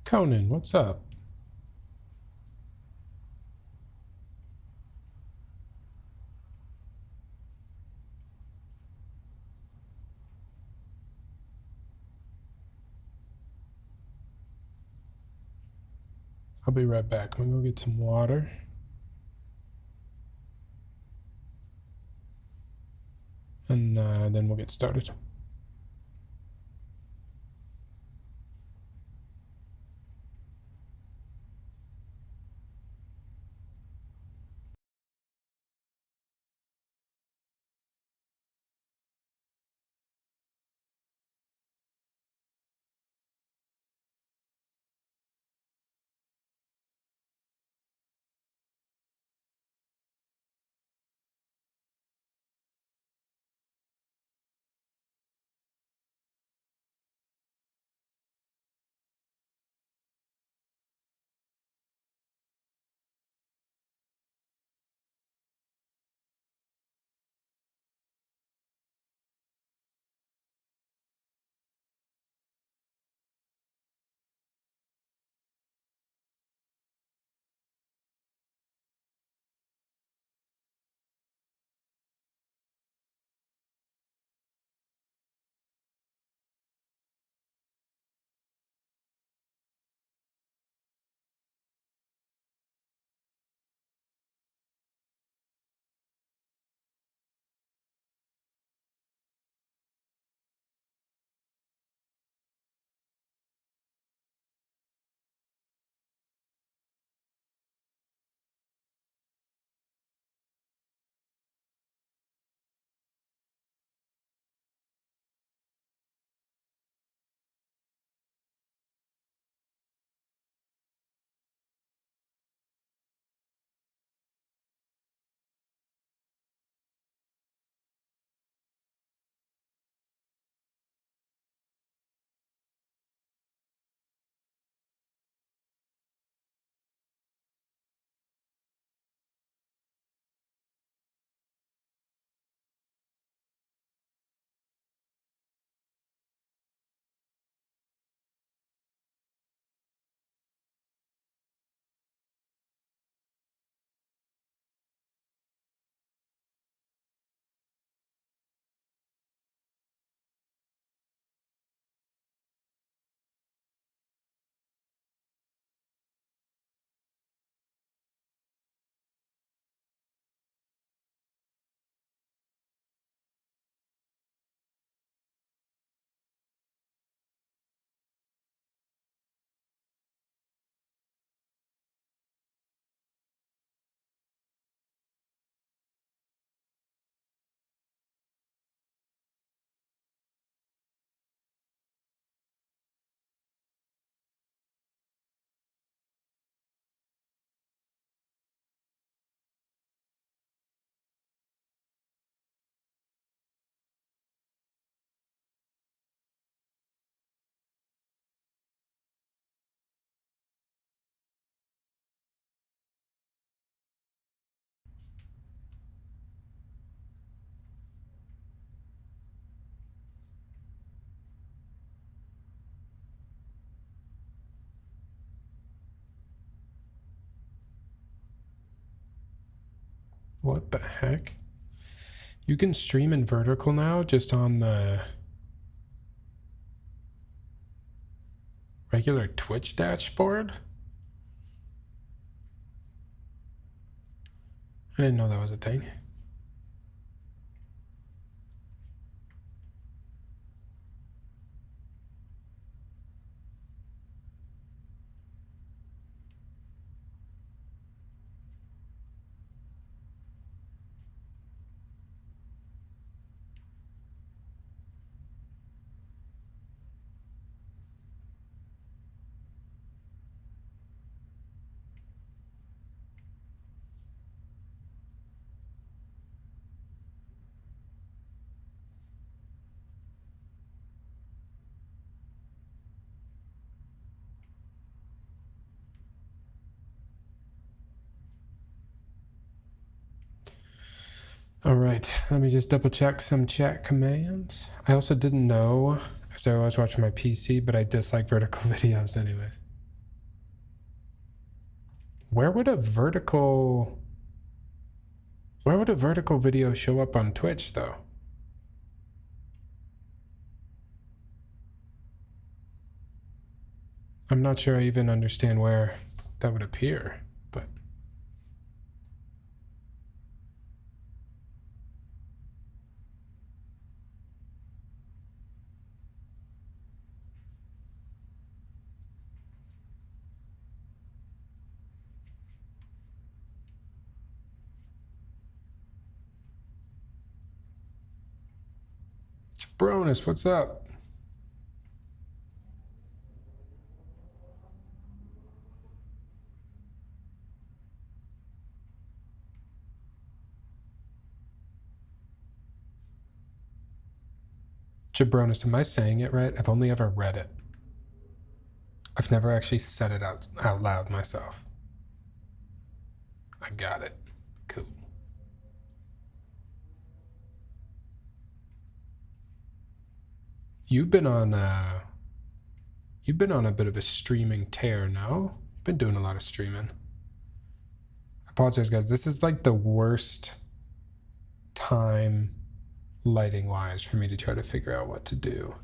Conan, what's up? I'll be right back. I'm gonna go get some water. And then we'll get started. What the heck? You can stream in vertical now just on the regular Twitch dashboard? I didn't know that was a thing. All right, let me just double check some chat commands. I also didn't know, so I was watching my PC, but I dislike vertical videos anyways. Where would a vertical video show up on Twitch though? I'm not sure I even understand where that would appear, but Bronus, what's up? Jabronis, am I saying it right? I've only ever read it. I've never actually said it out loud myself. I got it. Cool. You've been on a bit of a streaming tear, no? You've been doing a lot of streaming. I apologize, guys. This is like the worst time lighting wise for me to try to figure out what to do,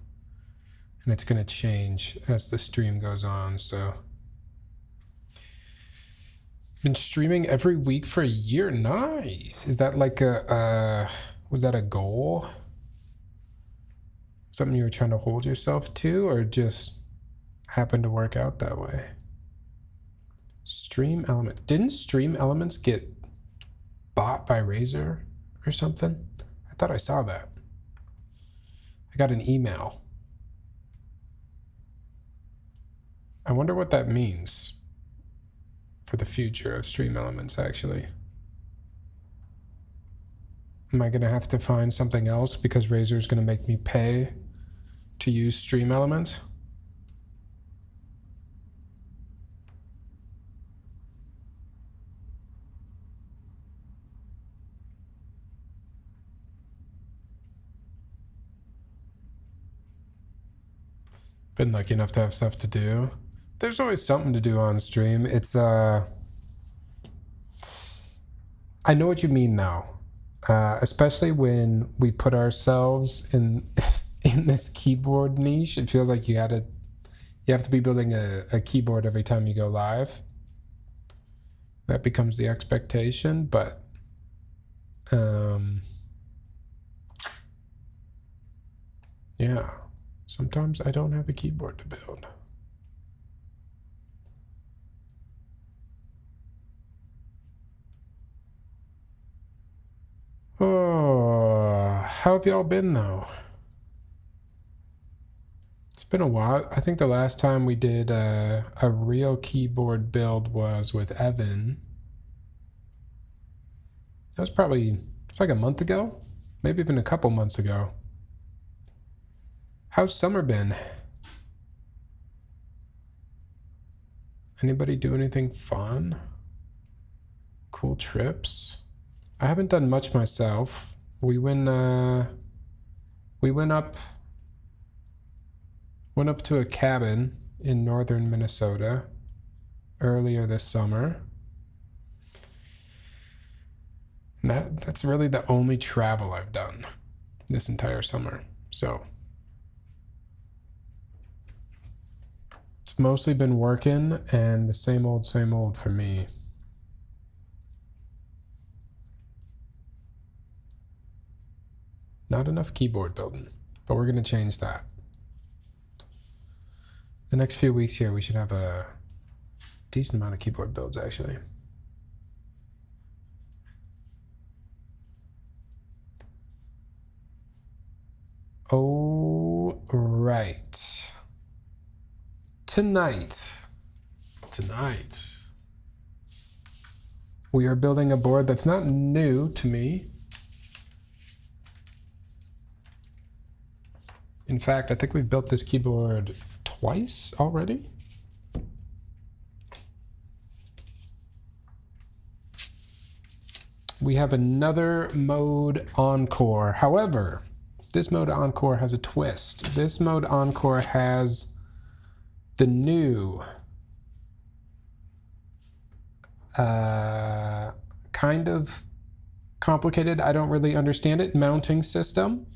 and it's going to change as the stream goes on. So been streaming every week for a year. Nice. Is that like was that a goal, something you were trying to hold yourself to, or just happened to work out that way? Stream Element, didn't Stream Elements get bought by Razer or something? I thought I saw that. I got an email. I wonder what that means for the future of Stream Elements, actually. Am I going to have to find something else because Razer is going to make me pay to use Stream Elements? Been lucky enough to have stuff to do. There's always something to do on stream. It's I know what you mean now, especially when we put ourselves in this keyboard niche. It feels like you have to be building a keyboard every time you go live. That becomes the expectation, but yeah, sometimes I don't have a keyboard to build. Oh, how have y'all been though? It's been a while. I think the last time we did a real keyboard build was with Evan. That was probably, it's like a month ago, maybe even a couple months ago. How's summer been? Anybody do anything fun? Cool trips? I haven't done much myself. We went up to a cabin in northern Minnesota earlier this summer. And that's really the only travel I've done this entire summer. So it's mostly been working and the same old for me. Not enough keyboard building, but we're going to change that. The next few weeks here, we should have a decent amount of keyboard builds, actually. Oh, right. Tonight, we are building a board that's not new to me. In fact, I think we've built this keyboard twice already. We have another mode Encore. However, this mode Encore has a twist. This mode Encore has the new kind of complicated. I don't really understand it. Mounting system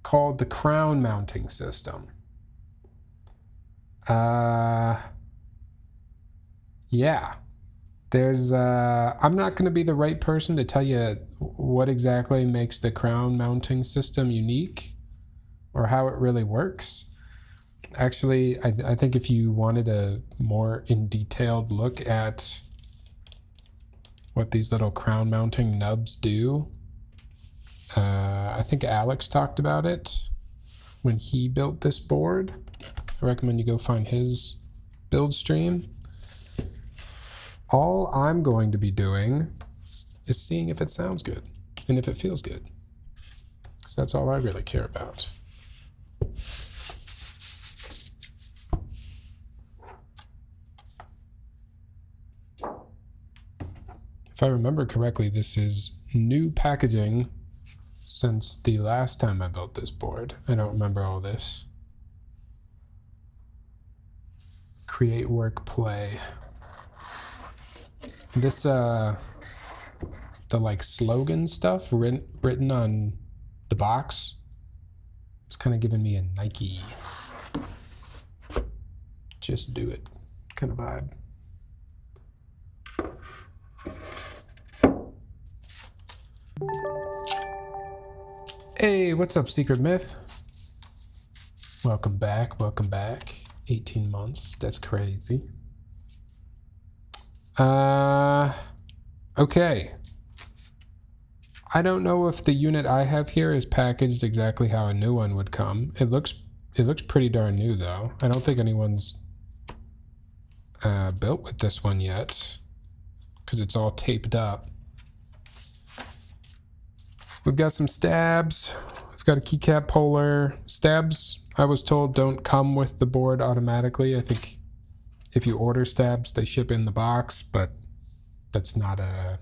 called the crown mounting system. Yeah. There's, I'm not going to be the right person to tell you what exactly makes the crown mounting system unique or how it really works. Actually, I think if you wanted a more in detailed look at what these little crown mounting nubs do, I think Alex talked about it when he built this board. I recommend you go find his build stream. All I'm going to be doing is seeing if it sounds good and if it feels good. So that's all I really care about. If I remember correctly, this is new packaging since the last time I built this board. I don't remember all this. Create, work, play. This, the like slogan stuff written on the box, it's kind of giving me a Nike, just do it kind of vibe. Hey, what's up, Secret Myth? Welcome back, welcome back. 18 months, that's crazy. Okay. I don't know if the unit I have here is packaged exactly how a new one would come. It looks pretty darn new though. I don't think anyone's built with this one yet because it's all taped up. We've got some stabs. We've got a keycap puller. Stabs, I was told, don't come with the board automatically. I think if you order stabs, they ship in the box, but it's not a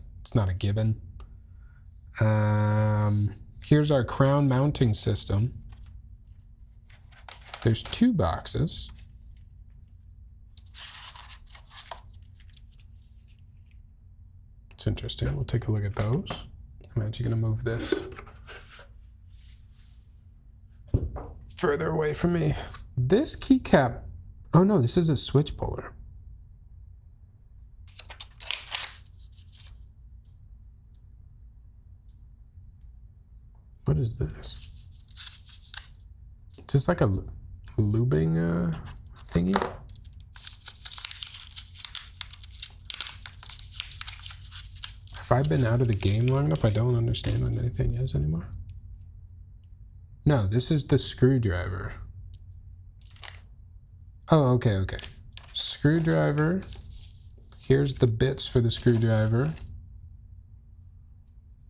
given. Here's our crown mounting system. There's 2 boxes. It's interesting. We'll take a look at those. I'm actually going to move this further away from me. This keycap, oh no, this is a switch puller. What is this? It's just like a lubing thingy. Have I been out of the game long enough? I don't understand what anything is anymore. No, this is the screwdriver. Oh, okay. Screwdriver. Here's the bits for the screwdriver.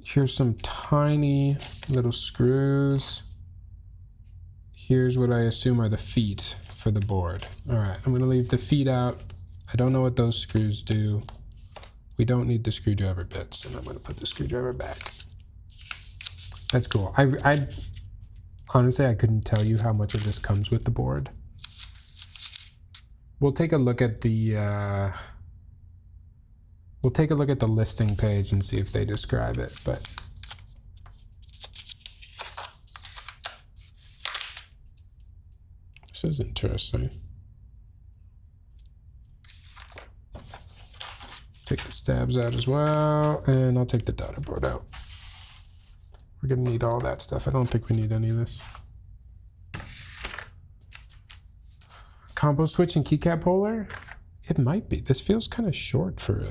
Here's some tiny little screws. Here's what I assume are the feet for the board. All right, I'm gonna leave the feet out. I don't know what those screws do. We don't need the screwdriver bits, and I'm gonna put the screwdriver back. That's cool. I honestly, I couldn't tell you how much of this comes with the board. We'll take a look at the listing page and see if they describe it, but this is interesting. Take the stabs out as well, and I'll take the data board out. We're gonna need all that stuff. I don't think we need any of this. Combo switch and keycap puller? It might be. This feels kind of short for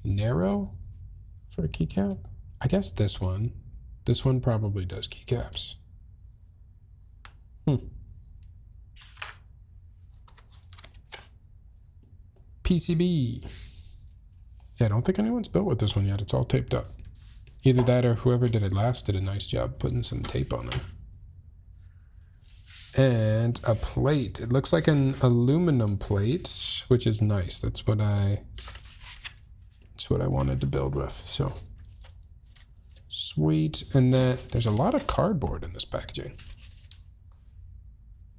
narrow for a keycap. I guess this one. This one probably does keycaps. PCB. Yeah, I don't think anyone's built with this one yet. It's all taped up. Either that or whoever did it last did a nice job putting some tape on them. And a plate. It looks like an aluminum plate, which is nice. That's what I wanted to build with. So sweet. And then there's a lot of cardboard in this packaging.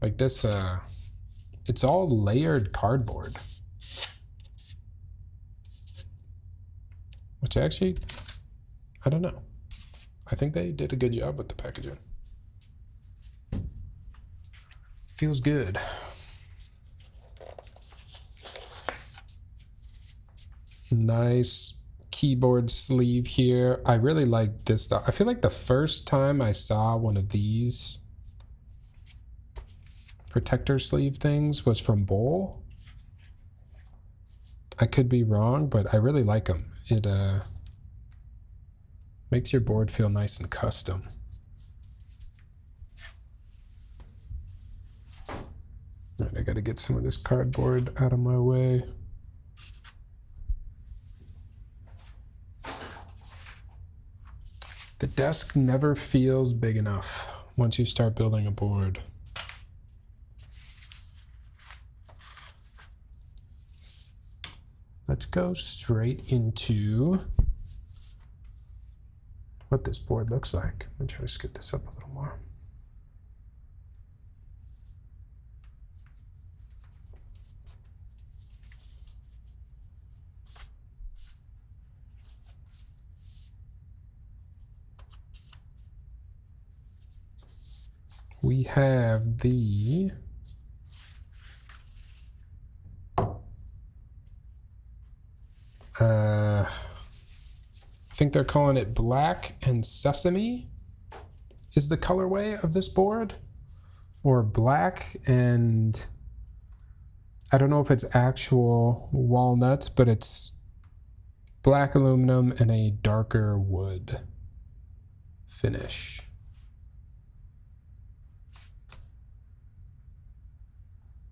Like this, it's all layered cardboard. Which actually, I don't know. I think they did a good job with the packaging. Feels good. Nice keyboard sleeve here. I really like this stuff. I feel like the first time I saw one of these protector sleeve things was from Bowl. I could be wrong, but I really like them. It makes your board feel nice and custom. All right, I gotta get some of this cardboard out of my way. The desk never feels big enough once you start building a board. Let's go straight into what this board looks like. I'm gonna try to scoot this up a little more. We have the I think they're calling it Black and Sesame is the colorway of this board, or Black and I don't know if it's actual walnut, but it's black aluminum and a darker wood finish.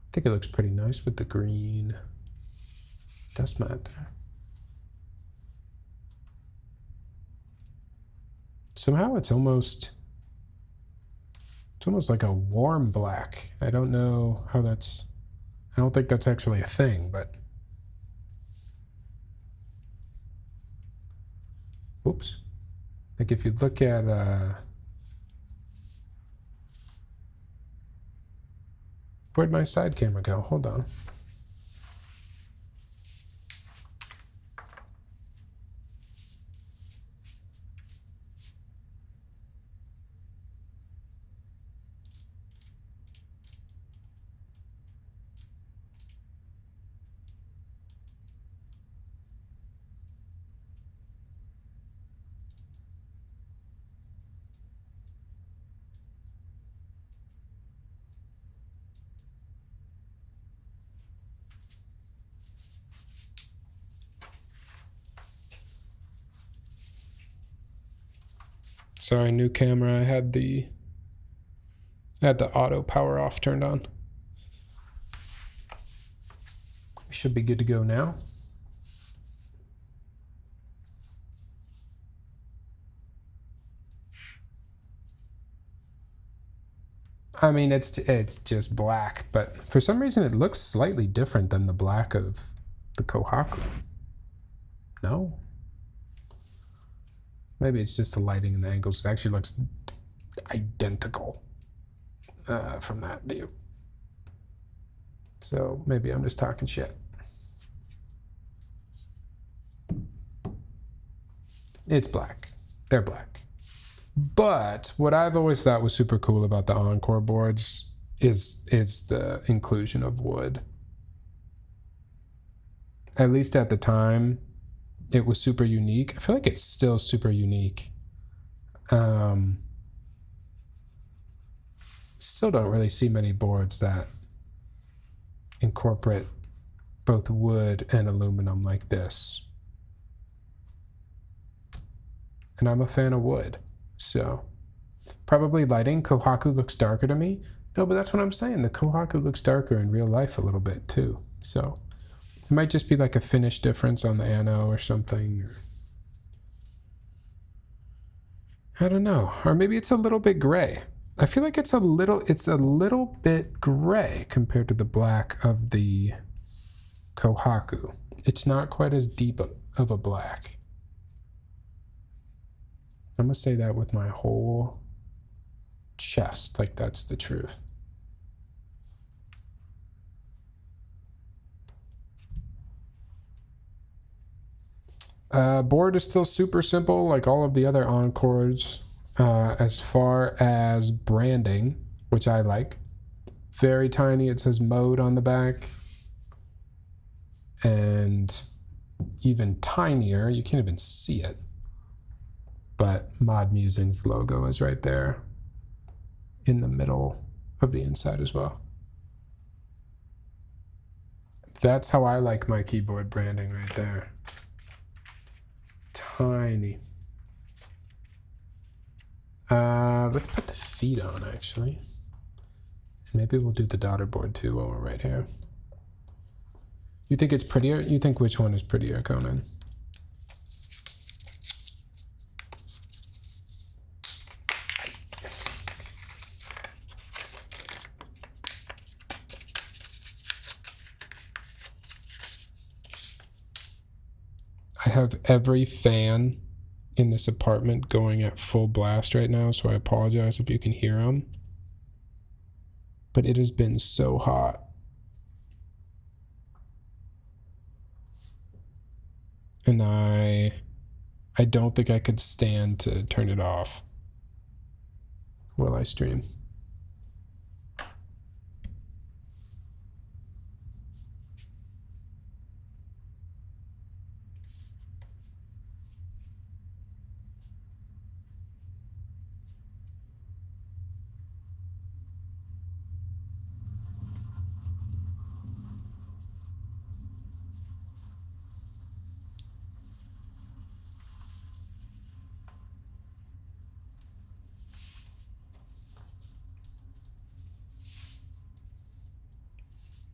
I think it looks pretty nice with the green dust mat there. Somehow it's almost like a warm black. I don't know how that's, I don't think that's actually a thing, but oops. Like if you look at where'd my side camera go? Hold on. Sorry, new camera. I had the auto power off turned on. We should be good to go now. I mean, it's just black, but for some reason it looks slightly different than the black of the Kohaku. No? Maybe it's just the lighting and the angles. It actually looks identical from that view. So maybe I'm just talking shit. It's black. They're black. But what I've always thought was super cool about the Encore boards is the inclusion of wood. At least at the time, it was super unique. I feel like it's still super unique. Still don't really see many boards that incorporate both wood and aluminum like this. And I'm a fan of wood, so probably lighting. Kohaku looks darker to me. No, but that's what I'm saying. The Kohaku looks darker in real life a little bit too. So it might just be like a finish difference on the ano or something. I don't know. Or maybe it's a little bit gray. I feel like it's a little bit gray compared to the black of the Kohaku. It's not quite as deep of a black. I'm gonna say that with my whole chest, like that's the truth. Board is still super simple, like all of the other Encores, as far as branding, which I like. Very tiny. It says mode on the back. And even tinier, you can't even see it. But Mod Musing's logo is right there in the middle of the inside as well. That's how I like my keyboard branding right there. Tiny. Let's put the feet on, actually. And maybe we'll do the daughter board too while we're right here. You think it's prettier? You think which one is prettier, Conan? I have every fan in this apartment going at full blast right now, so I apologize if you can hear them. But it has been so hot. And I don't think I could stand to turn it off while I stream.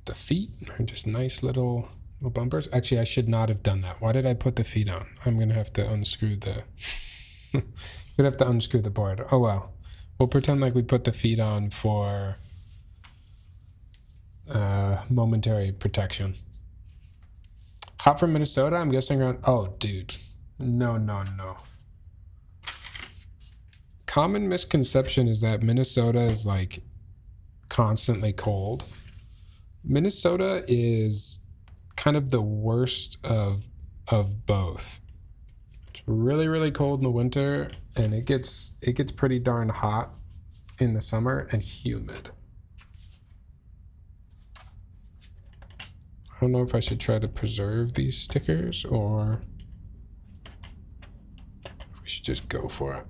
The feet are just nice little bumpers. Actually, I should not have done that. Why did I put the feet on? I'm gonna have to unscrew the we'd have to unscrew the board. Oh well. We'll pretend like we put the feet on for momentary protection. Hot from Minnesota? I'm guessing around. Oh, dude. No. Common misconception is that Minnesota is like constantly cold. Minnesota is kind of the worst of both. It's really, really cold in the winter, and it gets pretty darn hot in the summer and humid. I don't know if I should try to preserve these stickers or we should just go for it.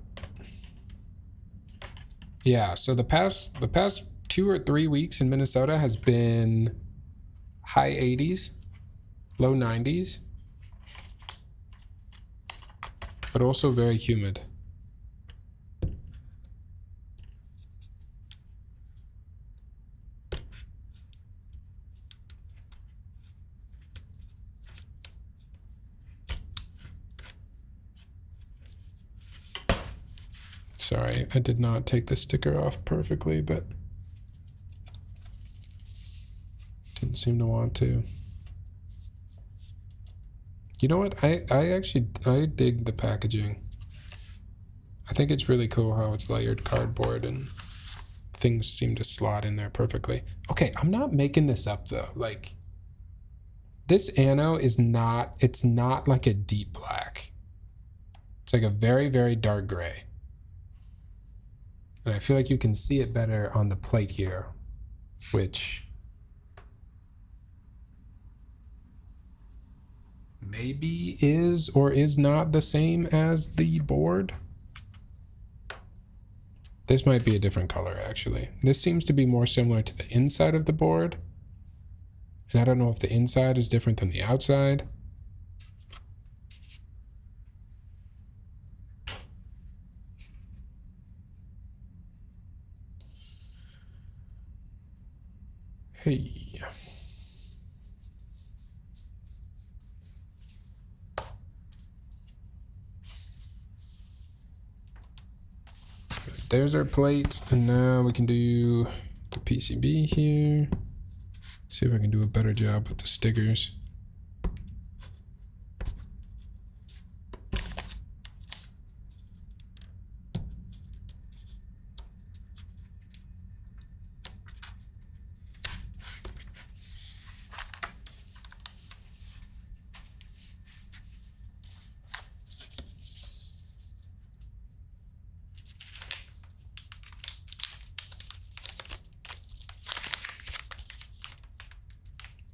Yeah, so the past 2 or 3 weeks in Minnesota has been high 80s, low 90s, but also very humid. Sorry, I did not take the sticker off perfectly, but didn't seem to want to. You know what? I dig the packaging. I think it's really cool how it's layered cardboard and things seem to slot in there perfectly. Okay, I'm not making this up though. Like, this ano is not, it's not like a deep black. It's like a very, very dark gray. And I feel like you can see it better on the plate here, which maybe is or is not the same as the board. This might be a different color, actually. This seems to be more similar to the inside of the board. And I don't know if the inside is different than the outside. Hey. There's our plate, and now we can do the PCB here. See if I can do a better job with the stickers.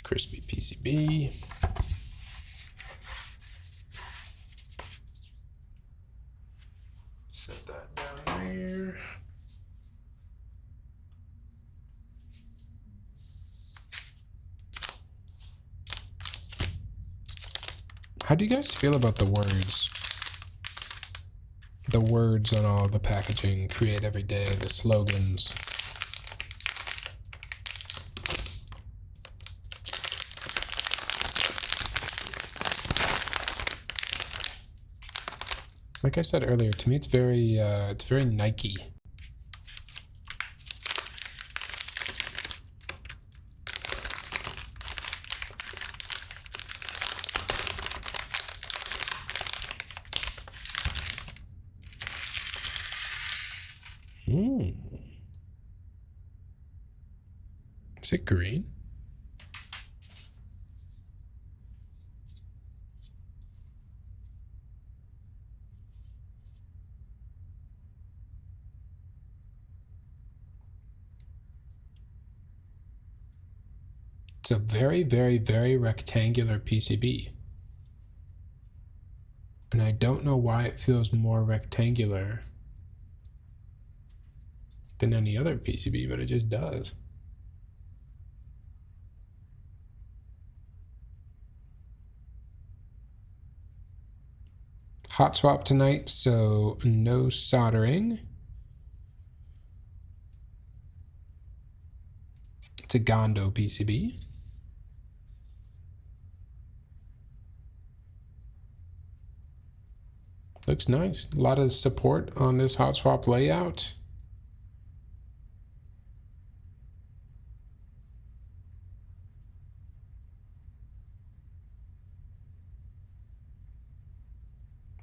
Crispy PCB. Set that down there. How do you guys feel about the words? The words on all the packaging, create every day, the slogans. Like I said earlier, to me it's very Nike. Is it green? It's a very, very, very rectangular PCB. And I don't know why it feels more rectangular than any other PCB, but it just does. Hot swap tonight, so no soldering. It's a Gondo PCB. Looks nice. A lot of support on this hot swap layout.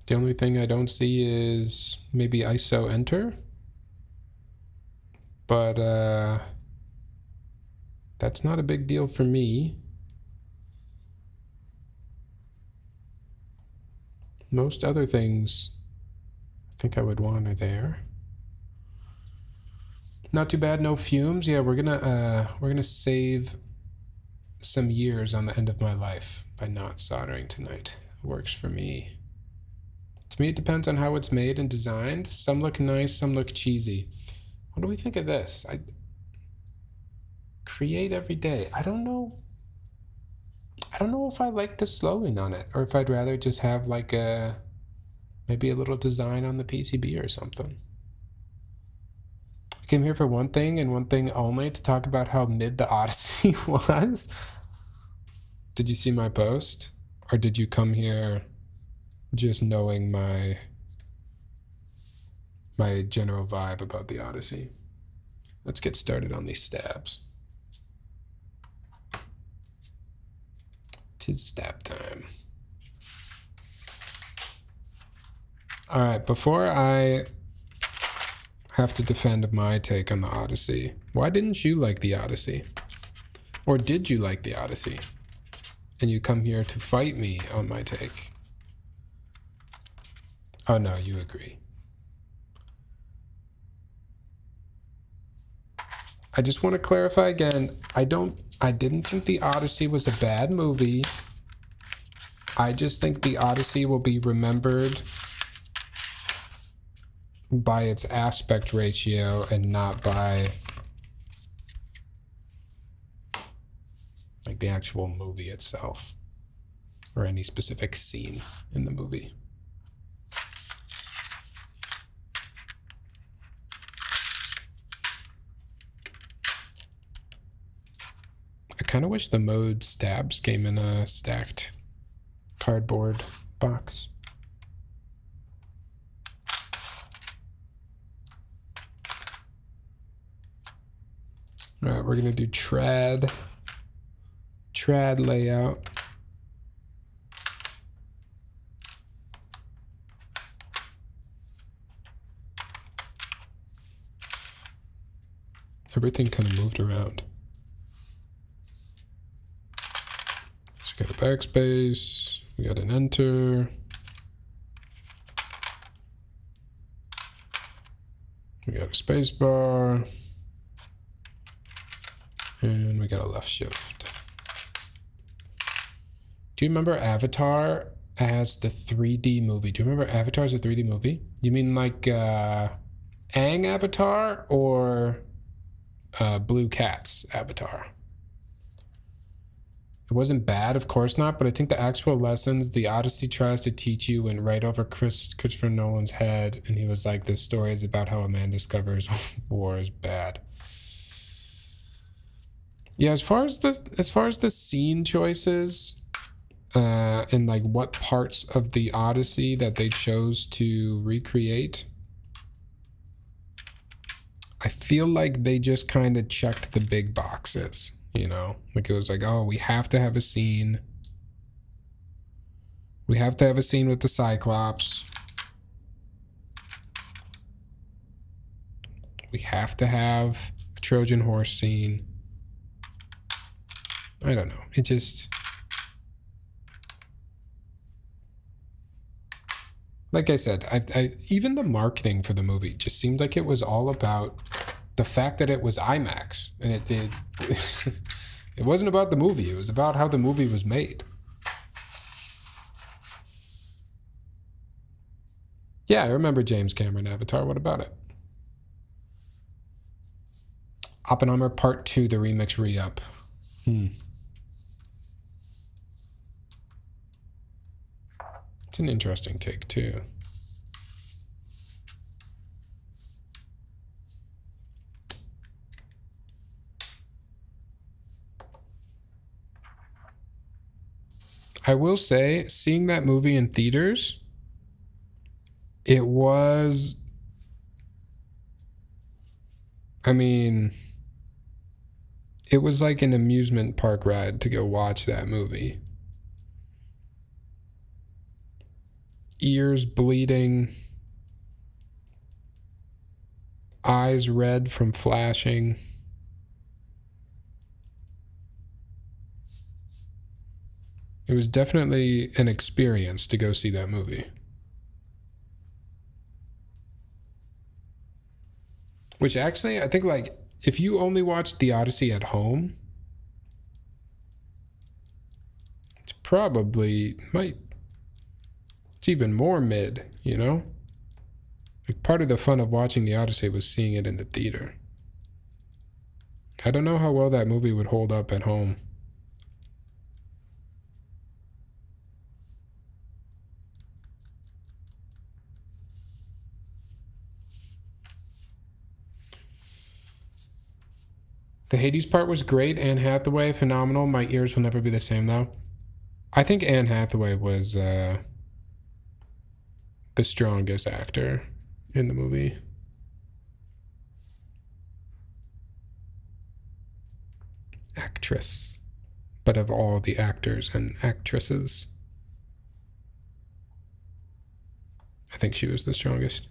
The only thing I don't see is maybe ISO enter. But that's not a big deal for me. Most other things I think I would want are there. Not too bad, no fumes. Yeah, we're gonna save some years on the end of my life by not soldering tonight. It works for me. To me, it depends on how it's made and designed. Some look nice, some look cheesy. What do we think of this? I create every day. I don't know if I like the slogan on it, or if I'd rather just have like maybe a little design on the PCB or something. I came here for one thing and one thing only, to talk about how mid the Odyssey was. Did you see my post? Or did you come here just knowing my general vibe about the Odyssey? Let's get started on these stabs. Tis stab time. All right, before I have to defend my take on the Odyssey, why didn't you like the Odyssey? Or did you like the Odyssey? And you come here to fight me on my take. Oh no, you agree. I just want to clarify again, I didn't think the Odyssey was a bad movie. I just think the Odyssey will be remembered by its aspect ratio and not by like the actual movie itself or any specific scene in the movie. I kind of wish the mode stabs came in a stacked cardboard box. All right, we're gonna do trad layout. Everything kind of moved around. So we got a backspace, we got an enter. We got a space bar. And we got a left shift. Do you remember Avatar as the 3D movie? Do you remember Avatar as a 3D movie? You mean like Aang Avatar or Blue Cat's Avatar? It wasn't bad, of course not, but I think the actual lessons the Odyssey tries to teach you went right over Christopher Nolan's head, and he was like, "This story is about how a man discovers war is bad." Yeah, as far as the scene choices, and like what parts of the Odyssey that they chose to recreate, I feel like they just kind of checked the big boxes, you know? Like it was like, oh, we have to have a scene. We have to have a scene with the Cyclops. We have to have a Trojan horse scene. I don't know. It just... Like I said, even the marketing for the movie just seemed like it was all about the fact that it was IMAX. And it did... It wasn't about the movie. It was about how the movie was made. Yeah, I remember James Cameron Avatar. What about it? Oppenheimer Part 2, the remix re-up. It's an interesting take, too. I will say, seeing that movie in theaters, it was... I mean... It was like an amusement park ride to go watch that movie. Ears bleeding, eyes red from flashing. It was definitely an experience to go see that movie. Which actually, I think, like, if you only watch The Odyssey at home, it's probably, it's even more mid, you know? Like, part of the fun of watching The Odyssey was seeing it in the theater. I don't know how well that movie would hold up at home. The Hades part was great. Anne Hathaway, phenomenal. My ears will never be the same, though. I think Anne Hathaway was the strongest actor in the movie. Actress. But of all the actors and actresses, I think she was the strongest.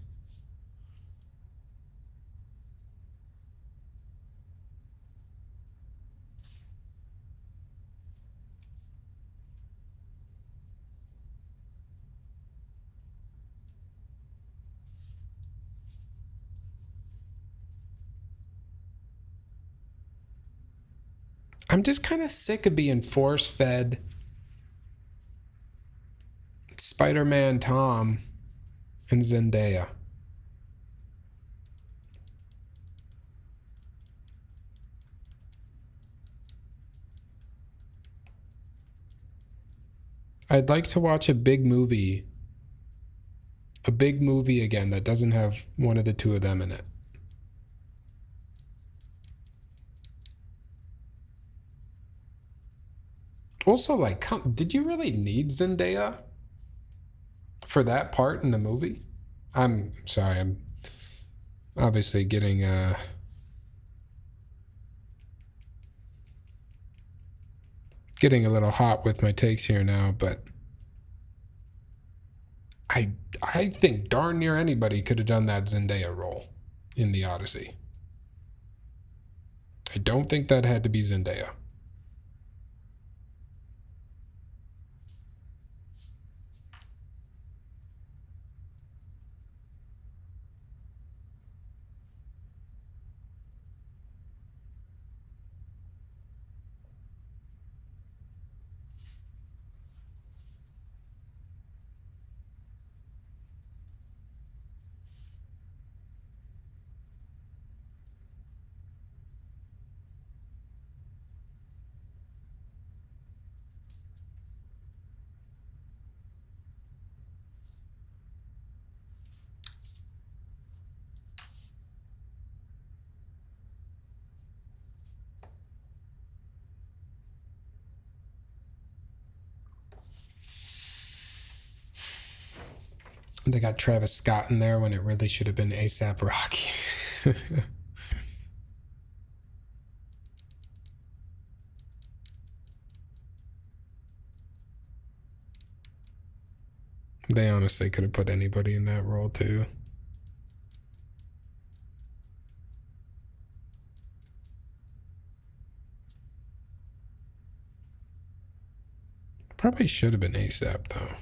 I'm just kind of sick of being force-fed Spider-Man Tom and Zendaya. I'd like to watch a big movie again that doesn't have one of the two of them in it. Also, like, did you really need Zendaya for that part in the movie? I'm sorry, I'm obviously getting a little hot with my takes here now, but I think darn near anybody could have done that Zendaya role in the Odyssey. I don't think that had to be Zendaya. They got Travis Scott in there when it really should have been A$AP Rocky. They honestly could have put anybody in that role too. Probably should have been A$AP though.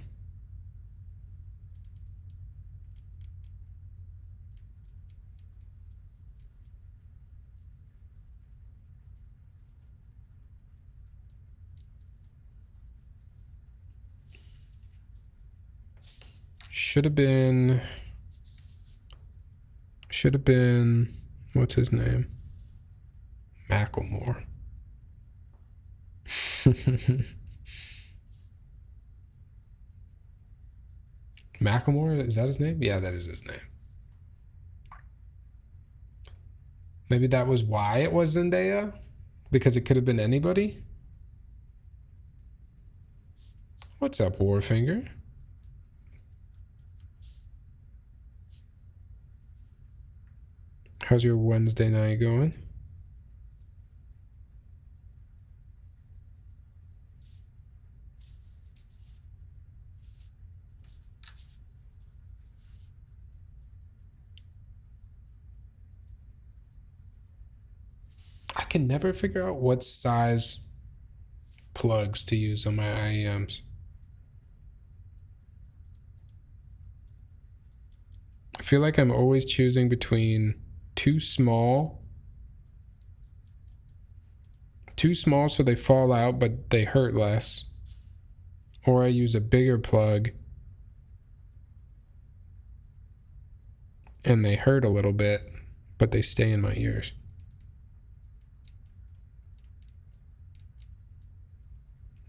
Should have been, what's his name? Macklemore. Macklemore, is that his name? Yeah, that is his name. Maybe that was why it was Zendaya? Because it could have been anybody? What's up, Warfinger? How's your Wednesday night going? I can never figure out what size plugs to use on my IEMs. I feel like I'm always choosing between too small so they fall out but they hurt less, or I use a bigger plug and they hurt a little bit but they stay in my ears.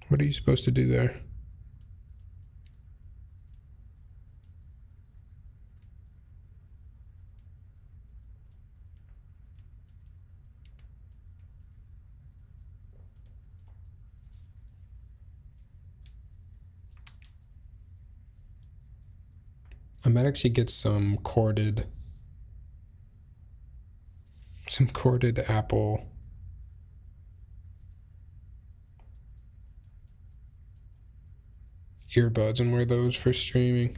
What are you supposed to do there? I might actually get some corded Apple earbuds and wear those for streaming.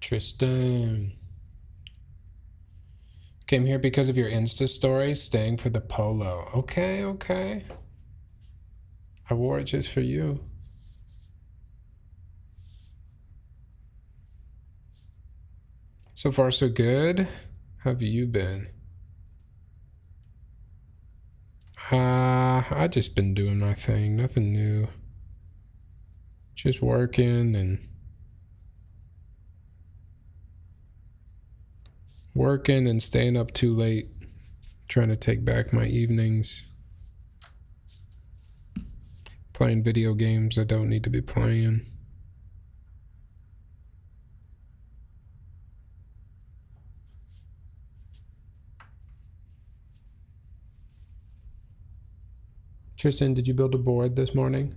Tristan. Came here because of your Insta story, staying for the polo. Okay, okay. I wore it just for you. So far, so good. How have you been? I just been doing my thing. Nothing new. Just working and staying up too late. Trying to take back my evenings. Playing video games I don't need to be playing. Tristan, did you build a board this morning?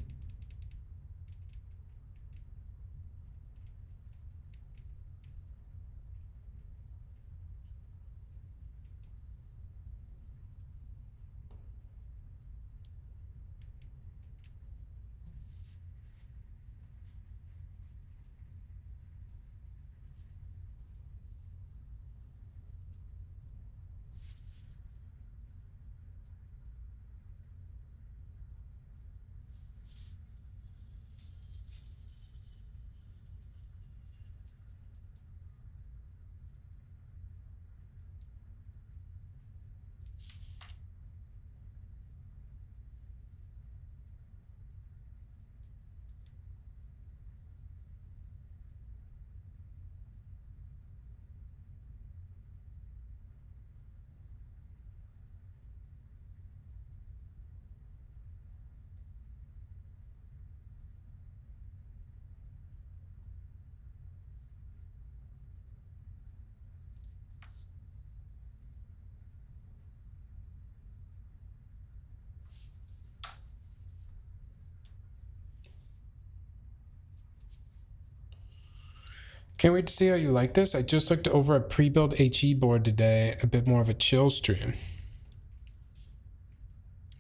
Can't wait to see how you like this. I just looked over a pre-built HE board today, a bit more of a chill stream.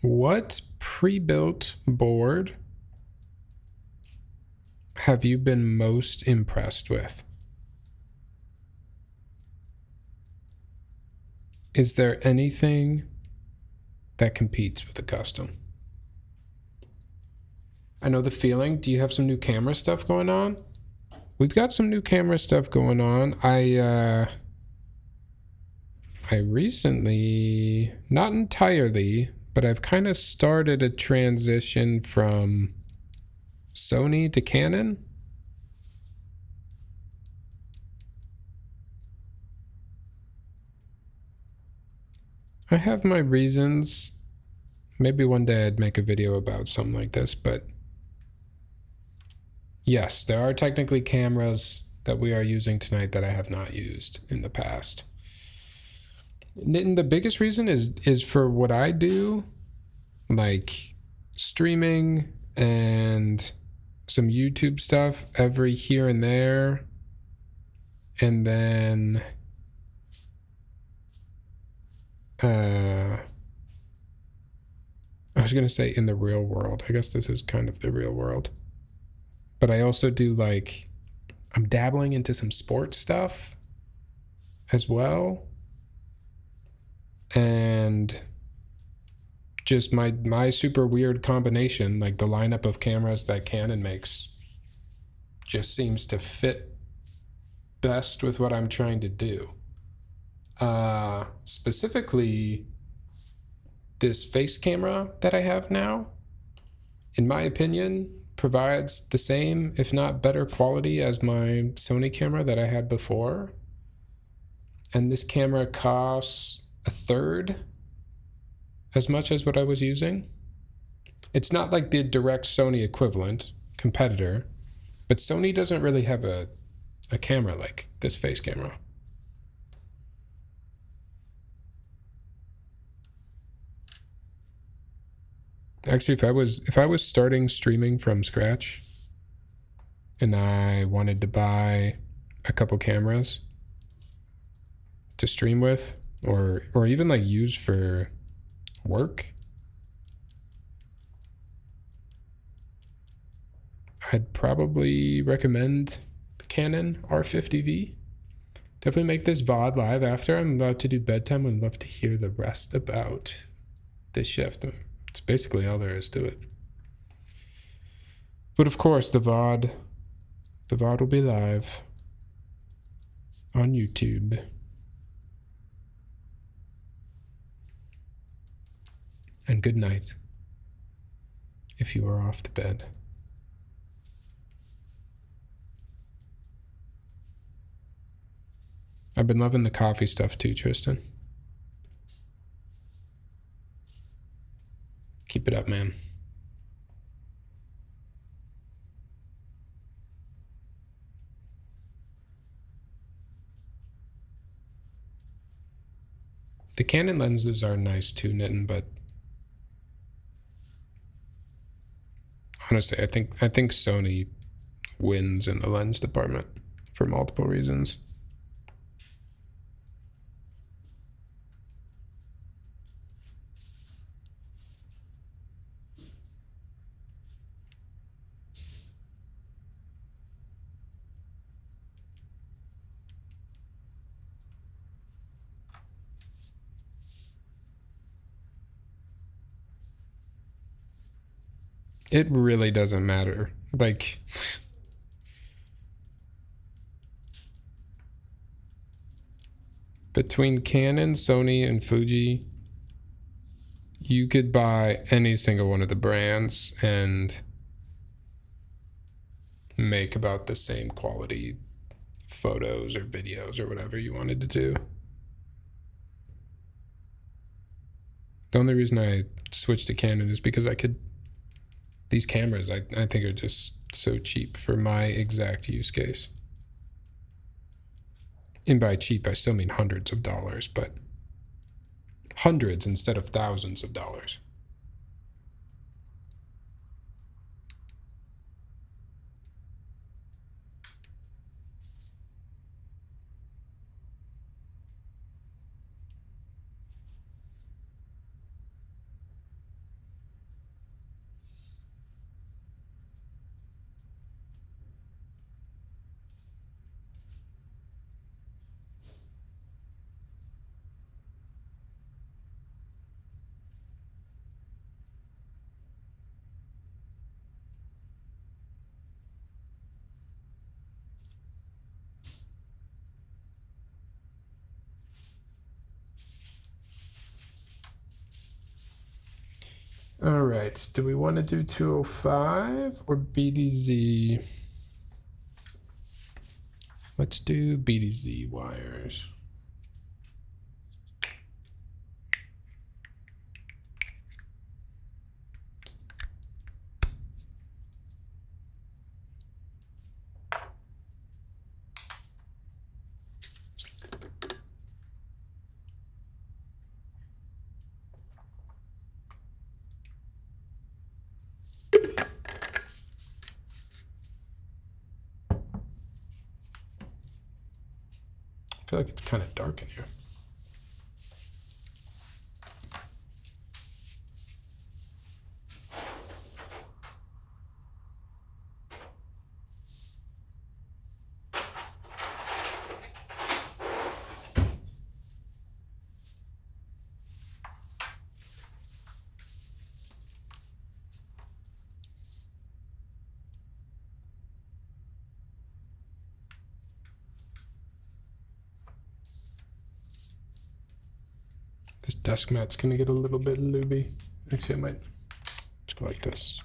What pre-built board have you been most impressed with? Is there anything that competes with a custom? I know the feeling. Do you have some new camera stuff going on? We've got some new camera stuff going on. I recently, not entirely, but I've kind of started a transition from Sony to Canon. I have my reasons. Maybe one day I'd make a video about something like this, but yes, there are technically cameras that we are using tonight that I have not used in the past. And the biggest reason is for what I do, like streaming and some YouTube stuff every here and there. And then I was going to say in the real world. I guess this is kind of the real world. But I also do like, I'm dabbling into some sports stuff as well. And just my super weird combination, like the lineup of cameras that Canon makes just seems to fit best with what I'm trying to do. Specifically, this face camera that I have now, in my opinion, provides the same, if not better quality as my Sony camera that I had before. And this camera costs a third as much as what I was using. It's not like the direct Sony equivalent competitor, but Sony doesn't really have a camera like this face camera. Actually, if I was starting streaming from scratch and I wanted to buy a couple cameras to stream with or even like use for work, I'd probably recommend the Canon R50V. Definitely make this VOD live after. I'm about to do bedtime. I'd love to hear the rest about this shift. It's basically all there is to it. But of course, the VOD will be live on YouTube. And good night if you are off to bed. I've been loving the coffee stuff too, Tristan. Keep it up, man. The Canon lenses are nice too, Nitin, but honestly, I think Sony wins in the lens department for multiple reasons. It really doesn't matter. Like, between Canon, Sony, and Fuji, you could buy any single one of the brands and make about the same quality photos or videos or whatever you wanted to do. The only reason I switched to Canon is because these cameras I think are just so cheap for my exact use case. And by cheap, I still mean hundreds of dollars, but hundreds instead of thousands of dollars. All right, do we want to do 205 or BDZ? Let's do BDZ wires. I feel like it's kind of dark in here. This desk mat's gonna get a little bit looby. Actually, I might just go like this.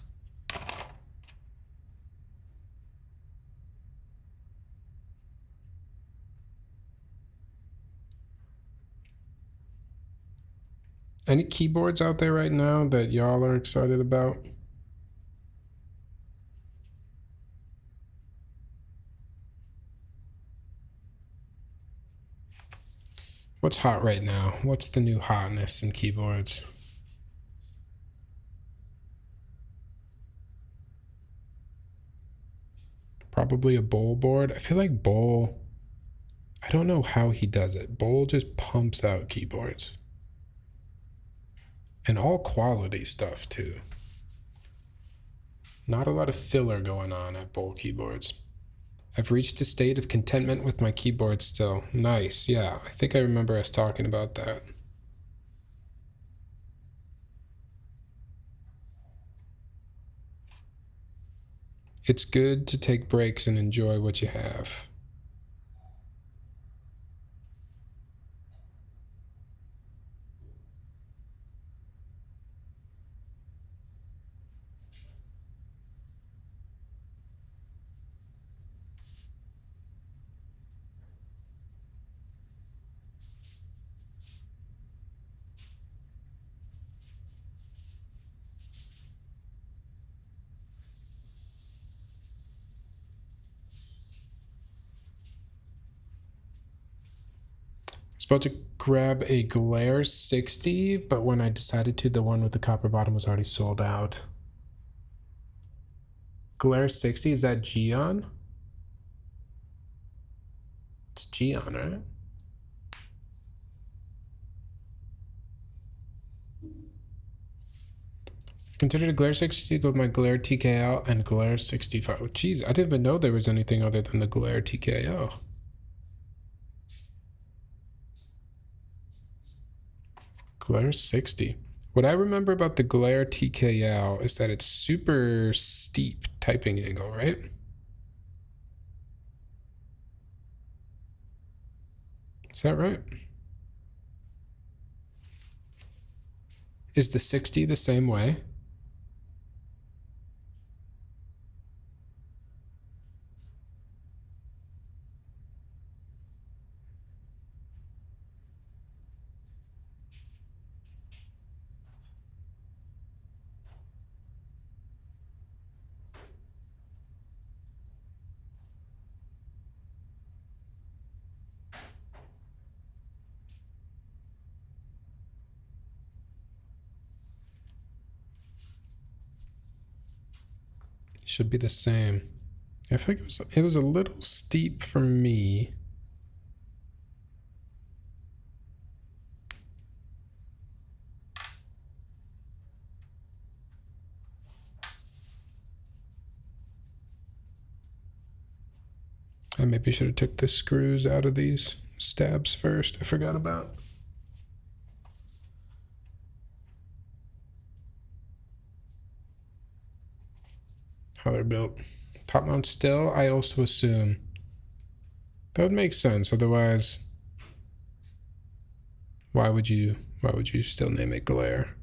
Any keyboards out there right now that y'all are excited about? What's hot right now? What's the new hotness in keyboards? Probably a Bowl board. I feel like Bowl, I don't know how he does it. Bowl just pumps out keyboards. And all quality stuff too. Not a lot of filler going on at Bowl keyboards. I've reached a state of contentment with my keyboard still. Nice, yeah. I think I remember us talking about that. It's good to take breaks and enjoy what you have. About to grab a Glare 60, but when I decided to, the one with the copper bottom was already sold out. Glare 60, is that Geon? It's Geon, right? Considered a Glare 60 to go with my Glare TKO and Glare 65. Oh, geez, I didn't even know there was anything other than the Glare TKO. Glare 60. What I remember about the Glare TKL is that it's super steep typing angle, right? Is that right? Is the 60 the same way? Should be the same. I think it was a little steep for me. I maybe should have took the screws out of these stabs first. I forgot about. How they're built. Top mount still, I also assume. That would make sense, otherwise why would you still name it Glare?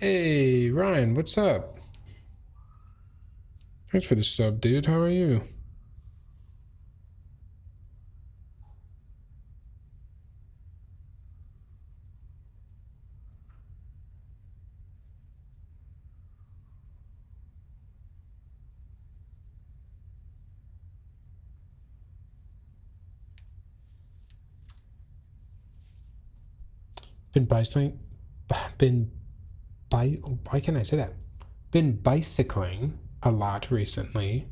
Hey, Ryan, what's up? Thanks for the sub, dude. How are you? Been bicycling. Been why can't I say that? Been bicycling a lot recently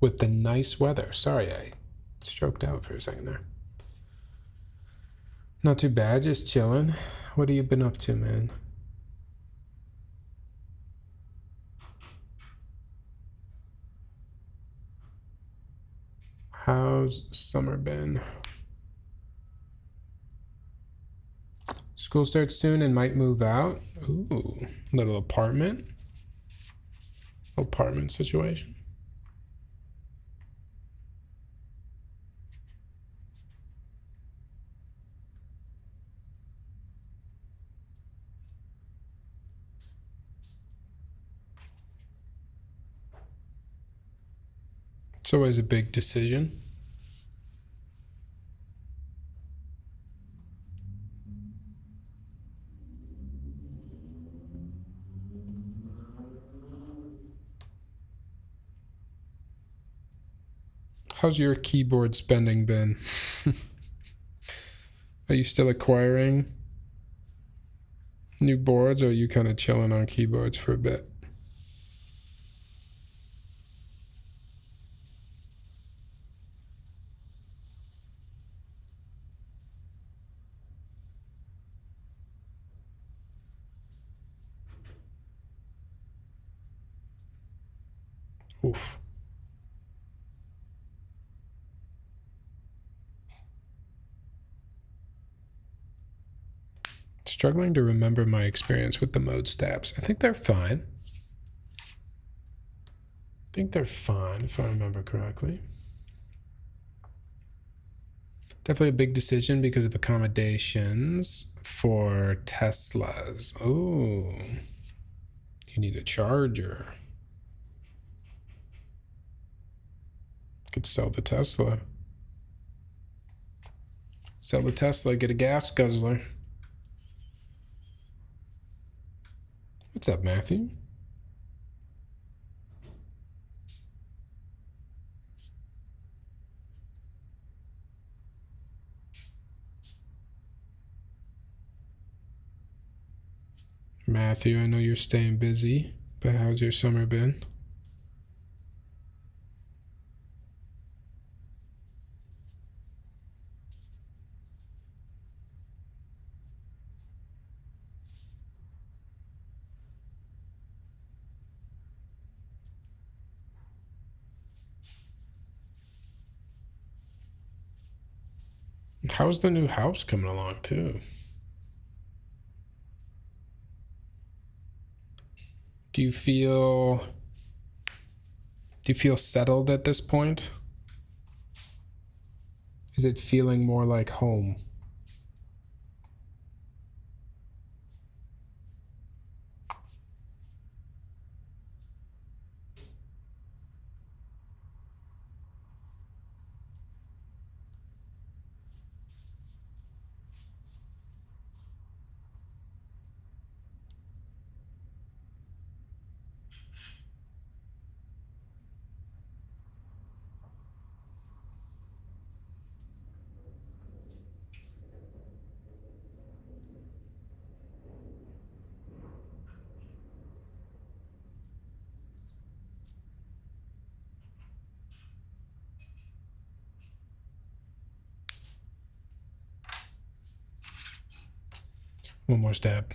with the nice weather. Sorry, I stroked out for a second there. Not too bad, just chilling. What have you been up to, man? How's summer been? School starts soon and might move out. Ooh, little apartment situation. It's always a big decision. How's your keyboard spending been? Are you still acquiring new boards, or are you kind of chilling on keyboards for a bit? Oof. Struggling to remember my experience with the mode stabs. I think they're fine. I think they're fine, if I remember correctly. Definitely a big decision because of accommodations for Teslas. Oh, you need a charger. Could sell the Tesla. Sell the Tesla, get a gas guzzler. What's up, Matthew? Matthew, I know you're staying busy, but how's your summer been? How's the new house coming along, too? Do you feel settled at this point? Is it feeling more like home? One more stab.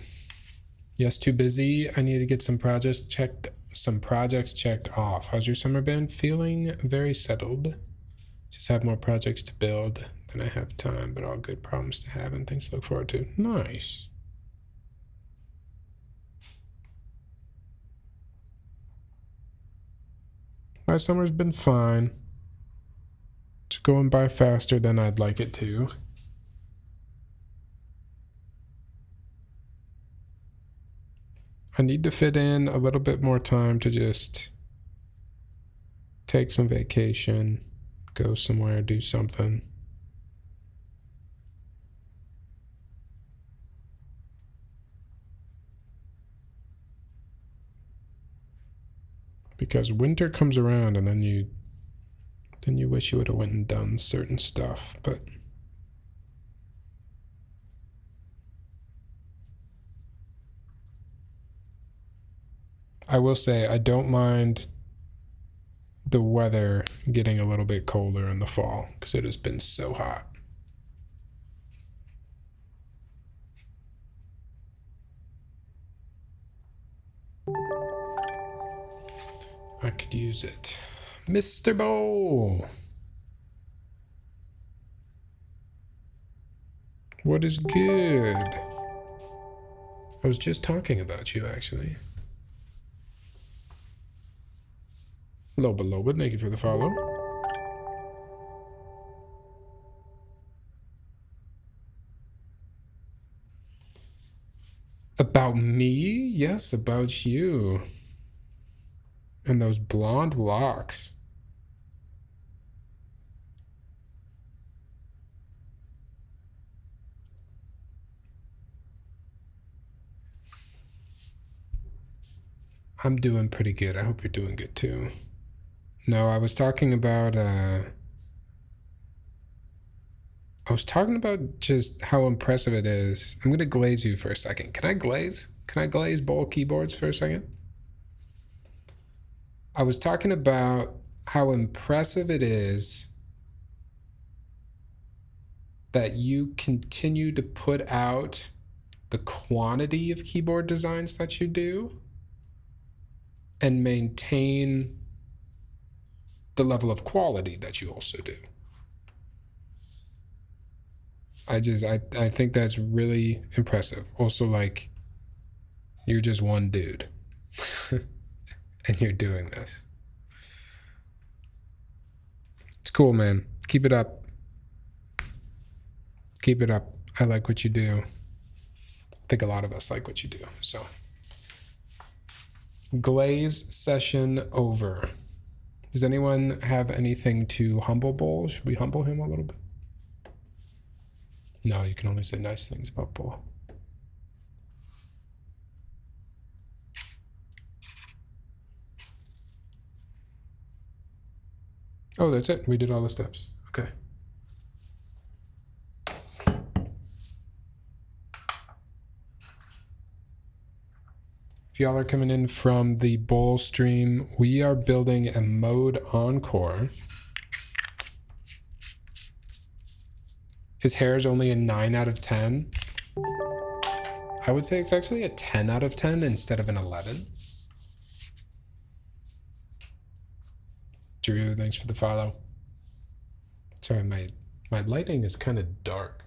Yes, too busy. I need to get some projects checked off. How's your summer been? Feeling very settled. Just have more projects to build than I have time, but all good problems to have and things to look forward to. Nice. My summer's been fine. It's going by faster than I'd like it to. I need to fit in a little bit more time to just take some vacation, go somewhere, do something. Because winter comes around and then you wish you would have went and done certain stuff, but I will say I don't mind the weather getting a little bit colder in the fall because it has been so hot. I could use it. Mr. Bowl! What is good? I was just talking about you, actually. Loba, thank you for the follow. About me? Yes, about you. And those blonde locks. I'm doing pretty good. I hope you're doing good too. No, I was talking about just how impressive it is. I'm gonna glaze you for a second. Can I glaze? Can I glaze bowl keyboards for a second? I was talking about how impressive it is that you continue to put out the quantity of keyboard designs that you do and maintain the level of quality that you also do. I think that's really impressive. Also, like, you're just one dude and you're doing this. It's cool, man. Keep it up. Keep it up. I like what you do. I think a lot of us like what you do. So, glaze session over. Does anyone have anything to humble Bull? Should we humble him a little bit? No, you can only say nice things about Bull. Oh, that's it. We did all the steps. Okay. If y'all are coming in from the Bull stream, we are building a mode Encore. His hair is only a 9 out of 10. I would say it's actually a 10 out of 10 instead of an 11. Drew, thanks for the follow. Sorry, my lighting is kind of dark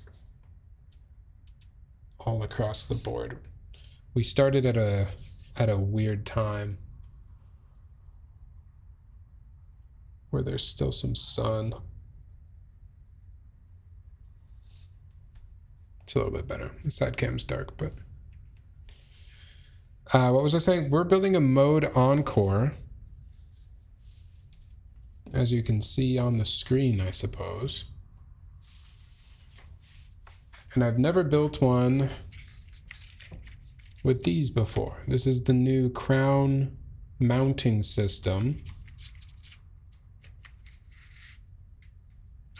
all across the board. We started at a weird time where there's still some sun. It's a little bit better. The side cam's dark, but what was I saying? We're building a mode Encore, as you can see on the screen, I suppose. And I've never built one with these before. This is the new crown mounting system.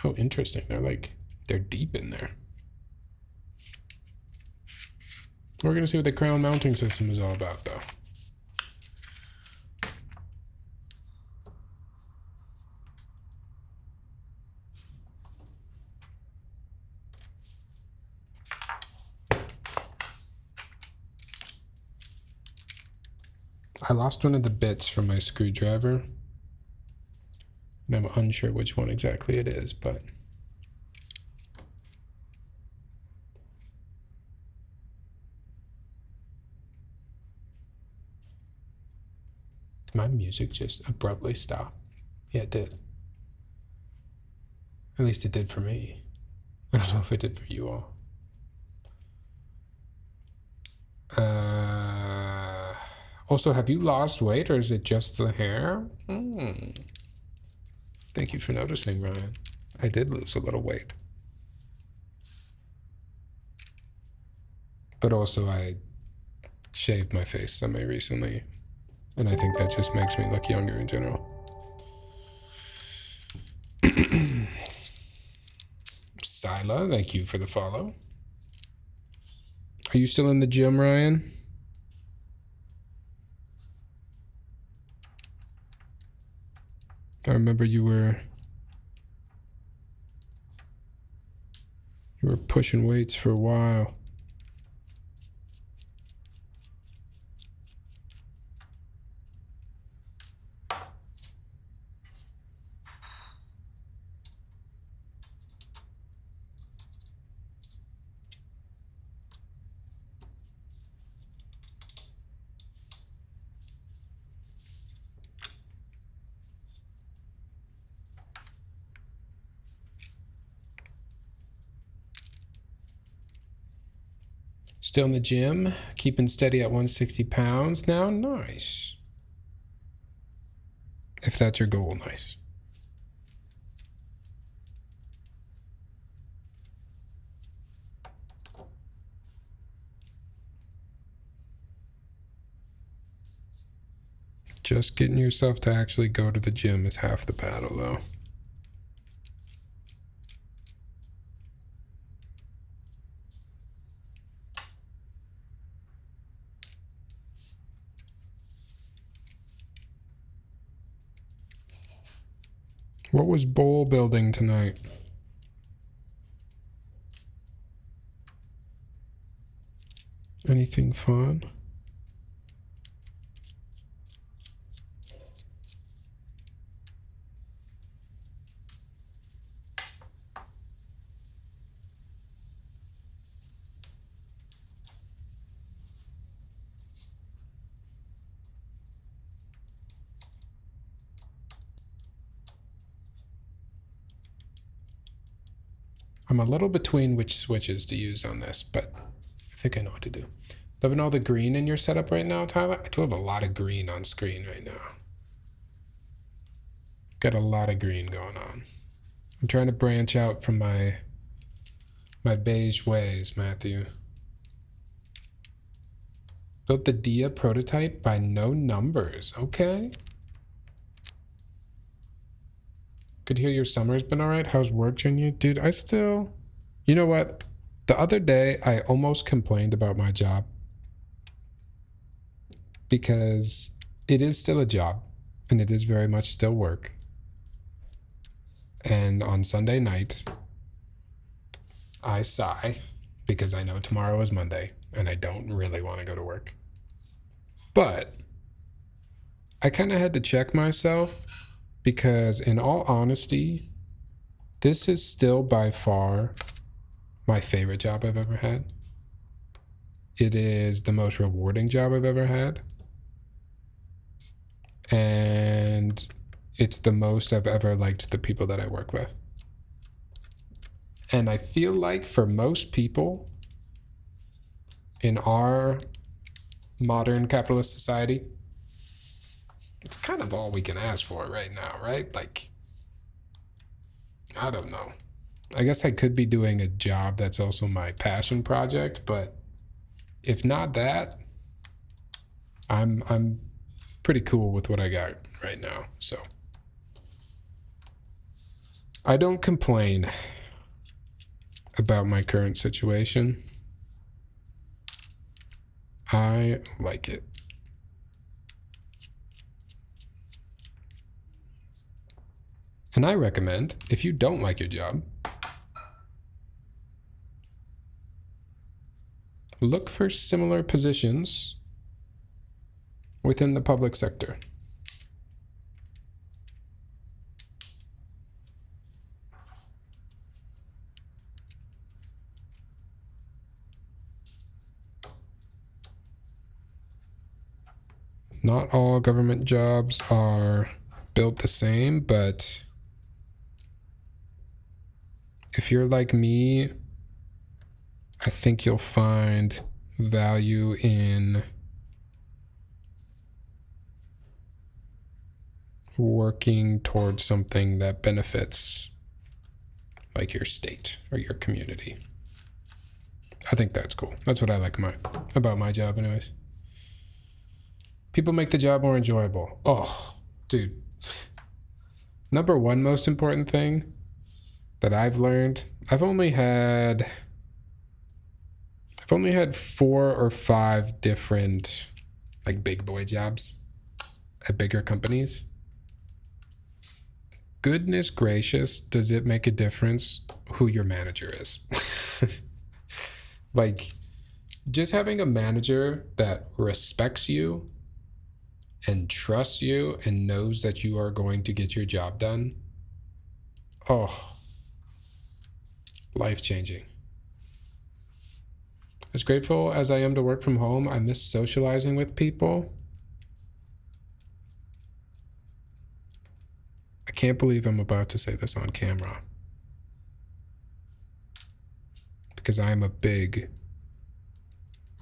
Oh, interesting. They're deep in there. We're gonna see what the crown mounting system is all about, though. I lost one of the bits from my screwdriver, and I'm unsure which one exactly it is, but did my music just abruptly stop? Yeah, it did. At least it did for me. I don't know if it did for you all. Also, have you lost weight or is it just the hair? Thank you for noticing, Ryan. I did lose a little weight. But also I shaved my face semi recently. And I think that just makes me look younger in general. Sila, thank you for the follow. Are you still in the gym, Ryan? I remember you were pushing weights for a while. Still in the gym, keeping steady at 160 pounds now. Nice. If that's your goal, nice. Just getting yourself to actually go to the gym is half the battle, though. What was bowl building tonight? Anything fun? I'm a little between which switches to use on this, but I think I know what to do. Loving all the green in your setup right now, Tyler? I do have a lot of green on screen right now. Got a lot of green going on. I'm trying to branch out from my beige ways, Matthew. Built the Dia prototype by no numbers. Okay. Good to hear your summer's been all right. How's work treating you? Dude, I still... You know what? The other day, I almost complained about my job. Because it is still a job. And it is very much still work. And on Sunday night, I sigh. Because I know tomorrow is Monday. And I don't really want to go to work. But I kind of had to check myself. Because in all honesty, this is still by far my favorite job I've ever had. It is the most rewarding job I've ever had. And it's the most I've ever liked the people that I work with. And I feel like for most people in our modern capitalist society, it's kind of all we can ask for right now, right? Like, I don't know. I guess I could be doing a job that's also my passion project, but if not that, I'm pretty cool with what I got right now. So I don't complain about my current situation. I like it. And I recommend, if you don't like your job, look for similar positions within the public sector. Not all government jobs are built the same, but if you're like me, I think you'll find value in working towards something that benefits like your state or your community. I think that's cool. That's what I like about my job anyways. People make the job more enjoyable. Oh, dude. Number one most important thing that I've learned, I've only had 4 or 5 different like big boy jobs at bigger companies. Goodness gracious, does it make a difference who your manager is? Like, just having a manager that respects you and trusts you and knows that you are going to get your job done. Oh, life-changing. As grateful as I am to work from home, I miss socializing with people. I can't believe I'm about to say this on camera, because I am a big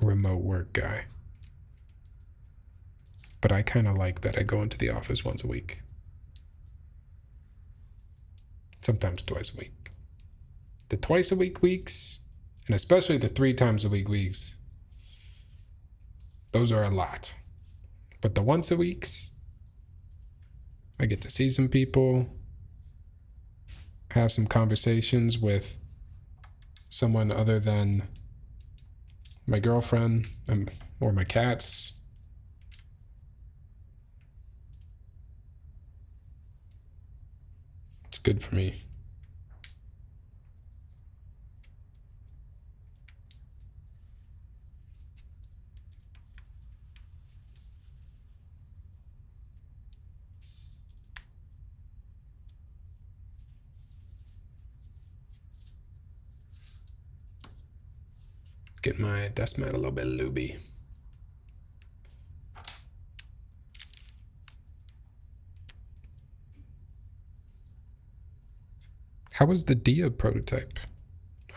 remote work guy. But I kind of like that I go into the office once a week. Sometimes twice a week. The twice a week weeks, and especially the 3 times a week weeks, those are a lot. But the once a weeks, I get to see some people, have some conversations with someone other than my girlfriend or my cats. It's good for me. Get my desk mat a little bit lubey. How was the Dia prototype?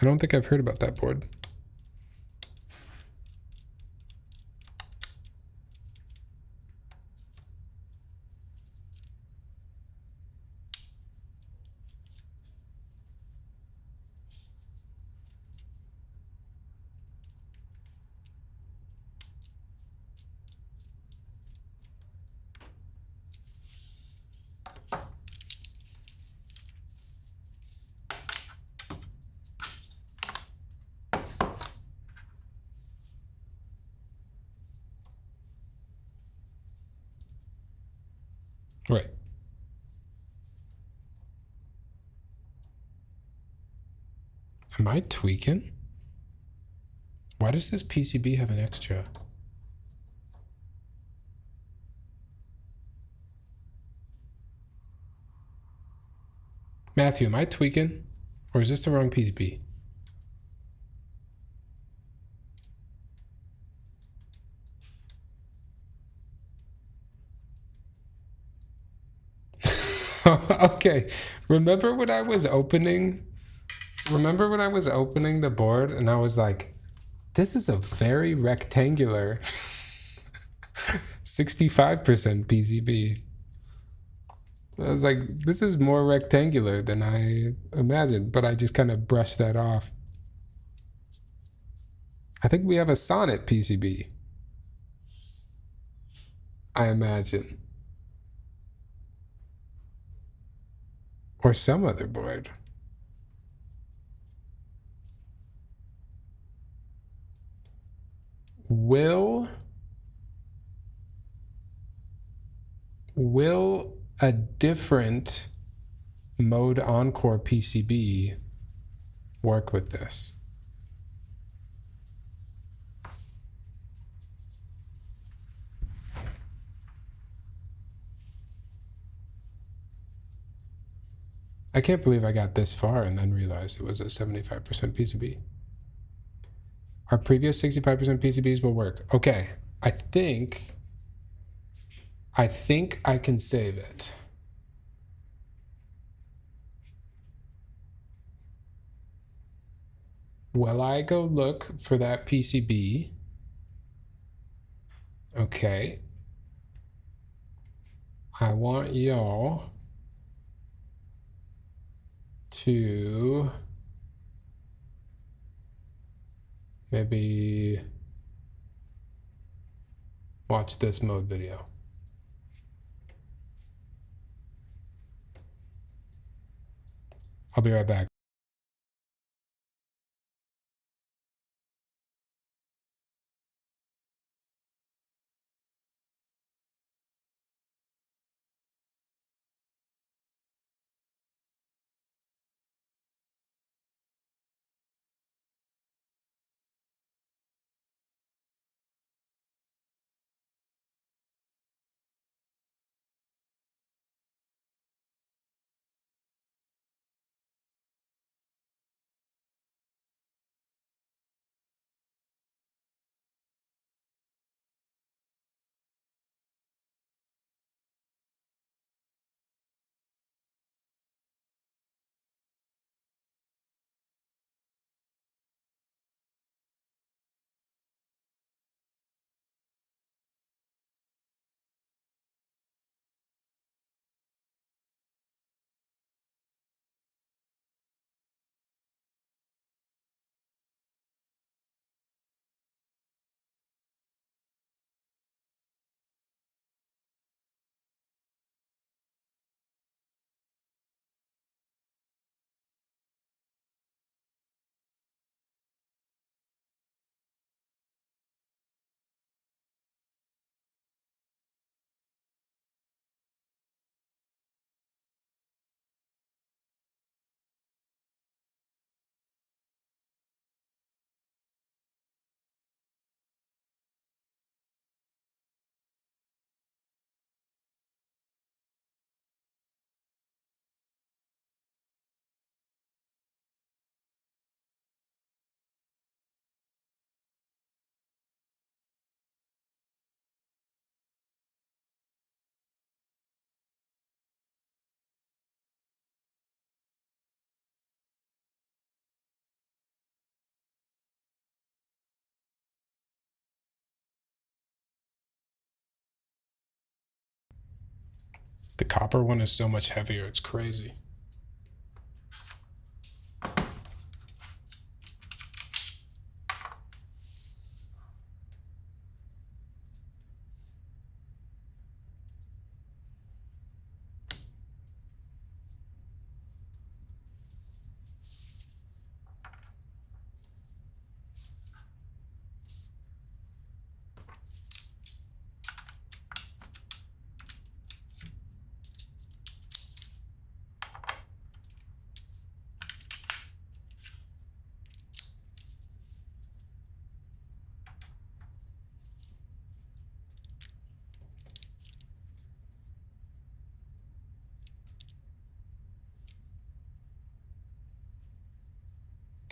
I don't think I've heard about that board. Right. Am I tweaking? Why does this PCB have an extra? Matthew, am I tweaking? Or is this the wrong PCB? Okay. Remember when I was opening the board and I was like, this is a very rectangular 65% PCB. I was like, this is more rectangular than I imagined, but I just kind of brushed that off. I think we have a Sonnet PCB, I imagine. Or some other board. Will a different mode Encore PCB work with this? I can't believe I got this far and then realized it was a 75% PCB. Our previous 65% PCBs will work. Okay, I think I can save it. Will I go look for that PCB? Okay. I want y'all to maybe watch this mode video. I'll be right back. The copper one is so much heavier, it's crazy.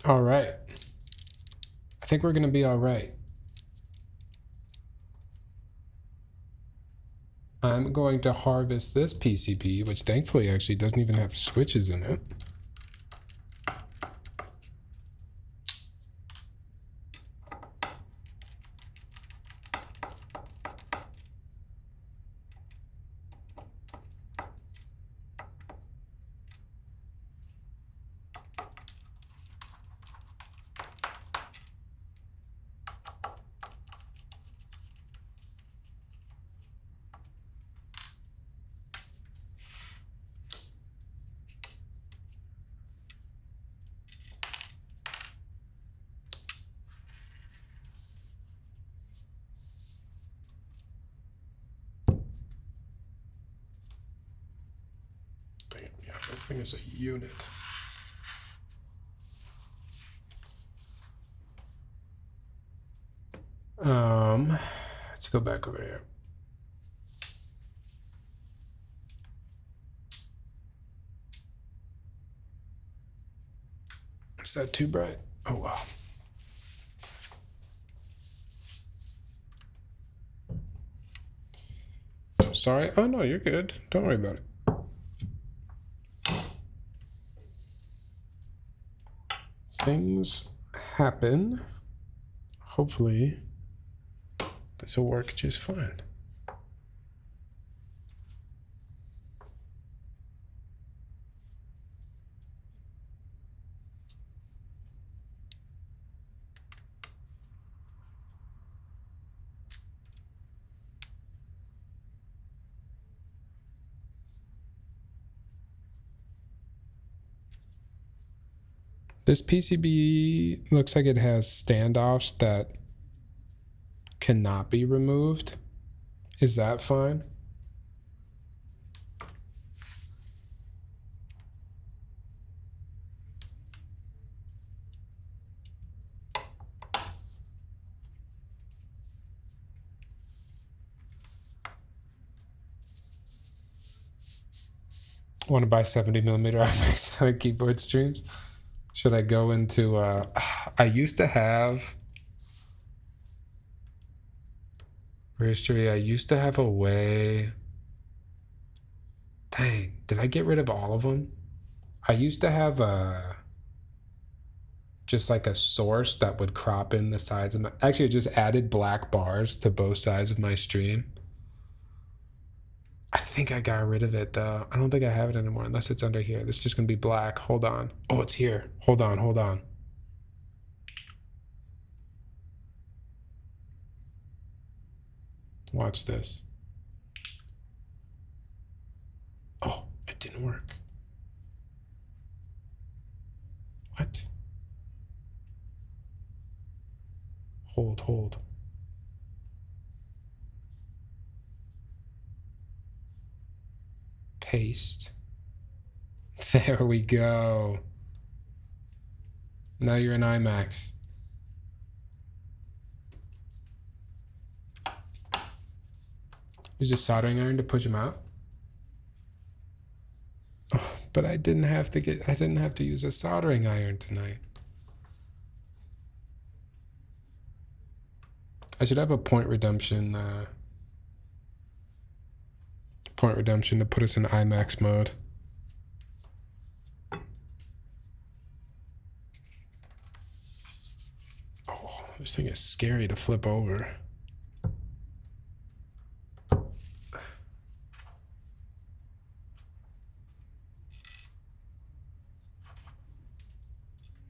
All right. I think we're going to be all right. I'm going to harvest this PCB, which thankfully actually doesn't even have switches in it. Yeah, this thing is a unit. Let's go back over here. Is that too bright? Oh, wow. Sorry. Oh, no, you're good. Don't worry about it. Things happen. Hopefully, this will work just fine. This PCB looks like it has standoffs that cannot be removed. Is that fine? Want to buy 70mm IMAX keyboard streams? Should I go into I used to have history. I used to have a way. Dang, did I get rid of all of them? I used to have just like a source that would crop in the sides of my, actually I just added black bars to both sides of my stream. I think I got rid of it though. I don't think I have it anymore unless it's under here. This is just gonna be black. Hold on. Oh, it's here. Hold on. Watch this. Oh, it didn't work. What? Hold. Paste. There we go. Now you're in IMAX. Use a soldering iron to push them out. Oh, but I didn't have to use a soldering iron tonight. I should have a point redemption to put us in IMAX mode. Oh, this thing is scary to flip over.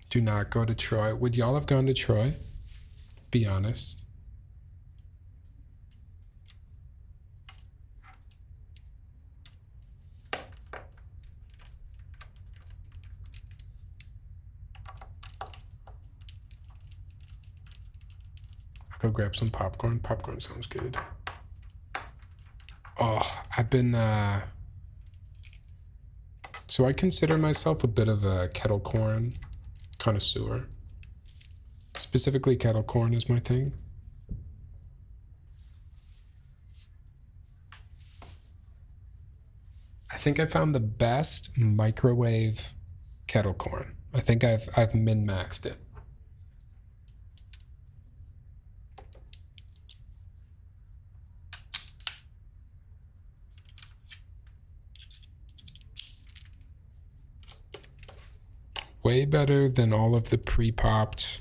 Do not go to Troy. Would y'all have gone to Troy? Be honest. Go grab some popcorn. Popcorn sounds good. Oh, I've been, so I consider myself a bit of a kettle corn connoisseur. Specifically, kettle corn is my thing. I think I found the best microwave kettle corn. I think I've min-maxed it. Way better than all of the pre-popped,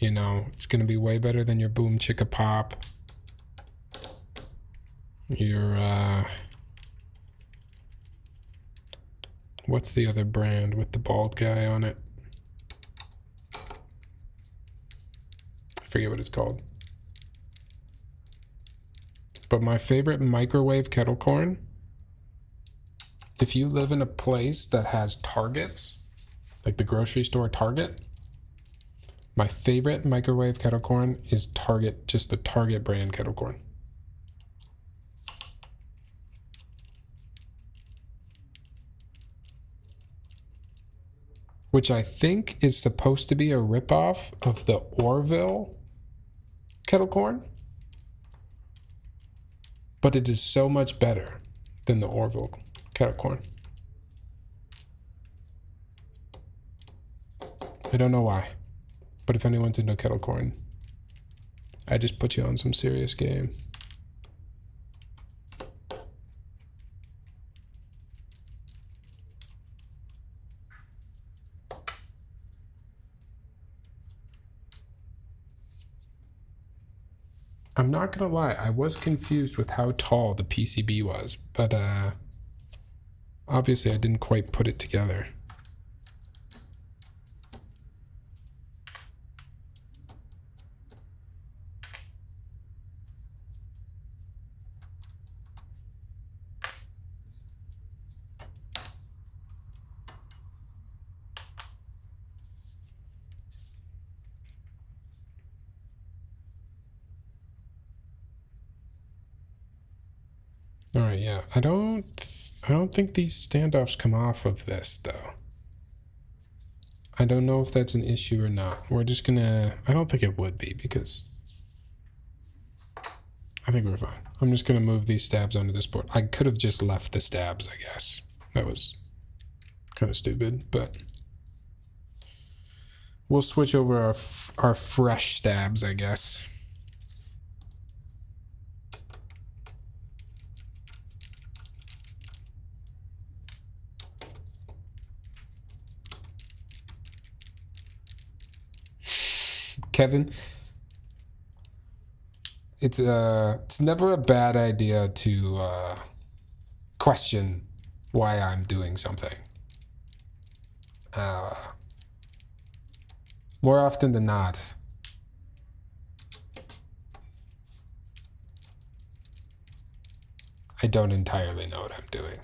you know, it's going to be way better than your Boom Chicka Pop, your, what's the other brand with the bald guy on it? I forget what it's called. But my favorite microwave kettle corn, if you live in a place that has Targets, like the grocery store Target, my favorite microwave kettle corn is Target, just the Target brand kettle corn. Which I think is supposed to be a ripoff of the Orville kettle corn. But it is so much better than the Orville kettle corn. I don't know why, but if anyone's into kettle corn, I just put you on some serious game. I'm not gonna lie, I was confused with how tall the PCB was, but obviously I didn't quite put it together. All right, yeah. I don't think these standoffs come off of this though. I don't know if that's an issue or not. We're just gonna, I don't think it would be because I think we're fine. I'm just gonna move these stabs onto this board. I could have just left the stabs, I guess. That was kind of stupid, but we'll switch over our fresh stabs, I guess. Kevin, it's never a bad idea to question why I'm doing something. More often than not, I don't entirely know what I'm doing.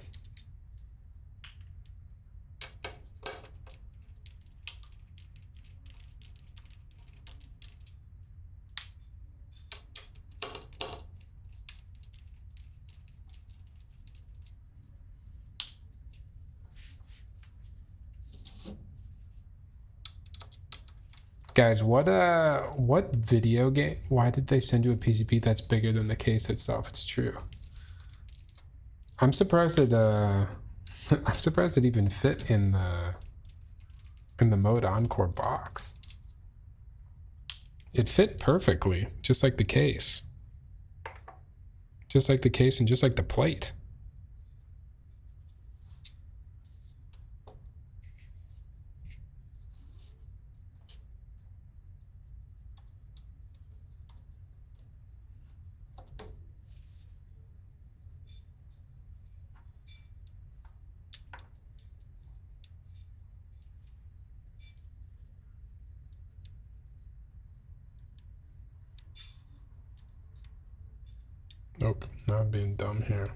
Guys, what video game? Why did they send you a PCP that's bigger than the case itself? It's true. I'm surprised that I'm surprised it even fit in the mode Encore box. It fit perfectly, just like the case. Just like the case and just like the plate. Nope, now I'm being dumb here.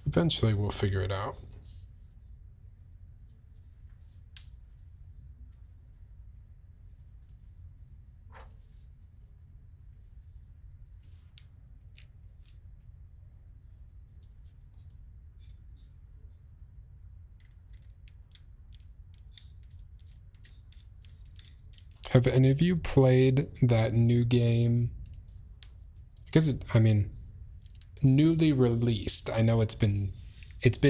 Eventually we'll figure it out. Have any of you played that new game? Because I mean, newly released. I know it's been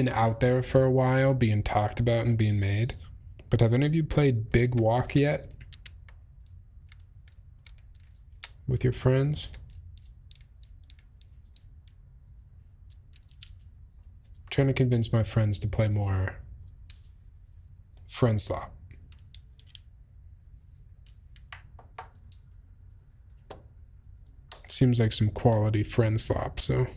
out there for a while, being talked about and being made. But have any of you played Big Walk yet? With your friends? I'm trying to convince my friends to play more Friend Slot. Seems like some quality friend slop, so.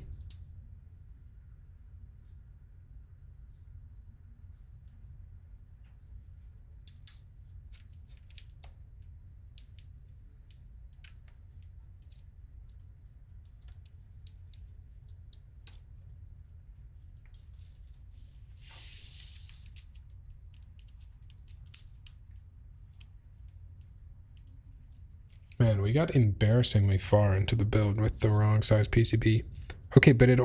Man, we got embarrassingly far into the build with the wrong size PCB. Okay, but it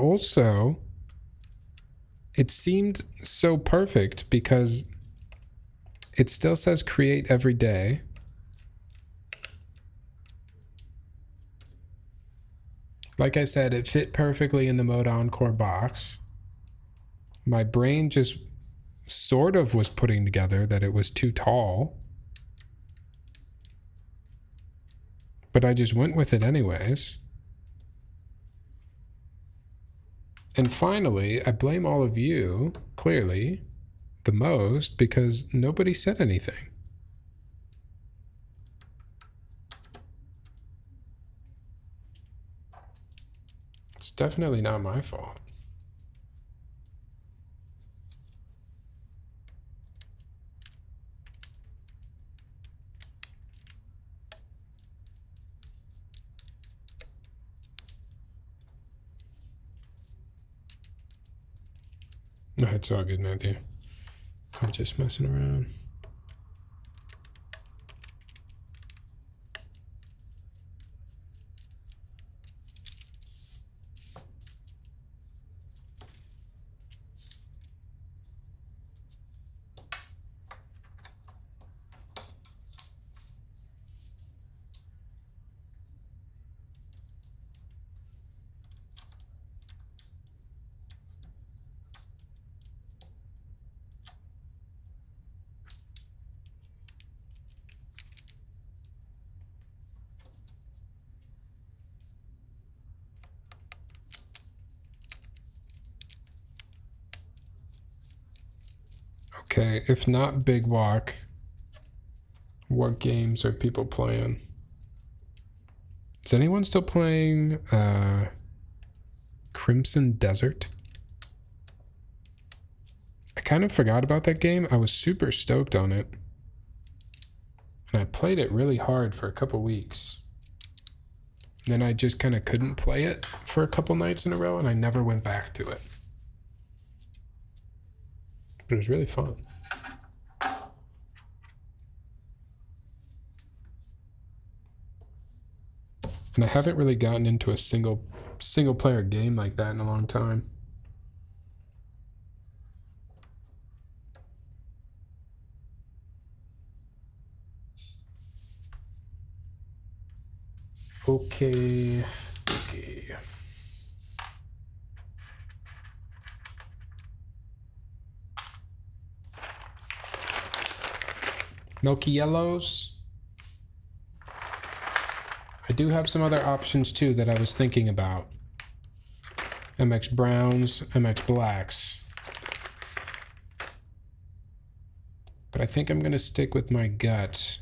seemed so perfect because it still says create every day. Like I said, it fit perfectly in the mode Encore box. My brain just sort of was putting together that it was too tall. But I just went with it anyways. And finally, I blame all of you, clearly, the most, because nobody said anything. It's definitely not my fault. No, it's all good, Matthew. I'm just messing around. Okay, if not Big Walk, what games are people playing? Is anyone still playing Crimson Desert? I kind of forgot about that game. I was super stoked on it. And I played it really hard for a couple weeks. And then I just kind of couldn't play it for a couple nights in a row, and I never went back to it. But it was really fun. And I haven't really gotten into a single player game like that in a long time. Okay. Milky Yellows. I do have some other options too that I was thinking about. MX Browns, MX Blacks. But I think I'm going to stick with my gut.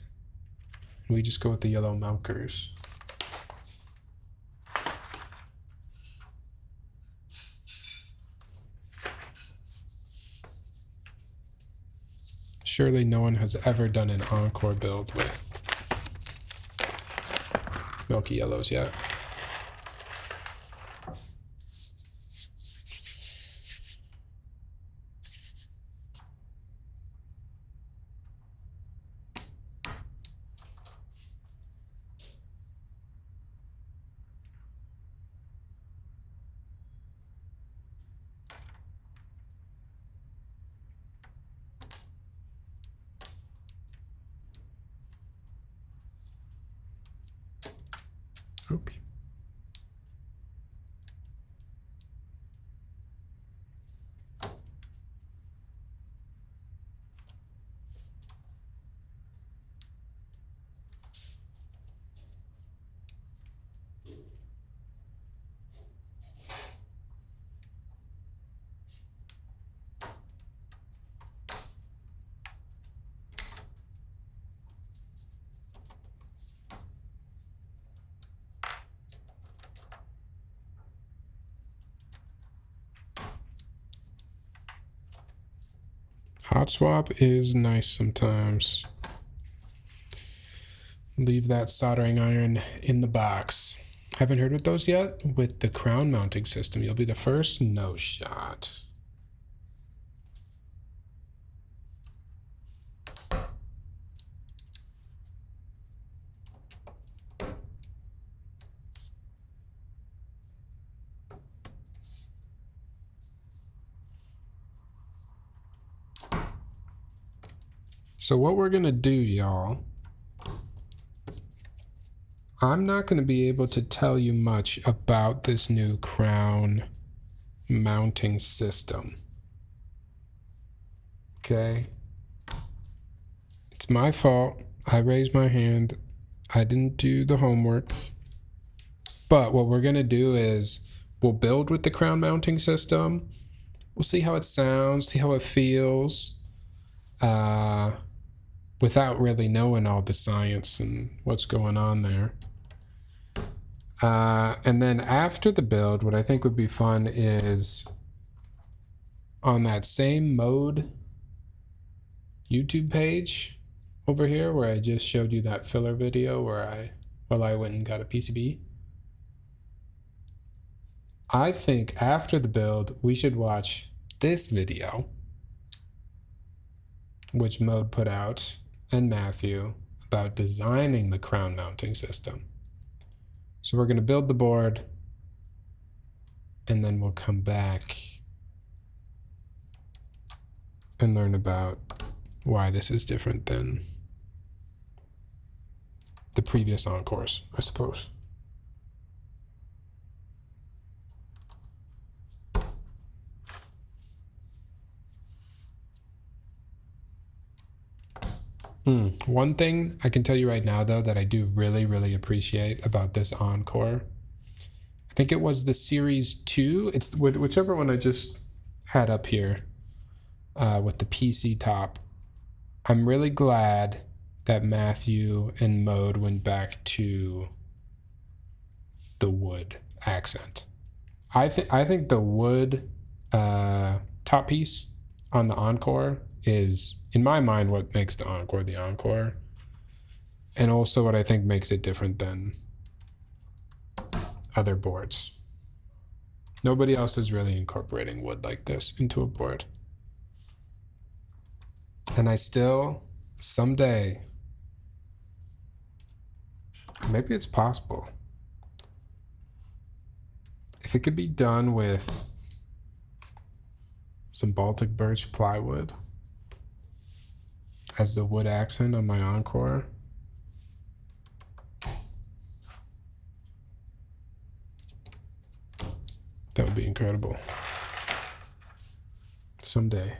We just go with the yellow milkers. Surely no one has ever done an Encore build with Milky Yellows yet. Oops. Hot swap is nice sometimes. Leave that soldering iron in the box. Haven't heard of those yet? With the crown mounting system, you'll be the first? No shot. So what we're gonna do, y'all, I'm not gonna be able to tell you much about this new crown mounting system. Okay? It's my fault. I raised my hand. I didn't do the homework. But what we're gonna do is we'll build with the crown mounting system. We'll see how it sounds, see how it feels. Without really knowing all the science and what's going on there. And then after the build, what I think would be fun is on that same mode YouTube page over here where I just showed you that filler video where I went and got a PCB. I think after the build, we should watch this video which Mode put out, and Matthew, about designing the crown mounting system. So we're going to build the board, and then we'll come back and learn about why this is different than the previous Encores, I suppose. One thing I can tell you right now, though, that I do really, really appreciate about this Encore, I think it was the Series 2. It's whichever one I just had up here with the PC top. I'm really glad that Matthew and Mode went back to the wood accent. I think the wood top piece on the Encore is, in my mind, what makes the Encore, and also what I think makes it different than other boards. Nobody else is really incorporating wood like this into a board. And I still, someday, maybe it's possible, if it could be done with some Baltic birch plywood as the wood accent on my Encore, that would be incredible. Someday.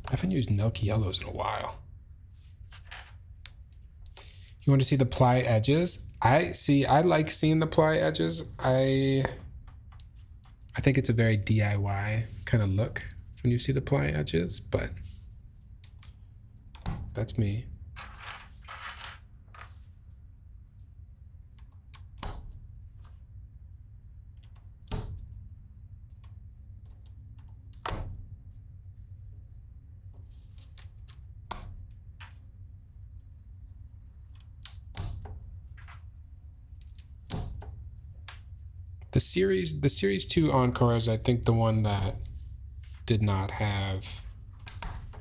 I haven't used Milky Yellows in a while. You want to see the ply edges? I like seeing the ply edges. I think it's a very DIY kind of look when you see the ply edges, but that's me. The series 2 Encore is, I think, the one that did not have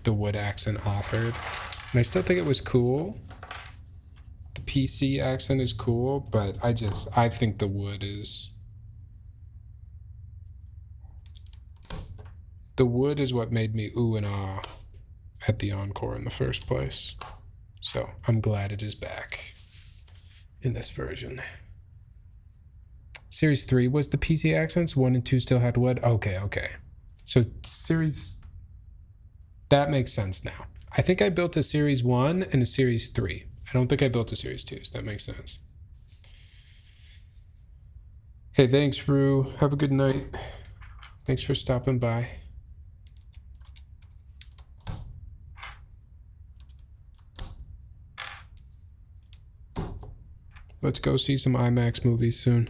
the wood accent offered. And I still think it was cool. The PC accent is cool, but I think the wood is what made me ooh and ah at the Encore in the first place. So I'm glad it is back in this version. Series 3 was the PC accents. 1 and 2 still had wood. Okay. So that makes sense now. I think I built a Series 1 and a Series 3. I don't think I built a Series 2, so that makes sense. Hey, thanks, Rue. Have a good night. Thanks for stopping by. Let's go see some IMAX movies soon.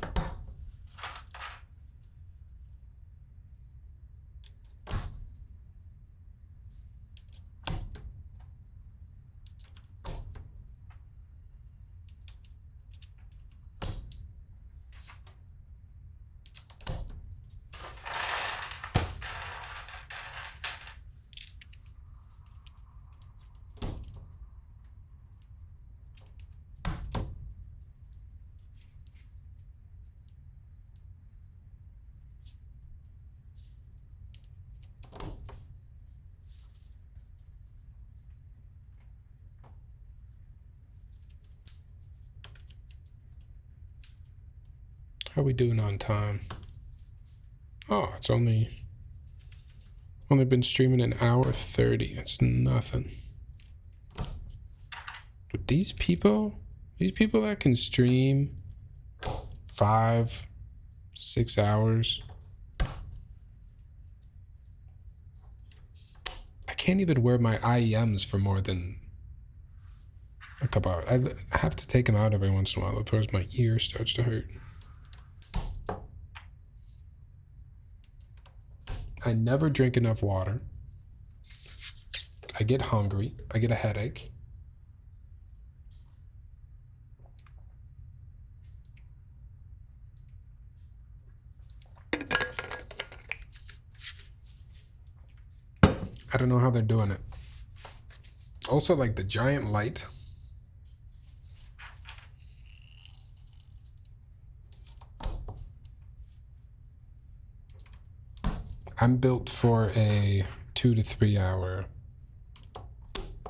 How are we doing on time? Oh, it's only been streaming an hour 30. It's nothing. But these people that can stream 5, 6 hours, I can't even wear my IEMs for more than a couple hours. I have to take them out every once in a while, otherwise my ear starts to hurt. I never drink enough water. I get hungry. I get a headache. I don't know how they're doing it. Also, like the giant light. I'm built for a 2 to 3 hour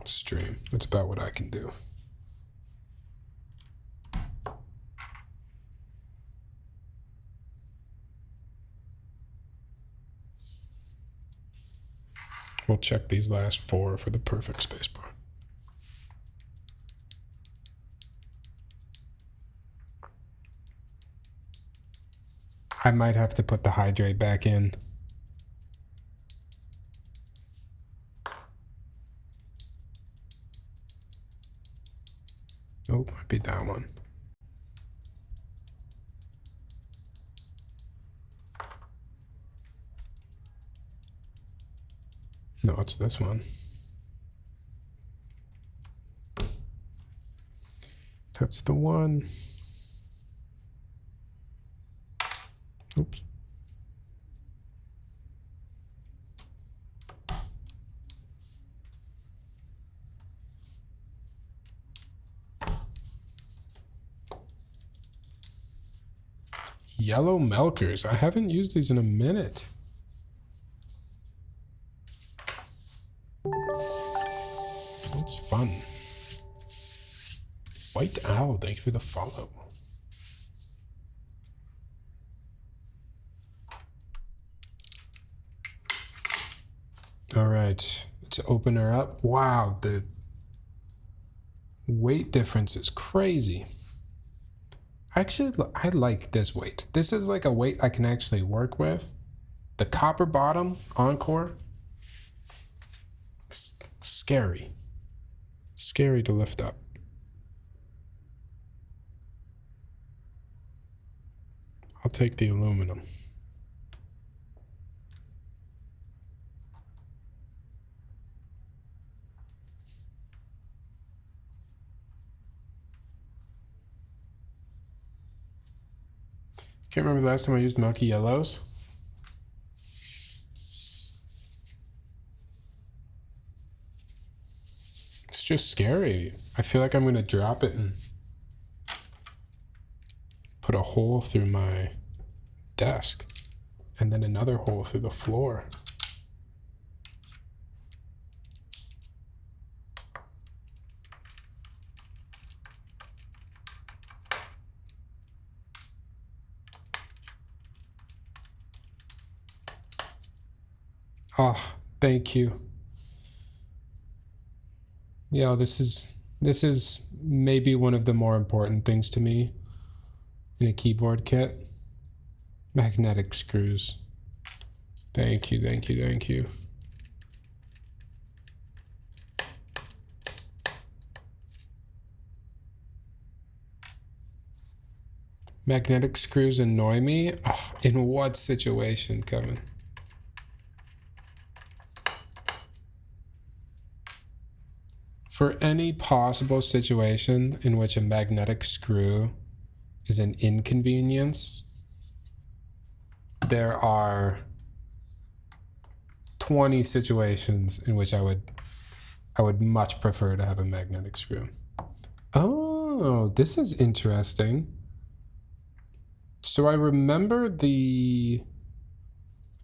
stream. That's about what I can do. We'll check these last 4 for the perfect spacebar. I might have to put the hydrate back in. Oh, might be that one. No, it's this one. That's the one. Oops. Yellow milkers. I haven't used these in a minute. That's fun. White Owl, thank you for the follow. All right, let's open her up. Wow, the weight difference is crazy. Actually, I like this weight. This is like a weight I can actually work with. The copper bottom Encore. Scary. Scary to lift up. I'll take the aluminum. Can't remember the last time I used Milky Yellows. It's just scary. I feel like I'm going to drop it and put a hole through my desk and then another hole through the floor. Oh, thank you. Yeah, this is maybe one of the more important things to me in a keyboard kit. Magnetic screws. Thank you, thank you, thank you. Magnetic screws annoy me? Oh, in what situation, Kevin? For any possible situation in which a magnetic screw is an inconvenience, there are 20 situations in which I would much prefer to have a magnetic screw. Oh, this is interesting. So I remember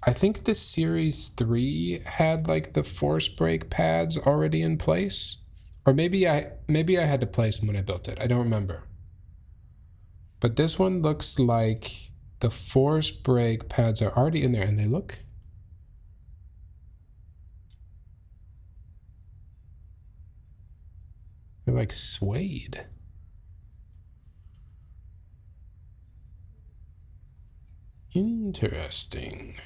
I think the Series 3 had like the force brake pads already in place. Or maybe I had to place them when I built it. I don't remember. But this one looks like the force brake pads are already in there and they look... they're like suede. Interesting.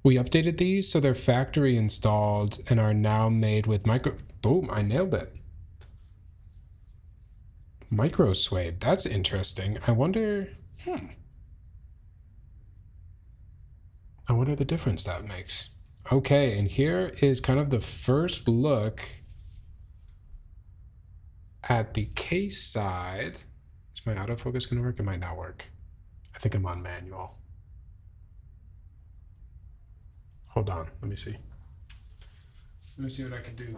We updated these so they're factory installed and are now made with micro... Boom, I nailed it. Micro suede, that's interesting. I wonder the difference that makes. Okay, and here is kind of the first look at the case side. Is my autofocus gonna work? It might not work. I think I'm on manual. Hold on, let me see. Let me see what I can do.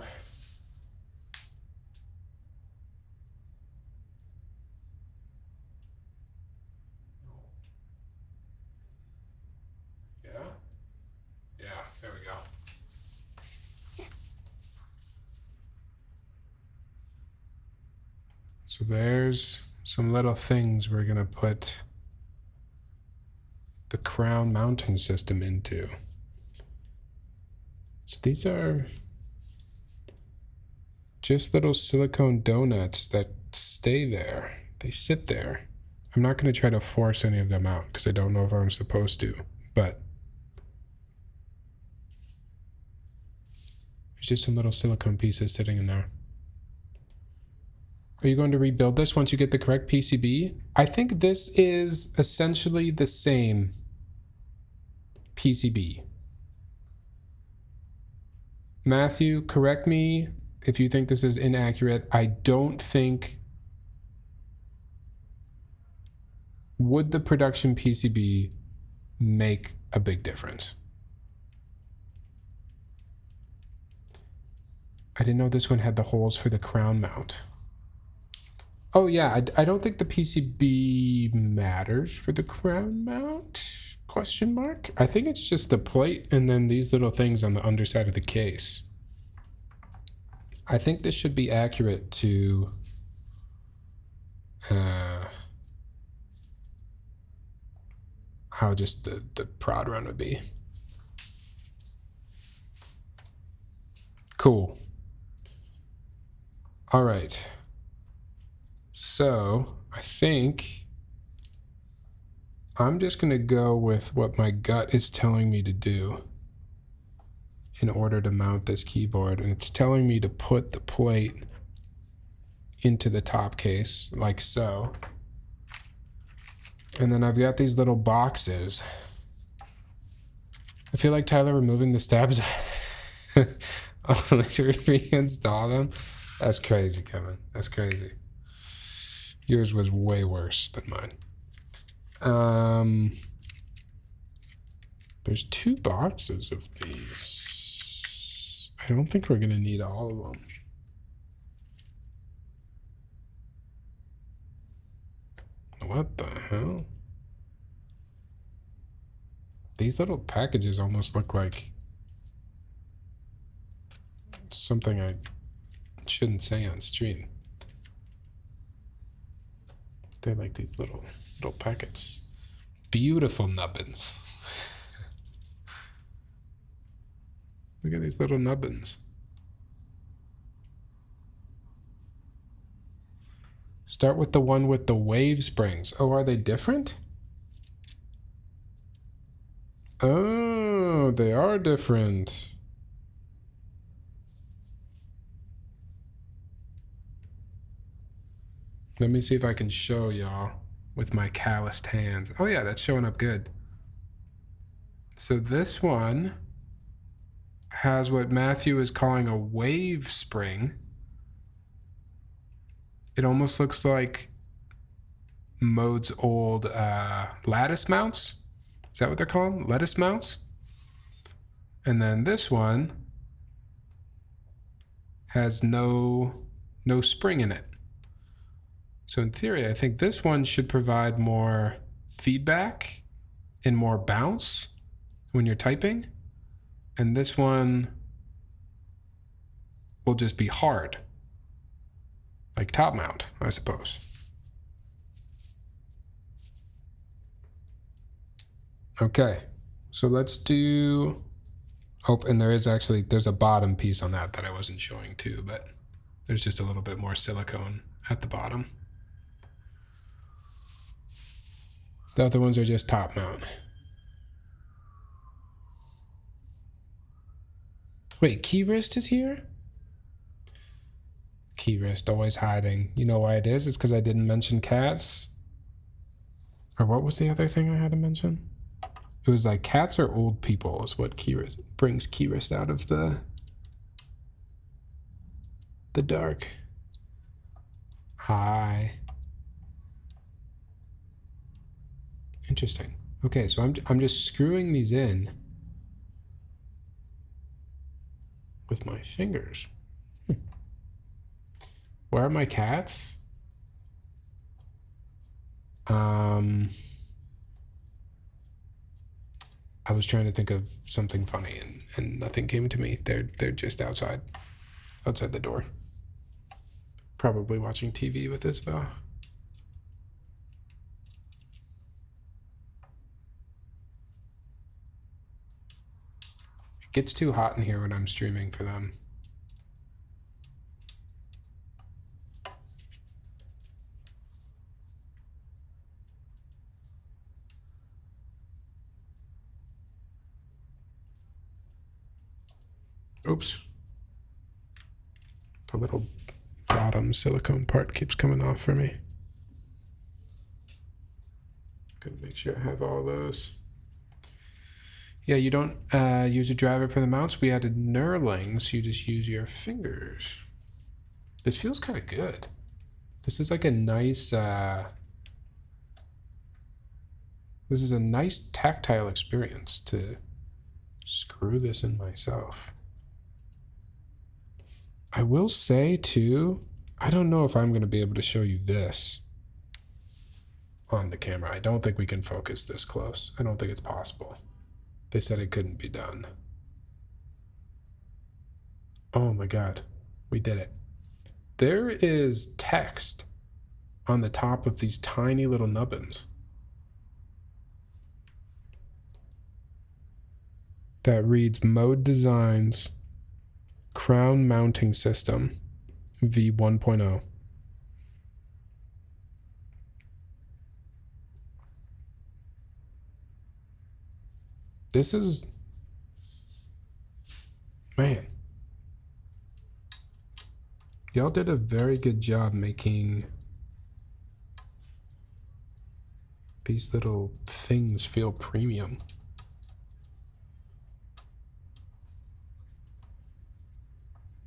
Yeah? Yeah, there we go. So there's some little things we're gonna put the crown mounting system into. So these are just little silicone donuts that stay there. They sit there. I'm not going to try to force any of them out because I don't know if I'm supposed to, but there's just some little silicone pieces sitting in there. Are you going to rebuild this once you get the correct PCB? I think this is essentially the same PCB. Matthew, correct me if you think this is inaccurate. I don't think... Would the production PCB make a big difference? I didn't know this one had the holes for the crown mount. Oh yeah, I don't think the PCB matters for the crown mount? Question mark? I think it's just the plate and then these little things on the underside of the case. I think this should be accurate to how just the prod run would be. Cool. All right. So I think I'm just going to go with what my gut is telling me to do in order to mount this keyboard. And it's telling me to put the plate into the top case like so. And then I've got these little boxes. I feel like Tyler removing the stabs only to reinstall them. That's crazy, Kevin. That's crazy. Yours was way worse than mine. There's 2 boxes of these. I don't think we're gonna need all of them. What the hell? These little packages almost look like something I shouldn't say on stream. They're like these little packets. Beautiful nubbins. Look at these little nubbins. Start with the one with the wave springs. Oh, are they different? Oh, they are different. Let me see if I can show y'all with my calloused hands. Oh yeah, that's showing up good. So this one has what Matthew is calling a wave spring. It almost looks like Mode's old lattice mounts. Is that what they're called? Lettuce mounts? And then this one has no spring in it. So in theory, I think this one should provide more feedback and more bounce when you're typing. And this one will just be hard. Like top mount, I suppose. Okay, so let's do... Oh, and there's a bottom piece on that I wasn't showing too, but there's just a little bit more silicone at the bottom. The other ones are just top mount. Wait, key wrist is here? Key wrist always hiding. You know why it is? It's because I didn't mention cats. Or what was the other thing I had to mention? It was like cats or old people is what key wrist brings key wrist out of the dark. Hi. Interesting. Okay, so I'm just screwing these in with my fingers. Where are my cats? I was trying to think of something funny and nothing came to me. They're just outside the door. Probably watching TV with Isabel. It gets too hot in here when I'm streaming for them. Oops. The little bottom silicone part keeps coming off for me. Gotta make sure I have all those. Yeah, you don't use a driver for the mounts. We added knurlings. You just use your fingers. This feels kind of good. This is like a nice... this is a nice tactile experience to screw this in myself. I will say, too, I don't know if I'm going to be able to show you this on the camera. I don't think we can focus this close. I don't think it's possible. They said it couldn't be done. Oh my God, we did it. There is text on the top of these tiny little nubbins that reads Mode Designs Crown Mounting System V1.0. This is, man, y'all did a very good job making these little things feel premium.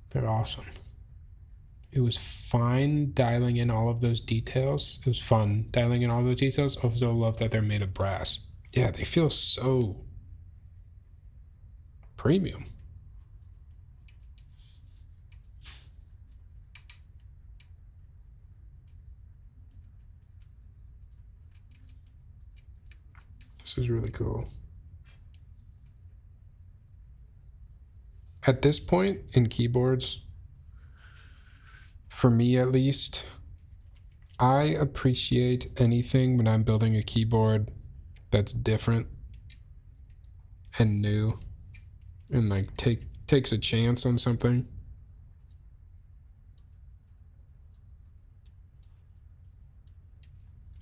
They're awesome. It was fine dialing in all of those details. It was fun dialing in all those details. I also love that they're made of brass. Yeah, they feel so premium. This is really cool. At this point in keyboards, for me at least, I appreciate anything when I'm building a keyboard that's different and new and like takes a chance on something.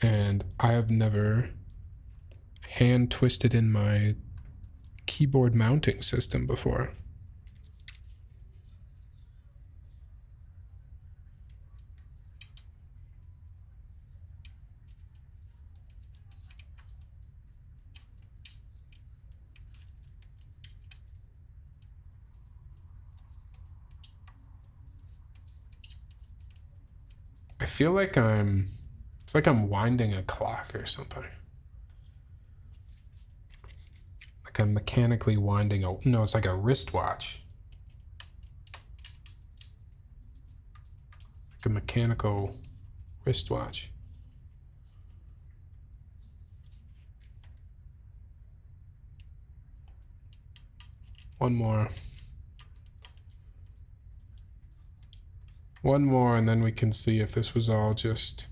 And I have never hand twisted in my keyboard mounting system before. I feel like it's like I'm winding a clock or something. Like I'm mechanically winding no, it's like a wristwatch. Like a mechanical wristwatch. One more. One more, and then we can see if this was all just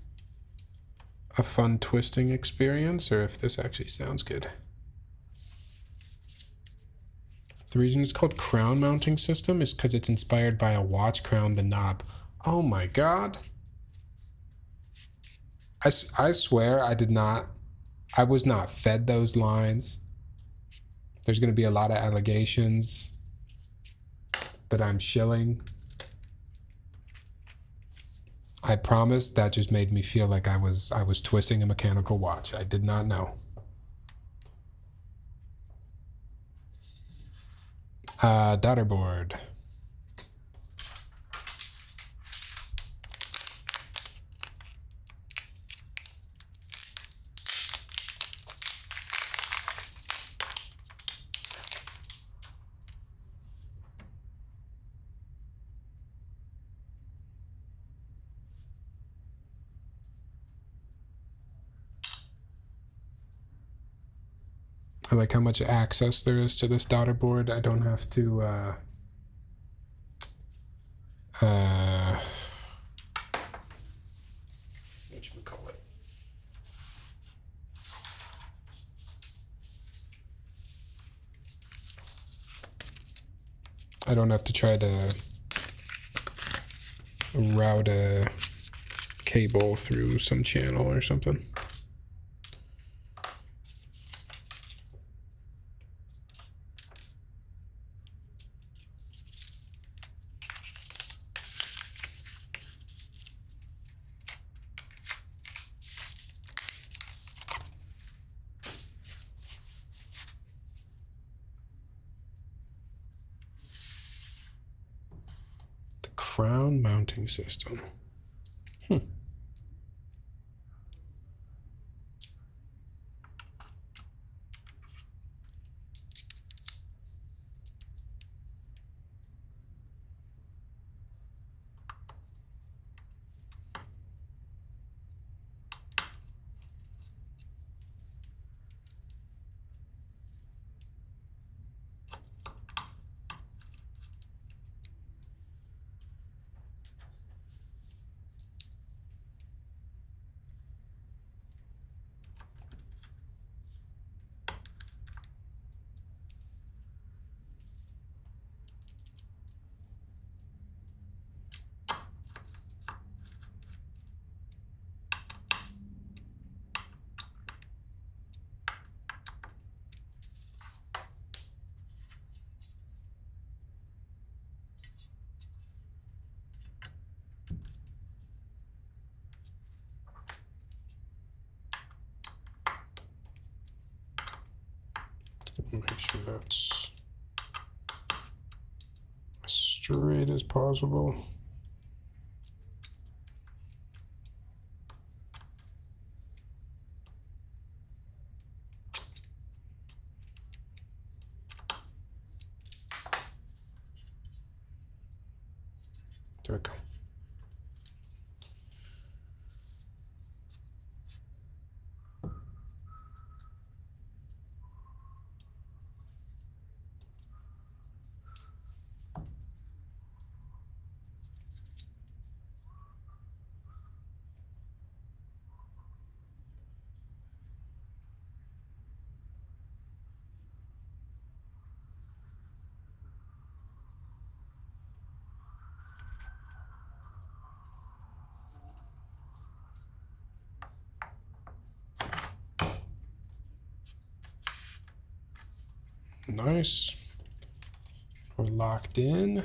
a fun twisting experience or if this actually sounds good. The reason it's called crown mounting system is because it's inspired by a watch crown, the knob. Oh my God. I swear I was not fed those lines. There's going to be a lot of allegations that I'm shilling. I promise that just made me feel like I was twisting a mechanical watch. I did not know. Daughterboard. I like how much access there is to this daughter board. I don't have to whatchamacallit? I don't have to try to route a cable through some channel or something. Crown mounting system. Make sure that's as straight as possible. There we go. Nice. We're locked in.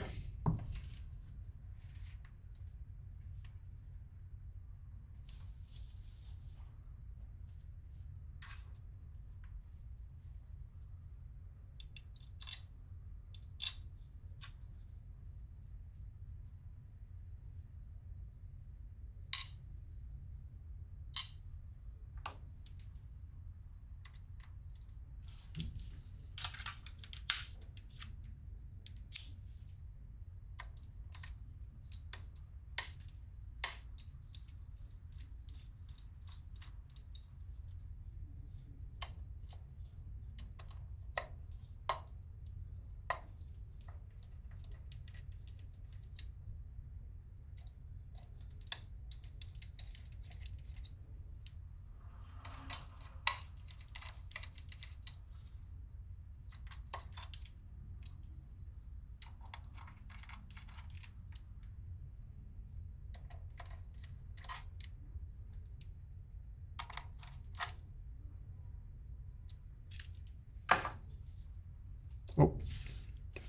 Oh,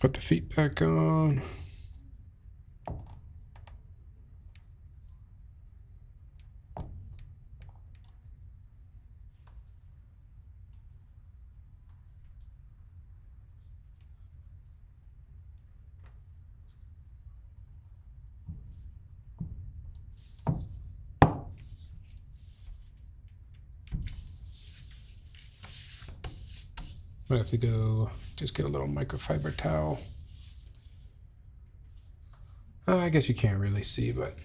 put the feet back on. I have to go just get a little microfiber towel. I guess you can't really see, but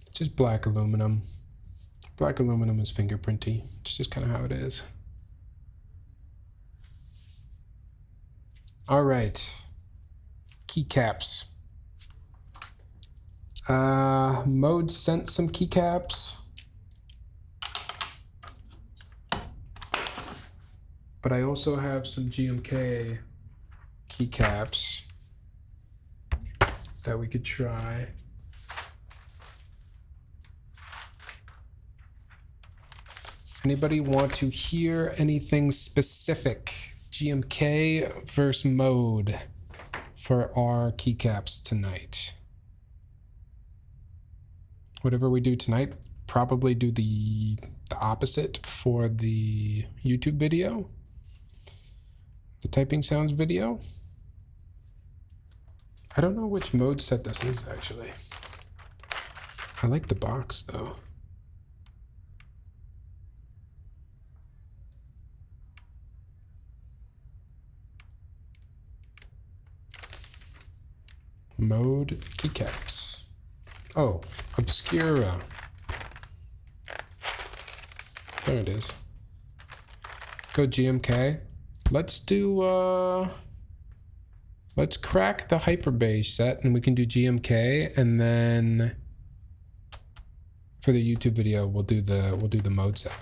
it's just black aluminum. Black aluminum is fingerprinty. It's just kind of how it is. All right. Keycaps. Mode sent some keycaps. But I also have some GMK keycaps that we could try. Anybody want to hear anything specific? GMK versus mode for our keycaps tonight. Whatever we do tonight, probably do the opposite for the YouTube video. The typing sounds video. I don't know which mode set this is actually. I like the box though. Mode keycaps. Oh, Obscura. There it is. Go GMK. Let's do let's crack the hyperbeige set and we can do GMK, and then for the YouTube video we'll do the mode set.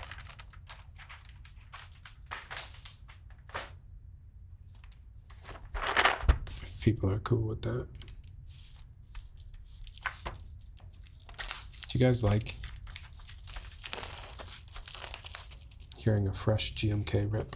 If people are cool with that. Do you guys like hearing a fresh GMK rip?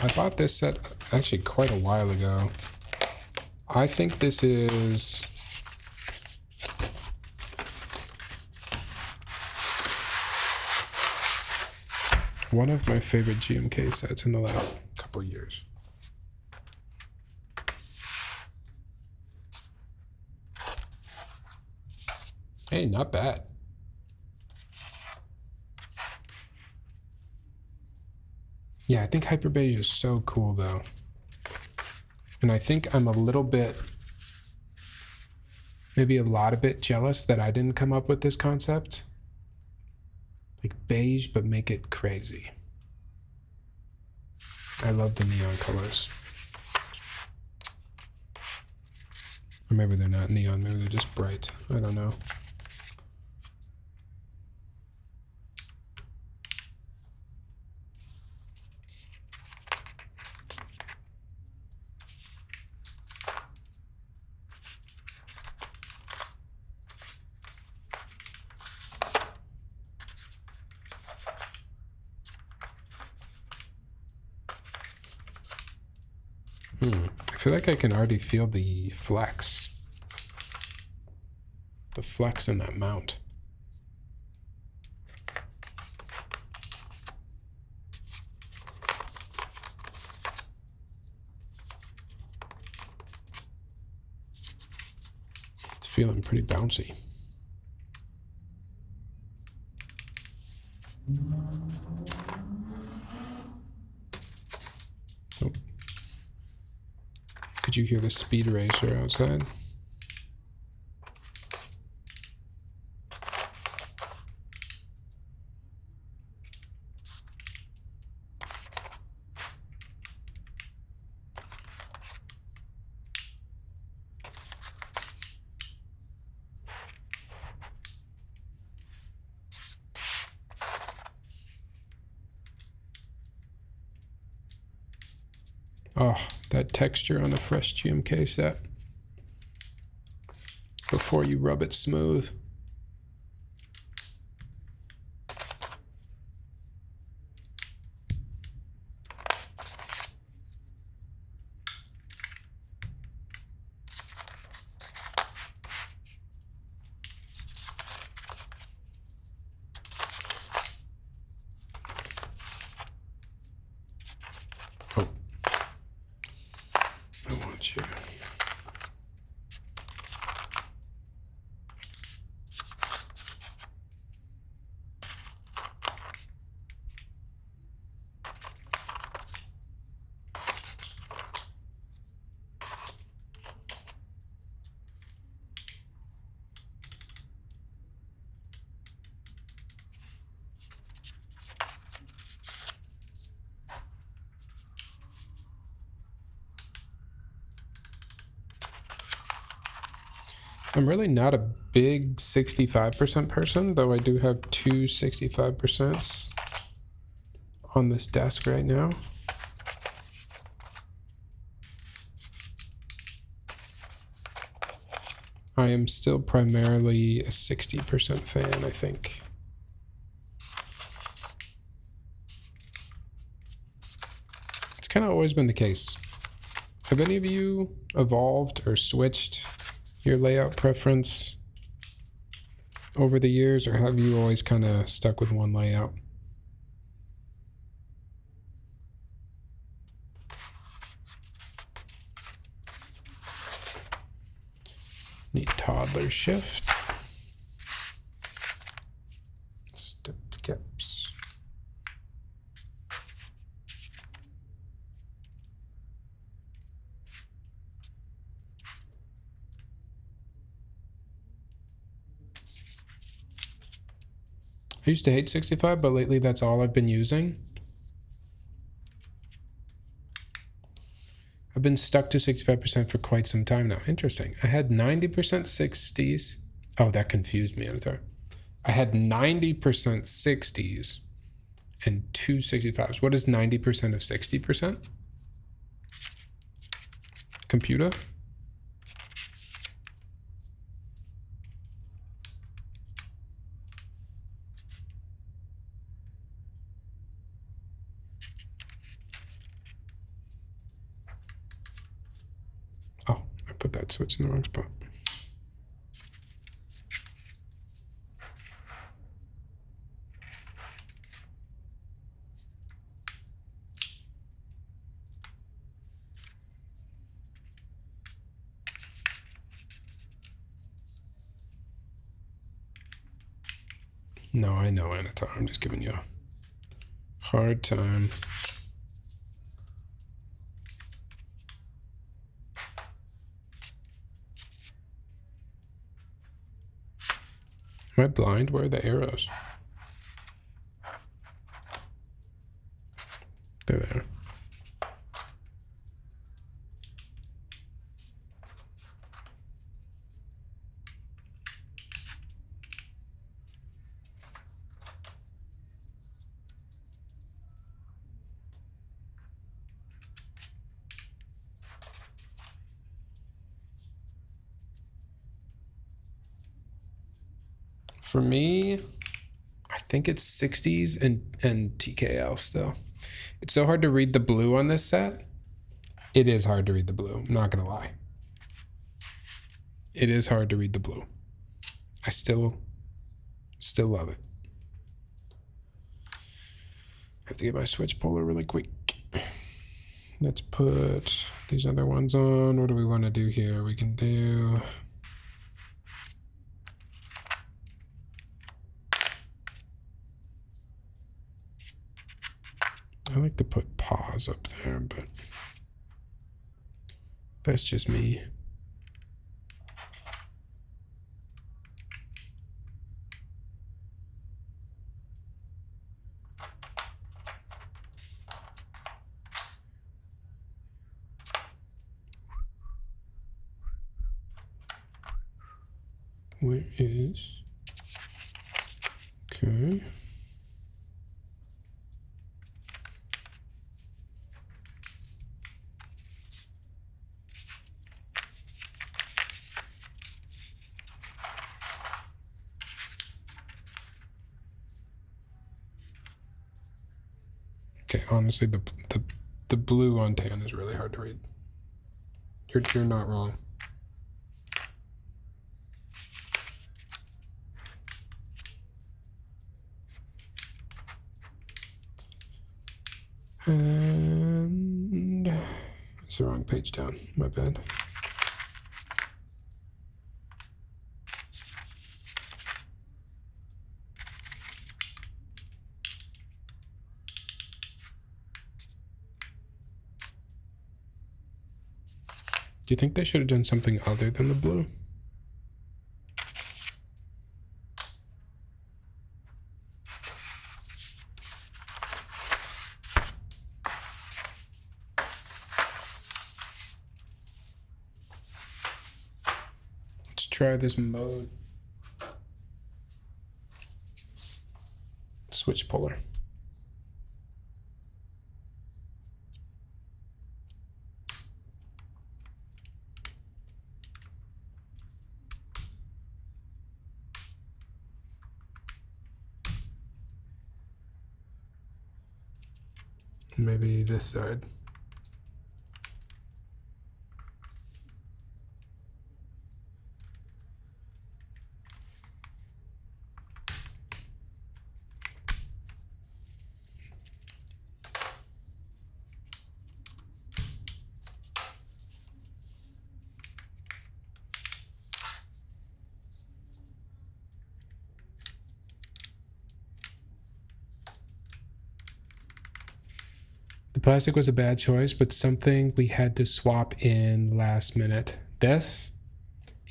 I bought this set actually quite a while ago. I think this is one of my favorite GMK sets in the last couple years. Hey, not bad. Yeah, I think hyperbeige is so cool though. And I think I'm a little bit, maybe a lot of bit jealous that I didn't come up with this concept. Like beige, but make it crazy. I love the neon colors. Or maybe they're not neon, maybe they're just bright. I don't know. I feel like I can already feel the flex. The flex in that mount. It's feeling pretty bouncy. Oh. Could you hear the speed racer outside? Oh, that texture on the fresh GMK set. Before you rub it smooth. Oh. I want you. I'm really not a big 65% person, though I do have two 65% on this desk right now. I am still primarily a 60% fan, I think. It's kind of always been the case. Have any of you evolved or switched your layout preference over the years, or have you always kind of stuck with one layout? Need toddler shift. Step caps. I used to hate 65, but lately that's all I've been using. I've been stuck to 65% for quite some time now. Interesting. I had 90% 60s. Oh, that confused me. I'm sorry. I had 90% 60s and two 65s. What is 90% of 60%? Computer? Oh, I put that switch in the wrong spot. No, I know, Anatol. I'm just giving you a hard time. Am I blind? Where are the arrows? They're there. For me, I think it's 60s and TKL still. It's so hard to read the blue on this set. It is hard to read the blue. I'm not gonna lie. It is hard to read the blue. I still love it. I have to get my switch polar really quick. Let's put these other ones on. What do we want to do here? We can do... I like to put pause up there, but that's just me. Where is... Okay. Okay, honestly, the blue on tan is really hard to read. You're not wrong. And it's the wrong page down. My bad. Do you think they should have done something other than the blue? Let's try this mode switch puller. Maybe this side. The plastic was a bad choice, but something we had to swap in last minute. This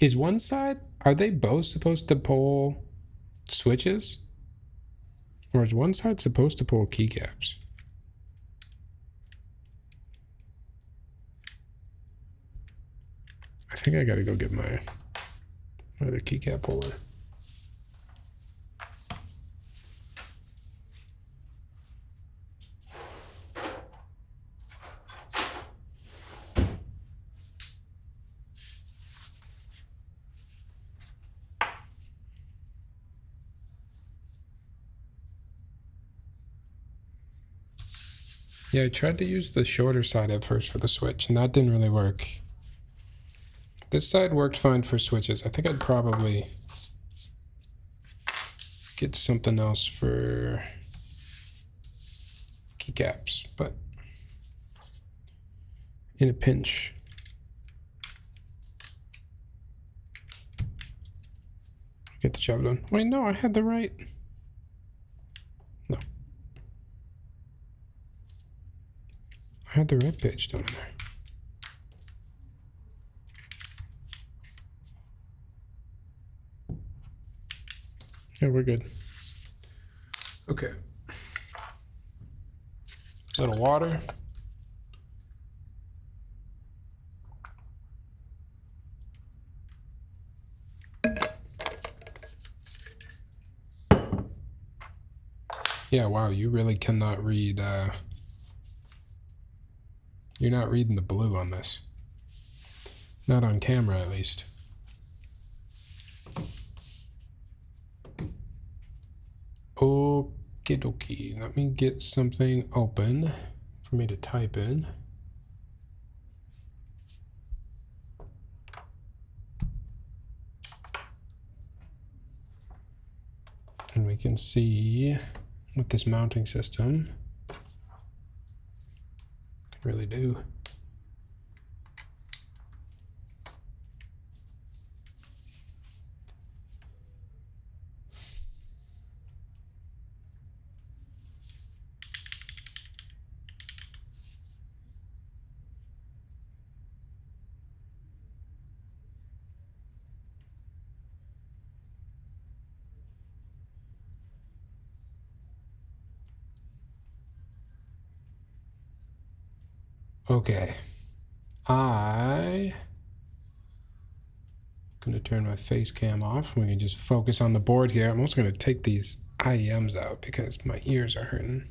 is one side. Are they both supposed to pull switches? Or is one side supposed to pull keycaps? I think I gotta go get my other keycap puller. Yeah, I tried to use the shorter side at first for the switch, and that didn't really work. This side worked fine for switches. I think I'd probably get something else for keycaps, but in a pinch. Get the job done. Wait, no, I had the right. No. I had the right page down there. Yeah, we're good. Okay. A little water. Yeah, wow, you really cannot read, you're not reading the blue on this. Not on camera, at least. Okie dokie. Let me get something open for me to type in. And we can see what this mounting system can really do. Okay, I'm gonna turn my face cam off. We can just focus on the board here. I'm also gonna take these IEMs out because my ears are hurting.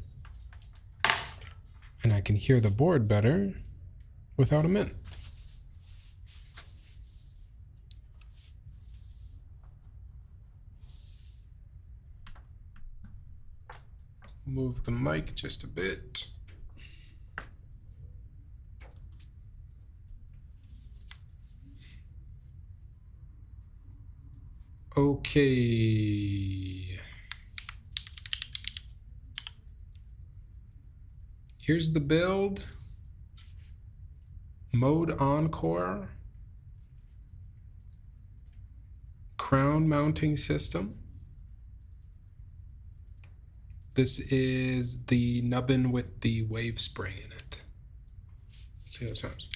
And I can hear the board better without them in. Move the mic just a bit. Okay. Here's the build. Mode Encore. Crown mounting system. This is the nubbin with the wave spring in it. Let's see how it sounds.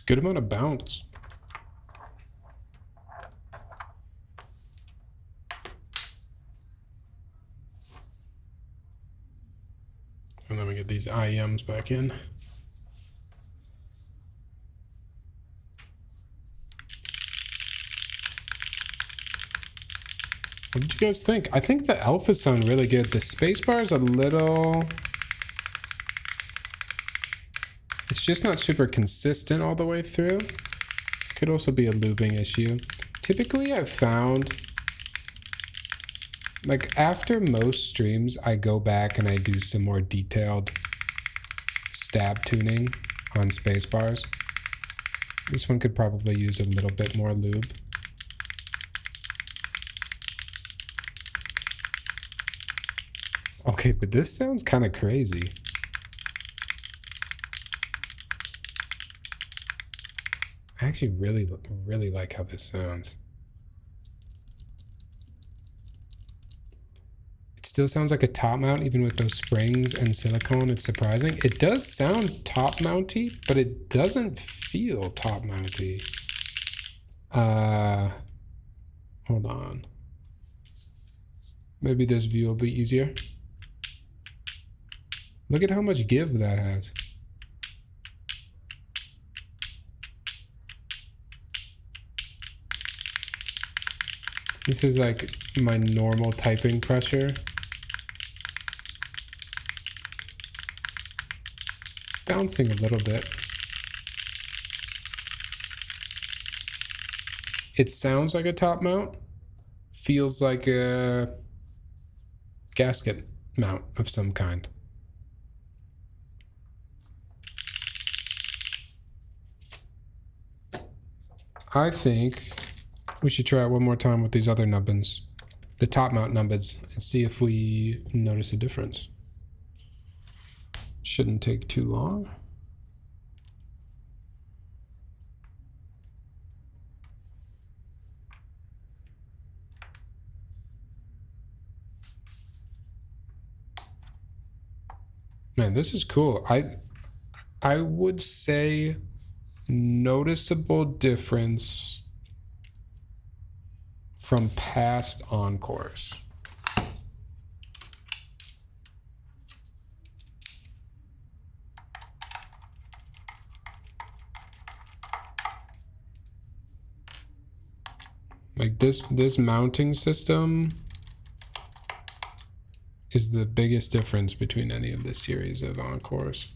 Good amount of bounce. And then we get these IEMs back in. What did you guys think? I think the alphas sound really good. The spacebar is a little... It's just not super consistent all the way through. Could also be a looping issue. Typically, I've found... Like, after most streams, I go back and I do some more detailed stab tuning on spacebars. This one could probably use a little bit more lube. Okay, but this sounds kind of crazy. I actually really like how this sounds. It still sounds like a top mount, even with those springs and silicone. It's surprising. It does sound top mounty, but it doesn't feel top mounty. Hold on. Maybe this view will be easier. Look at how much give that has. This is like my normal typing pressure. It's bouncing a little bit. It sounds like a top mount. Feels like a gasket mount of some kind. I think we should try it one more time with these other nubbins, the top mount nubbins, and see if we notice a difference. Shouldn't take too long. Man, this is cool. I would say noticeable difference from past Encores. Like this mounting system is the biggest difference between any of this series of Encores.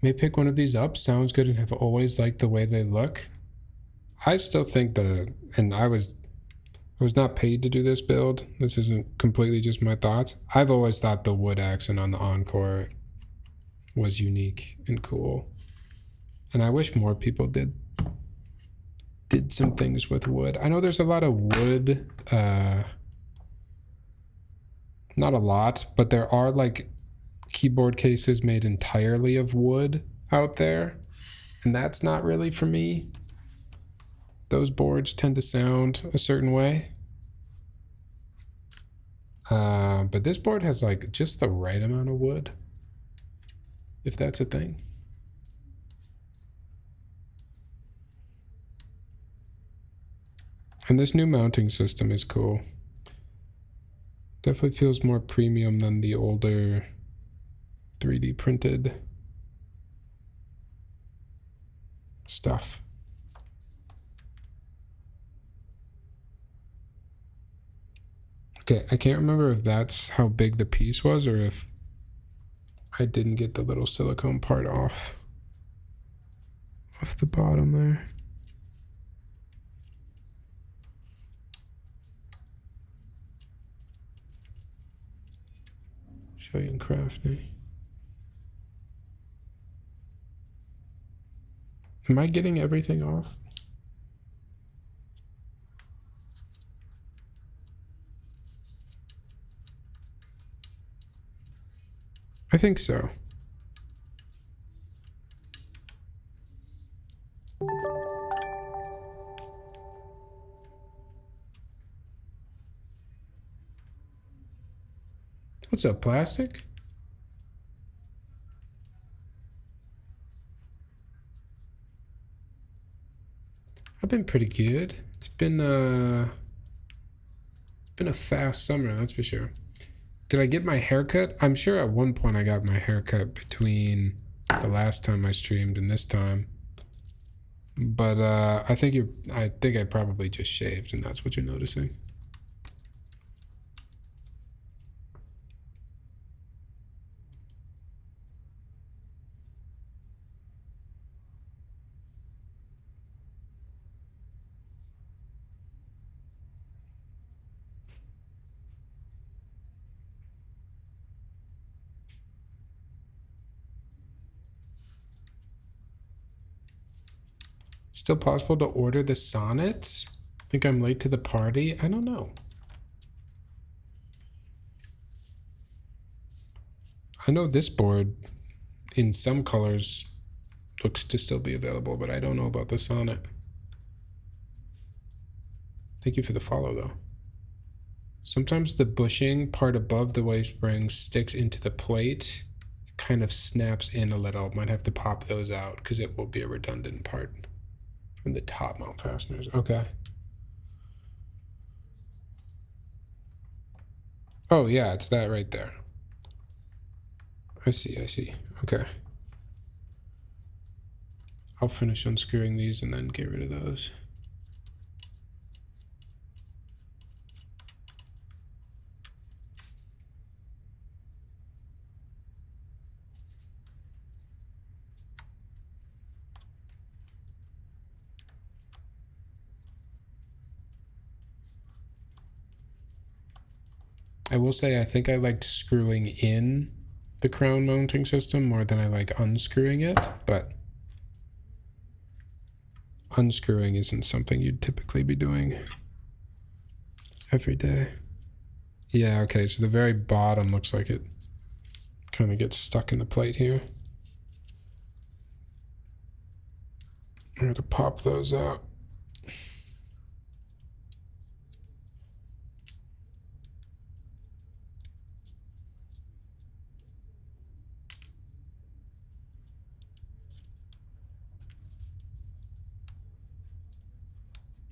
May pick one of these up. Sounds good and have always liked the way they look. I still think and I was not paid to do this build. This isn't completely just my thoughts. I've always thought the wood accent on the Encore was unique and cool. And I wish more people did some things with wood. I know there's a lot of wood, not a lot, but there are like keyboard cases made entirely of wood out there, and that's not really for me. Those boards tend to sound a certain way, but this board has like just the right amount of wood, if that's a thing. And this new mounting system is cool. Definitely feels more premium than the older 3D printed stuff. Okay, I can't remember if that's how big the piece was or if I didn't get the little silicone part off the bottom there. Show you in crafting. Am I getting everything off? I think so. What's up, plastic? I've been pretty good. It's been a fast summer, that's for sure. Did I get my haircut? I'm sure at one point I got my haircut between the last time I streamed and this time. But I think I probably just shaved, and that's what you're noticing. Still possible to order the sonnets? Think I'm late to the party? I don't know. I know this board in some colors looks to still be available, but I don't know about the sonnet. Thank you for the follow, though. Sometimes the bushing part above the wave spring sticks into the plate. It kind of snaps in a little. Might have to pop those out because it will be a redundant part from the top mount fasteners. Okay. Oh, yeah, it's that right there. I see. Okay. I'll finish unscrewing these and then get rid of those. I will say I think I liked screwing in the crown mounting system more than I like unscrewing it, but unscrewing isn't something you'd typically be doing every day. Yeah, okay, so the very bottom looks like it kind of gets stuck in the plate here. I'm going to pop those out.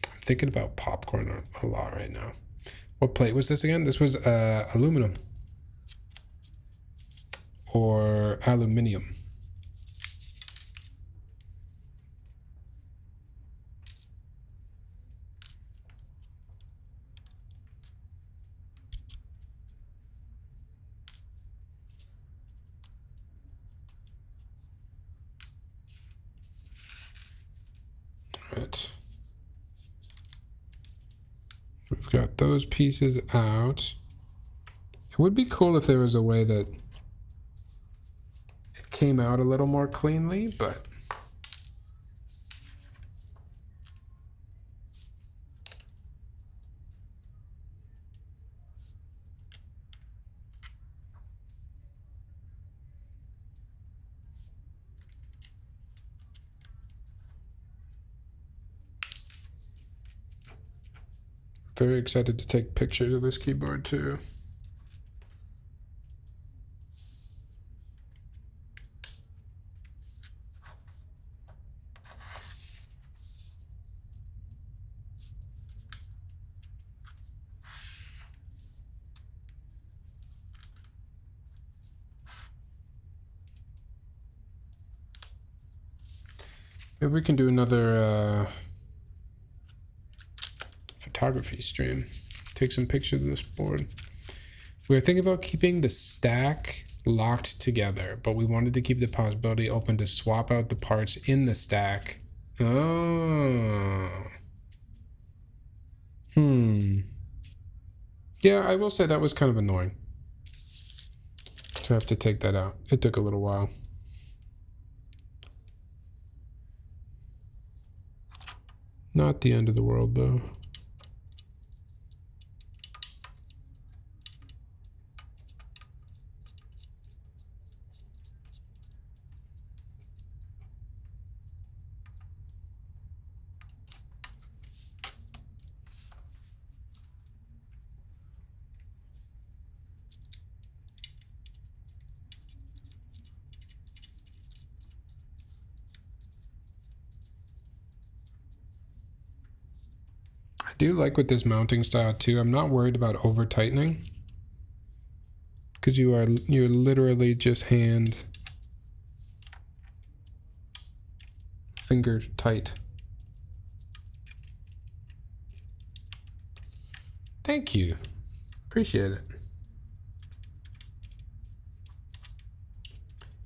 I'm thinking about popcorn a lot right now. What plate was this again? This was aluminum or aluminium. Right. We've got those pieces out. It would be cool if there was a way that it came out a little more cleanly, but very excited to take pictures of this keyboard too. Maybe we can do another photography stream. Take some pictures of this board. We were thinking about keeping the stack locked together, but we wanted to keep the possibility open to swap out the parts in the stack. Oh. Yeah, I will say that was kind of annoying to have to take that out. It took a little while. Not the end of the world, though. I do like with this mounting style too. I'm not worried about over tightening, because you're literally just finger tight. Thank you. Appreciate it.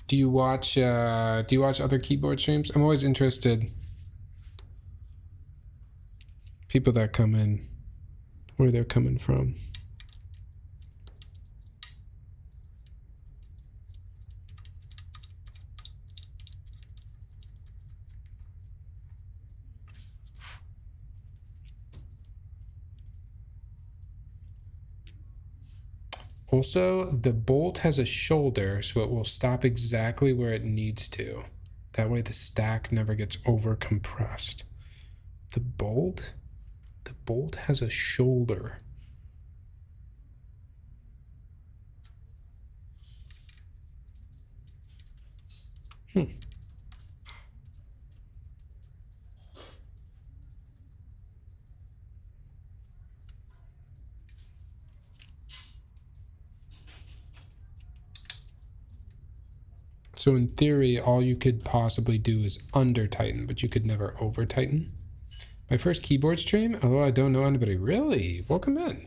Do you watch other keyboard streams? I'm always interested. People that come in, where they're coming from. Also, the bolt has a shoulder, so it will stop exactly where it needs to. That way the stack never gets over compressed. The bolt has a shoulder. So in theory, all you could possibly do is under tighten, but you could never over tighten. My first keyboard stream, although I don't know anybody. Really? Welcome in.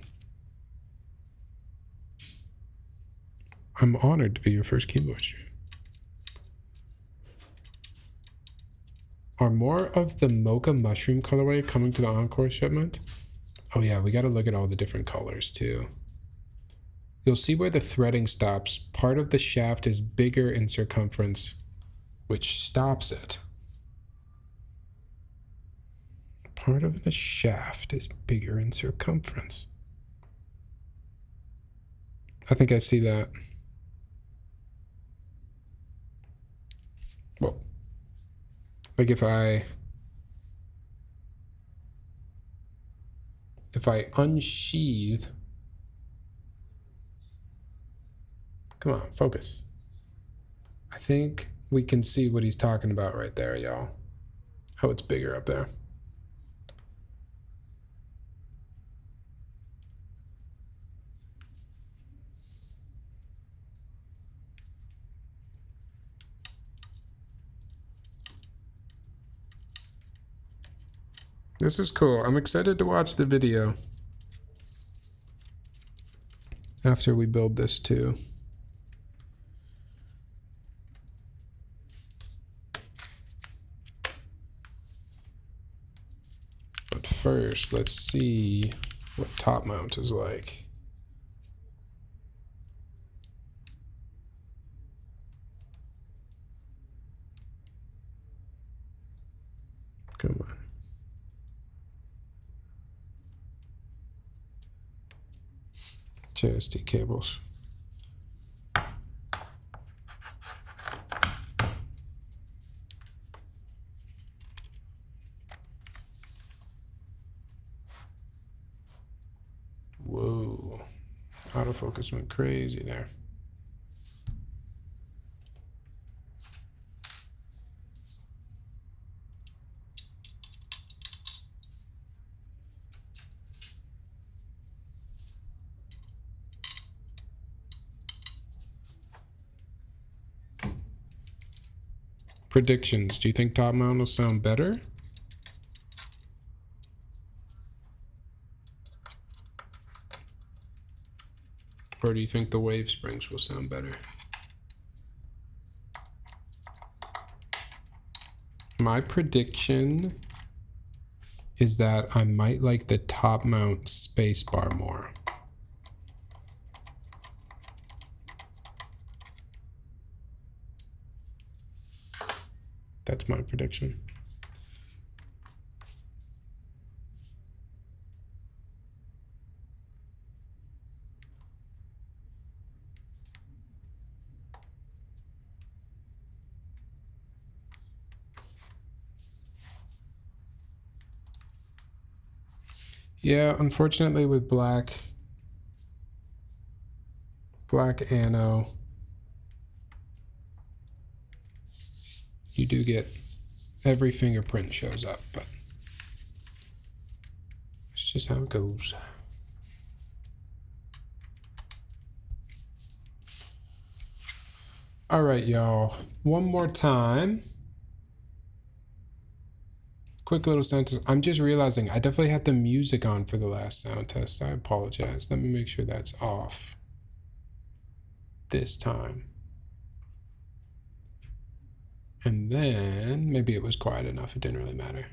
I'm honored to be your first keyboard stream. Are more of the mocha mushroom colorway coming to the Encore shipment? Oh yeah, we got to look at all the different colors too. You'll see where the threading stops. Part of the shaft is bigger in circumference, which stops it. Part of the shaft is bigger in circumference. I think I see that. Well, like if I unsheathe, come on, focus. I think we can see what he's talking about right there, y'all. How it's bigger up there. This is cool. I'm excited to watch the video after we build this too. But first, let's see what top mount is like. Come on. JST cables. Whoa. Autofocus went crazy there. Predictions. Do you think top mount will sound better? Or do you think the wave springs will sound better? My prediction is that I might like the top mount spacebar more. That's my prediction. Yeah, unfortunately with black ano, you do get every fingerprint shows up, but it's It's just how it goes. All right, y'all. One more time. Quick little sound test. I'm just realizing I definitely had the music on for the last sound test. I apologize. Let me make sure that's off this time. And then maybe it was quiet enough. It didn't really matter.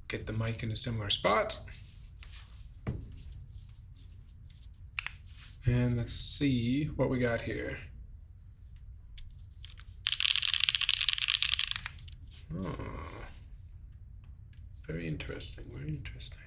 Get the mic in a similar spot. And let's see what we got here. Oh, very interesting, very interesting.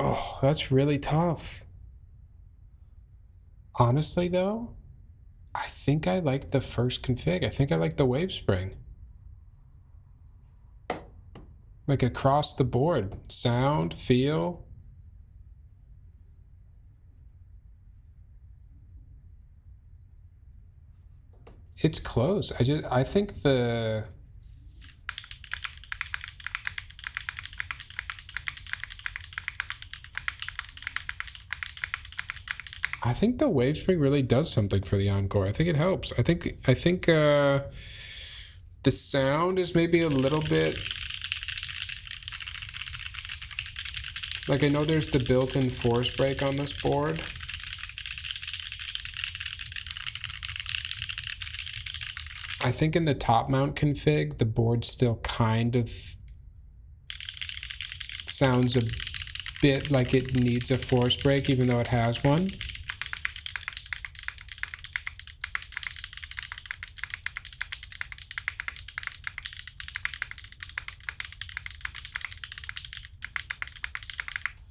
Oh, that's really tough. Honestly, though, I think I like the first config. I think I like the wave spring. Like across the board. Sound, feel. It's close. I think the... I think the wave spring really does something for the Encore. I think it helps. I think the sound is maybe a little bit... Like, I know there's the built-in force break on this board. I think in the top mount config, the board still kind of sounds a bit like it needs a force break, even though it has one.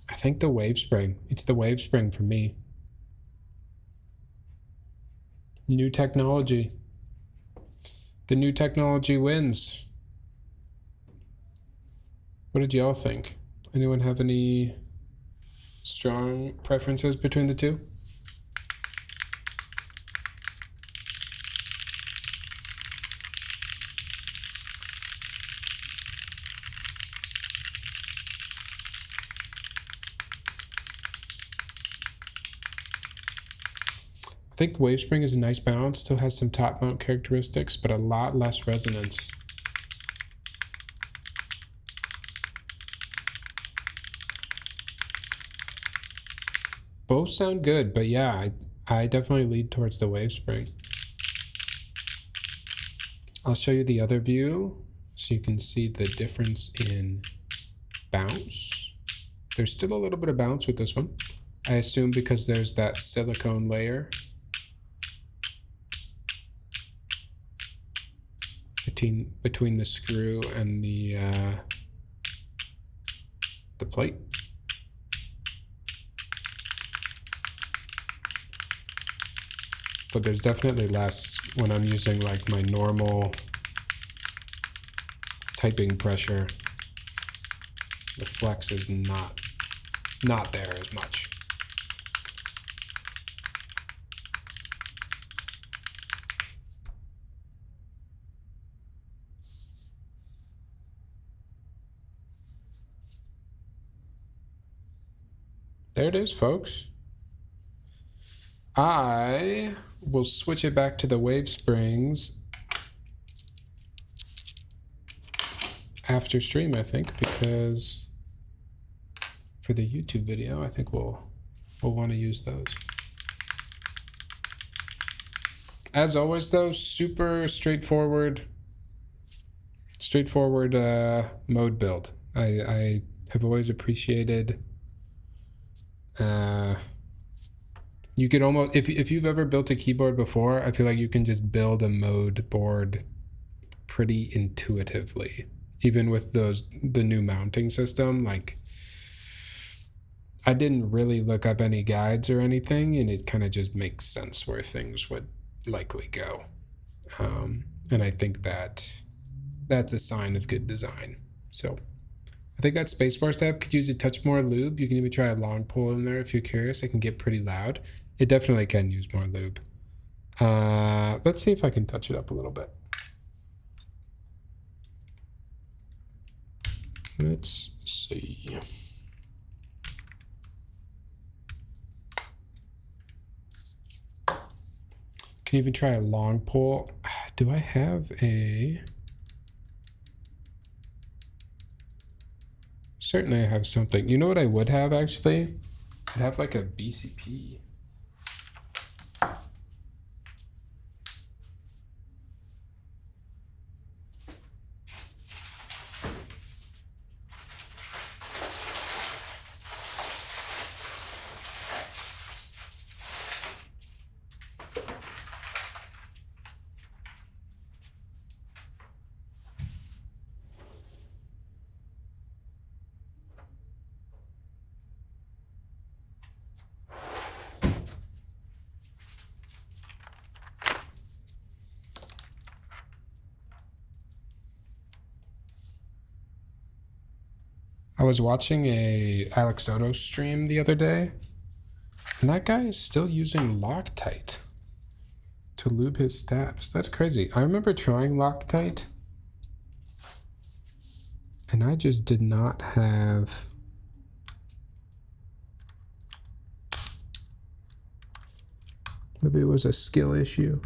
I think the wave spring. It's the wave spring for me. New technology. The new technology wins. What did y'all think? Anyone have any strong preferences between the two? I think Wavespring is a nice balance, still has some top mount characteristics, but a lot less resonance. Both sound good, but yeah, I definitely lead towards the wave spring. I'll show you the other view so you can see the difference in bounce. There's still a little bit of bounce with this one. I assume because there's that silicone layer between the screw and the plate. But there's definitely less when I'm using like my normal typing pressure. The flex is not there as much. There it is, folks. I will switch it back to the wave springs after stream, I think, because for the YouTube video, I think we'll want to use those. As always, though, super straightforward mode build. I have always appreciated. You could almost, if you've ever built a keyboard before, I feel like you can just build a mode board pretty intuitively, even with the new mounting system. Like, I didn't really look up any guides or anything, and it kind of just makes sense where things would likely go. And I think that's a sign of good design. So I think that spacebar step could use a touch more lube. You can even try a long pull in there if you're curious. It can get pretty loud. It definitely can use more lube. Let's see if I can touch it up a little bit. Let's see. Can even try a long pull. Do I have a... Certainly I have something. You know what I would have, actually? I'd have like a BCP. I was watching a Alex Soto stream the other day, and that guy is still using Loctite to lube his stabs. That's crazy. I remember trying Loctite, and I just did not have... Maybe it was a skill issue,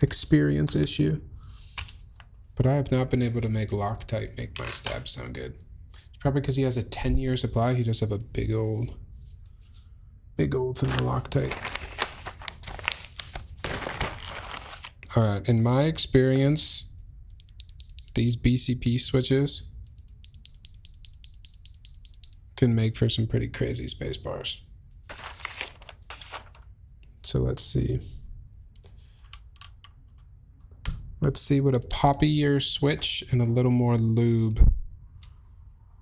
experience issue. But I have not been able to make Loctite make my stabs sound good. Probably because he has a 10-year supply. He does have a big old thing of Loctite. All right, in my experience, these BCP switches can make for some pretty crazy space bars. So let's see. Let's see what a poppier switch and a little more lube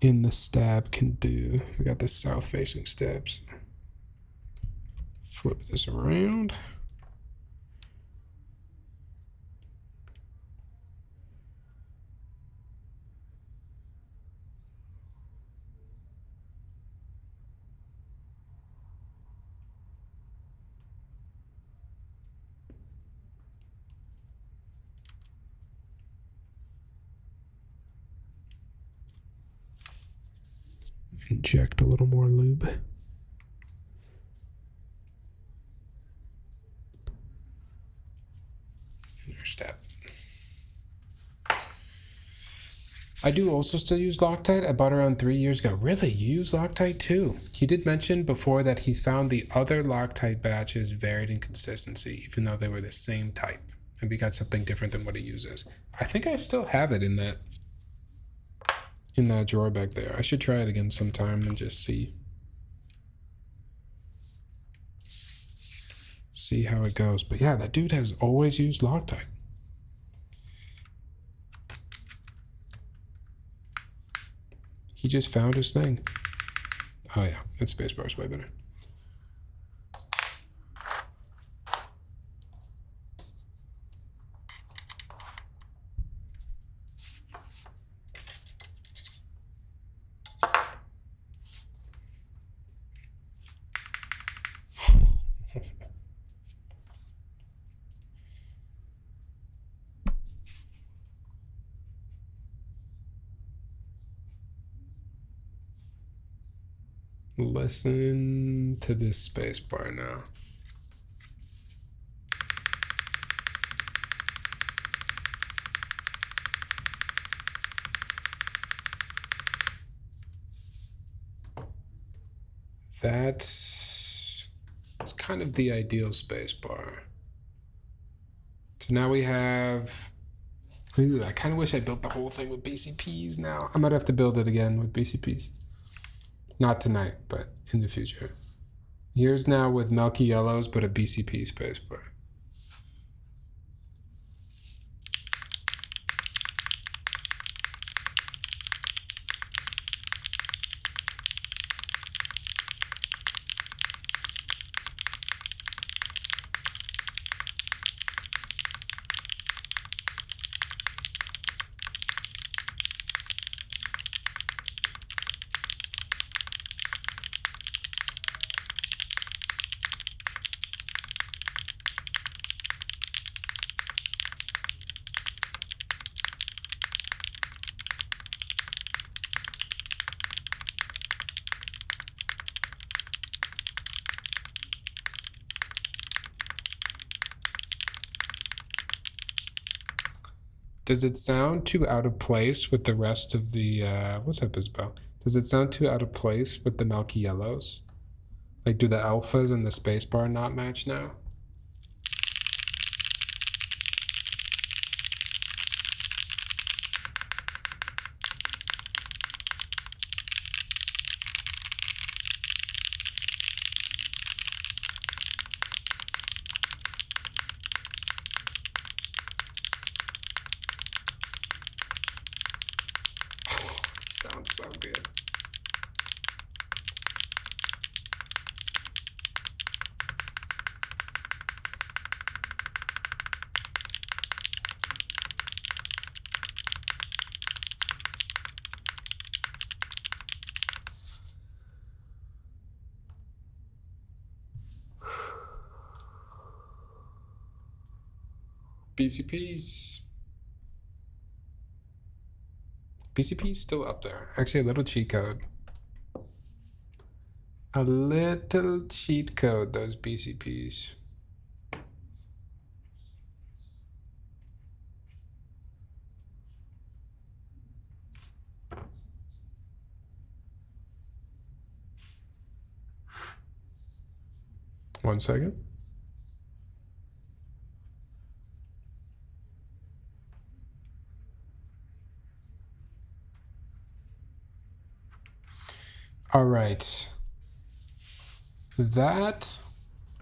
in the stab can do. We got the south facing stabs. Flip this around. Inject a little more lube. Another step. I do also still use Loctite. I bought it around 3 years ago. Really? You use Loctite too? He did mention before that he found the other Loctite batches varied in consistency, even though they were the same type. Maybe got something different than what he uses. I think I still have it in that drawer back there. I should try it again sometime and just see how it goes. But yeah, that dude has always used Loctite. He just found his thing. Oh yeah, that spacebar is way better. Listen to this space bar now. That's kind of the ideal space bar. So now we have... I kind of wish I built the whole thing with BCPs now. I might have to build it again with BCPs. Not tonight, but in the future. Here's now with Milky Yellows, but a BCP spacebar. Does it sound too out of place with the rest of the, what's up, Isabel? Does it sound too out of place with the Milky Yellows? Like, do the alphas and the spacebar not match now? Sounds so good. BCPs. BCP's still up there. Actually, a little cheat code. A little cheat code, those BCPs. One second. All right. That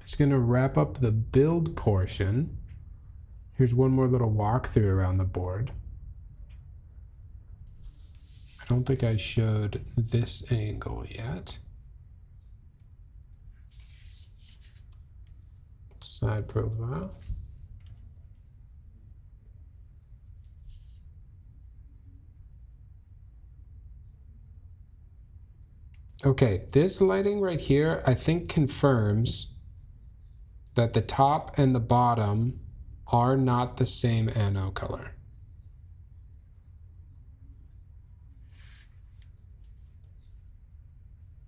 is going to wrap up the build portion. Here's one more little walkthrough around the board. I don't think I showed this angle yet. Side profile. Okay, this lighting right here, I think confirms that the top and the bottom are not the same anode color.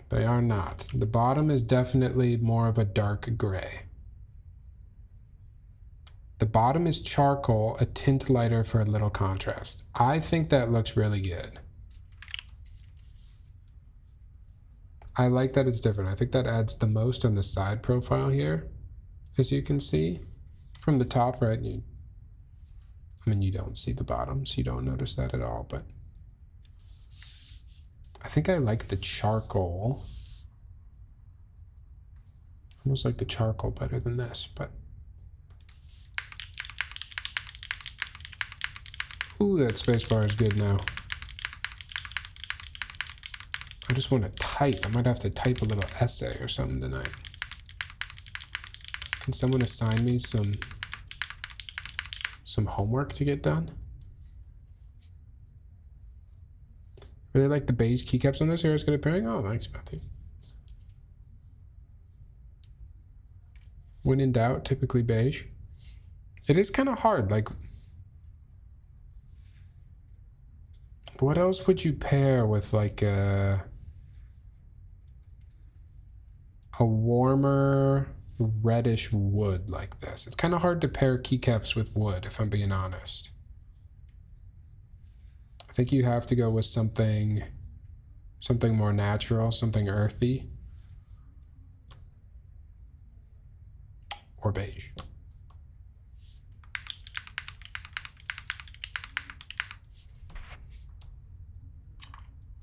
They are not. The bottom is definitely more of a dark gray. The bottom is charcoal, a tint lighter for a little contrast. I think that looks really good. I like that it's different. I think that adds the most on the side profile here, as you can see from the top, right? I mean, you don't see the bottom, so you don't notice that at all, but I think I like the charcoal. Almost like the charcoal better than this, but ooh, that spacebar is good now. I just want to type. I might have to type a little essay or something tonight. Can someone assign me some homework to get done? Really like the beige keycaps on this. Here it's good appearing. Oh, thanks, Matthew. When in doubt, typically beige. It is kind of hard. Like, what else would you pair with like a warmer reddish wood like this? It's kind of hard to pair keycaps with wood, if I'm being honest. I think you have to go with something more natural, something earthy, or beige.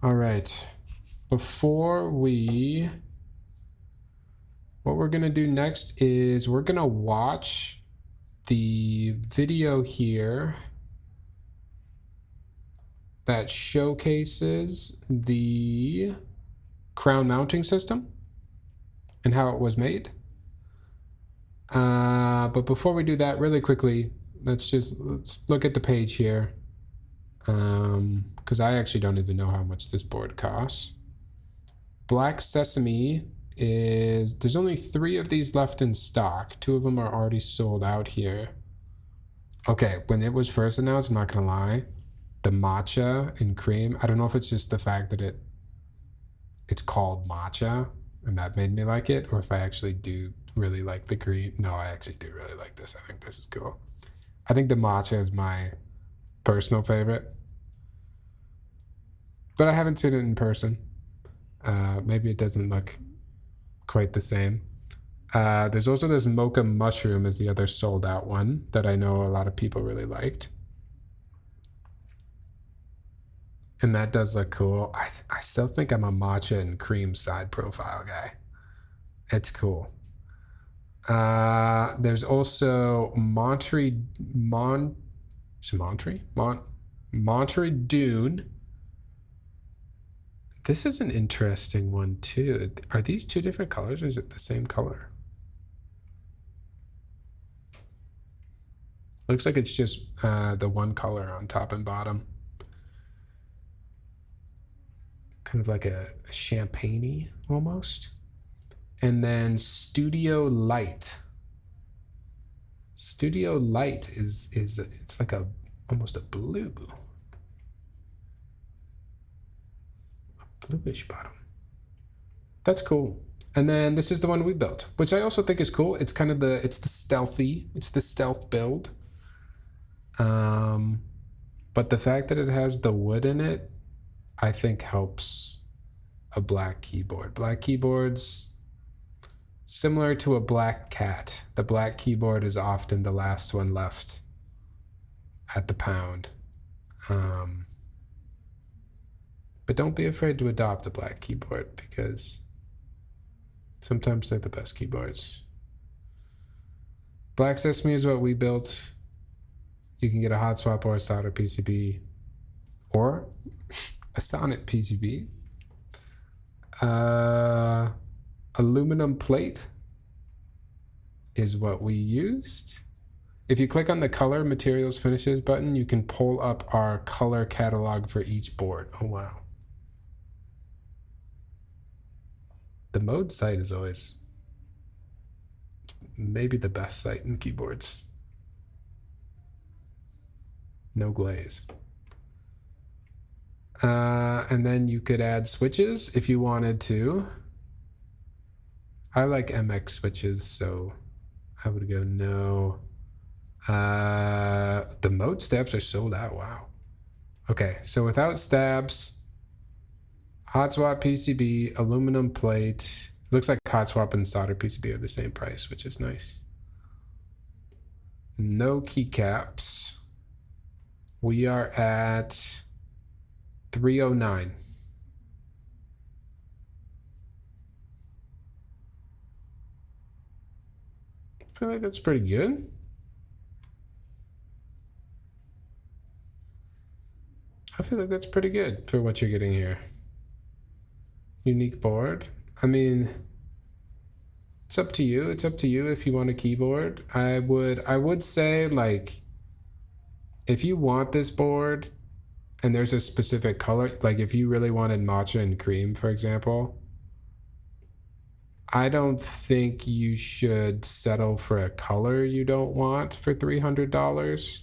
All right, what we're gonna do next is we're gonna watch the video here that showcases the crown mounting system and how it was made. But before we do that, really quickly, let's look at the page here, because I actually don't even know how much this board costs. Black Sesame there's only 3 of these left in stock. 2 of them are already sold out here. Okay, when it was first announced, I'm not gonna lie, the matcha and cream, I don't know if it's just the fact that it's called matcha and that made me like it, or if I actually do really like the green. No, I actually do really like this. I think this is cool. I think the matcha is my personal favorite, but I haven't seen it in person. Maybe it doesn't look quite the same. There's also this mocha mushroom is the other sold out one that I know a lot of people really liked. And that does look cool. I still think I'm a matcha and cream side profile guy. It's cool. There's also Monterey Dune. This is an interesting one too. Are these 2 different colors or is it the same color? Looks like it's just the one color on top and bottom. Kind of like a champagne-y almost. And then Studio Light. Studio Light it's like almost a blue. A bluish bottom. That's cool. And then this is the one we built, which I also think is cool. It's kind of it's the stealth build. But the fact that it has the wood in it, I think helps a black keyboard. Black keyboards, similar to a black cat. The black keyboard is often the last one left at the pound. But don't be afraid to adopt a black keyboard because sometimes they're the best keyboards. Black Sesame is what we built. You can get a hot swap or a solder PCB or a Sonnet PCB. Aluminum plate is what we used. If you click on the color materials finishes button, you can pull up our color catalog for each board. Oh, wow. The mode site is always maybe the best site in keyboards. No glaze. And then you could add switches if you wanted to. I like MX switches, so I would go no. The mode stabs are sold out. Wow. Okay, so without stabs, hot swap PCB, aluminum plate. Looks like hot swap and solder PCB are the same price, which is nice. No keycaps. We are at 309. I feel like that's pretty good. I feel like that's pretty good for what you're getting here. Unique board. I mean, it's up to you. It's up to you if you want a keyboard. I would say, like, if you want this board and there's a specific color, like if you really wanted matcha and cream, for example, I don't think you should settle for a color you don't want for $300.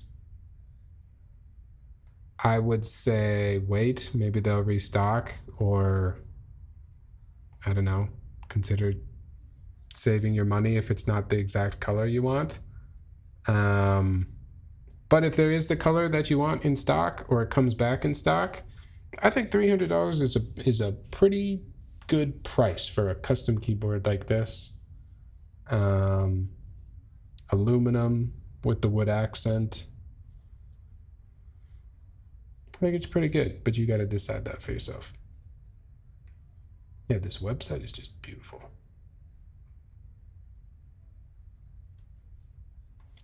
I would say wait, maybe they'll restock, or I don't know, consider saving your money if it's not the exact color you want. But if there is the color that you want in stock, or it comes back in stock, I think $300 is a pretty good price for a custom keyboard like this. Aluminum with the wood accent. I think it's pretty good, but you got to decide that for yourself. Yeah, this website is just beautiful.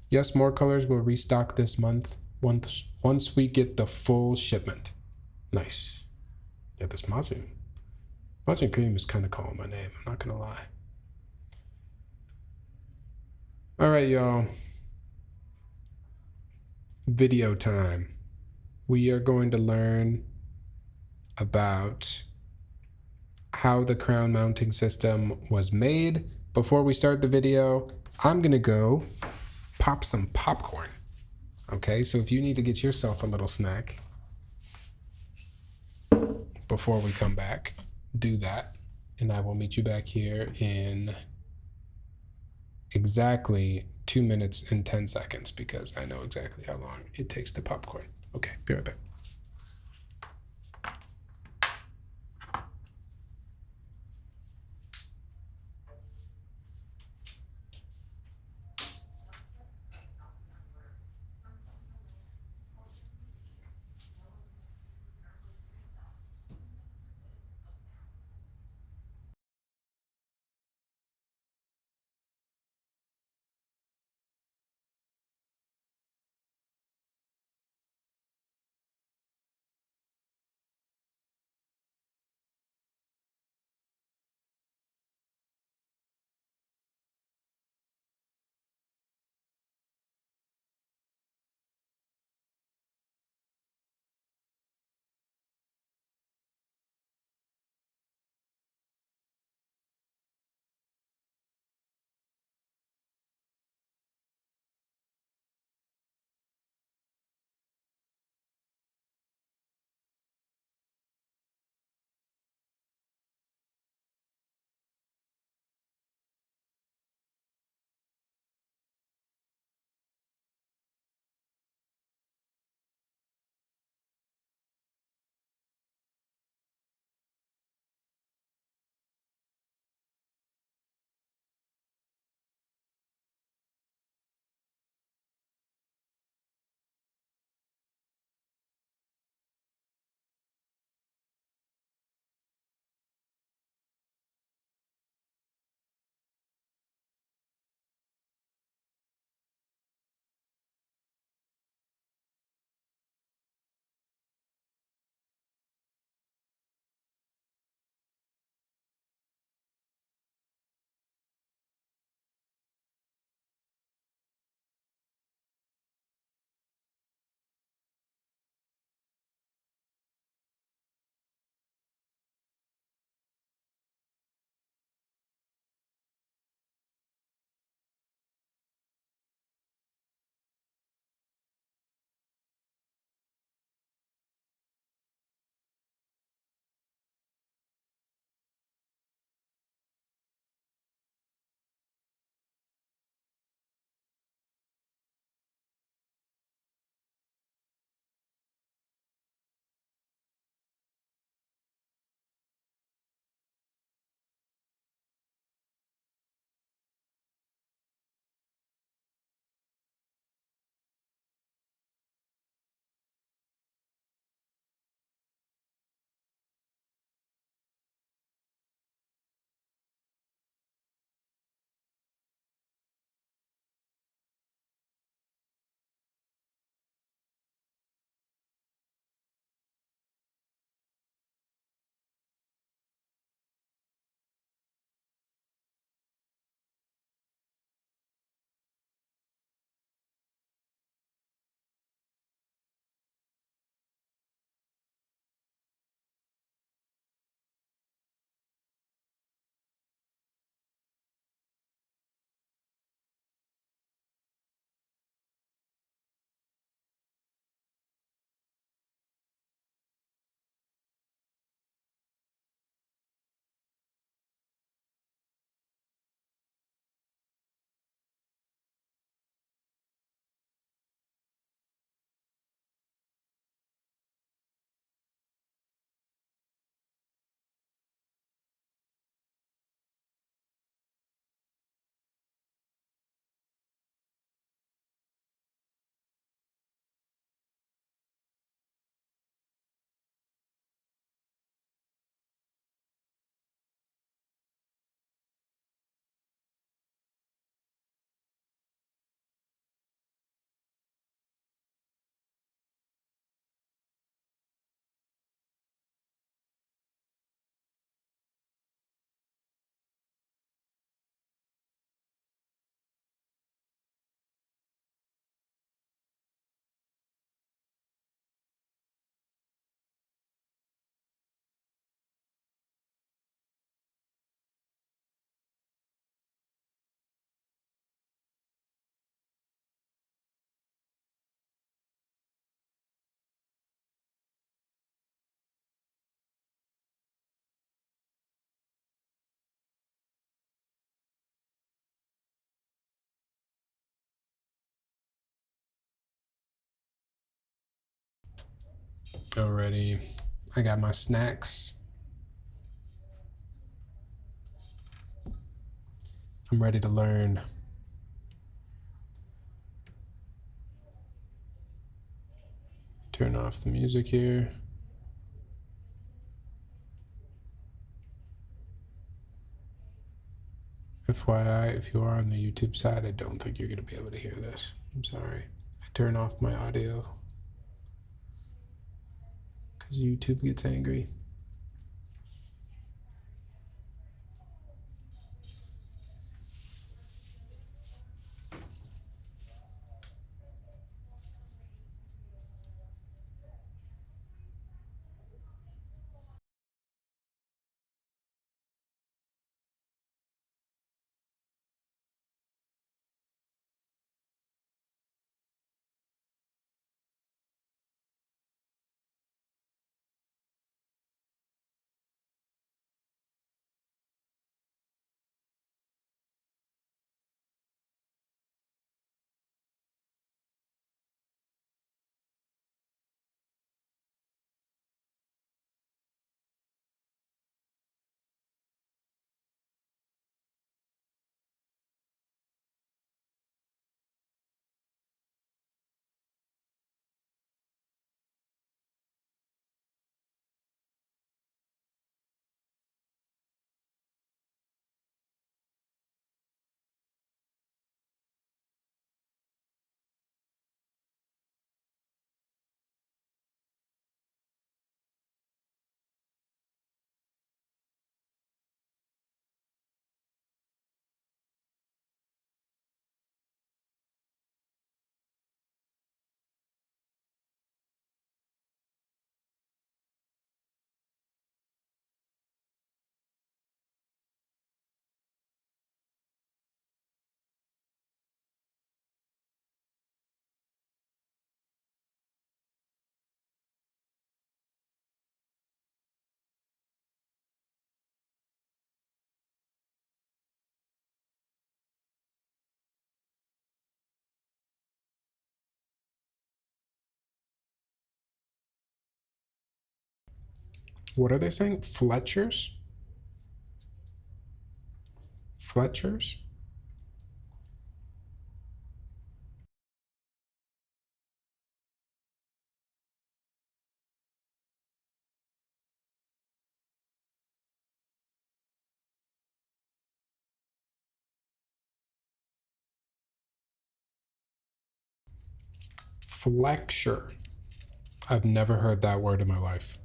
Yes, more colors will restock this month once we get the full shipment. Nice. Yeah, this matcha cream is kind of calling my name. I'm not gonna lie. All right, y'all. Video time. We are going to learn about how the crown mounting system was made. Before we start the video, I'm gonna go pop some popcorn. Okay, so if you need to get yourself a little snack before we come back, do that. And I will meet you back here in exactly 2 minutes and 10 seconds because I know exactly how long it takes to popcorn. Okay, be right back. Already, I got my snacks. I'm ready to learn. Turn off the music here. FYI, if you are on the YouTube side, I don't think you're going to be able to hear this. I'm sorry. I turn off my audio because YouTube gets angry. What are they saying? Fletchers? Fletchers? Flexure. I've never heard that word in my life.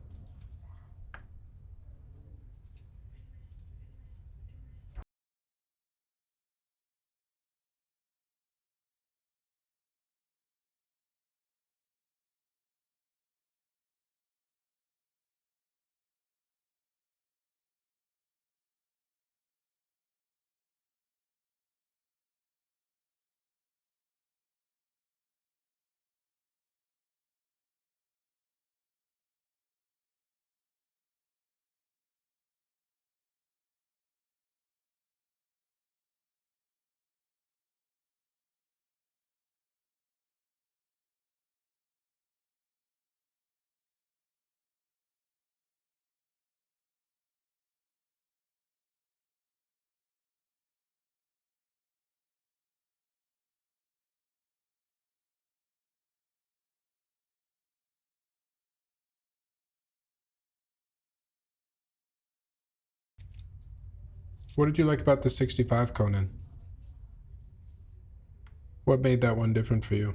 What did you like about the 65, Conan? What made that one different for you?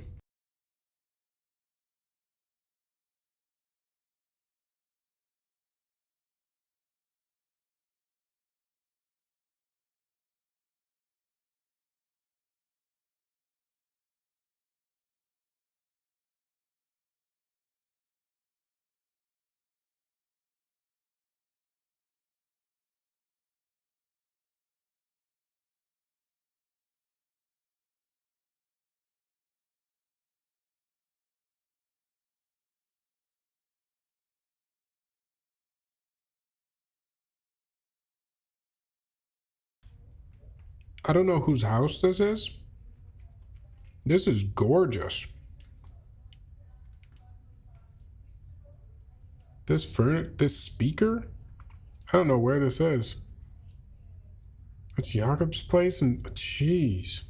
I don't know whose house this is. This is gorgeous. This speaker? I don't know where this is. It's Jakob's place, and jeez,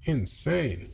insane.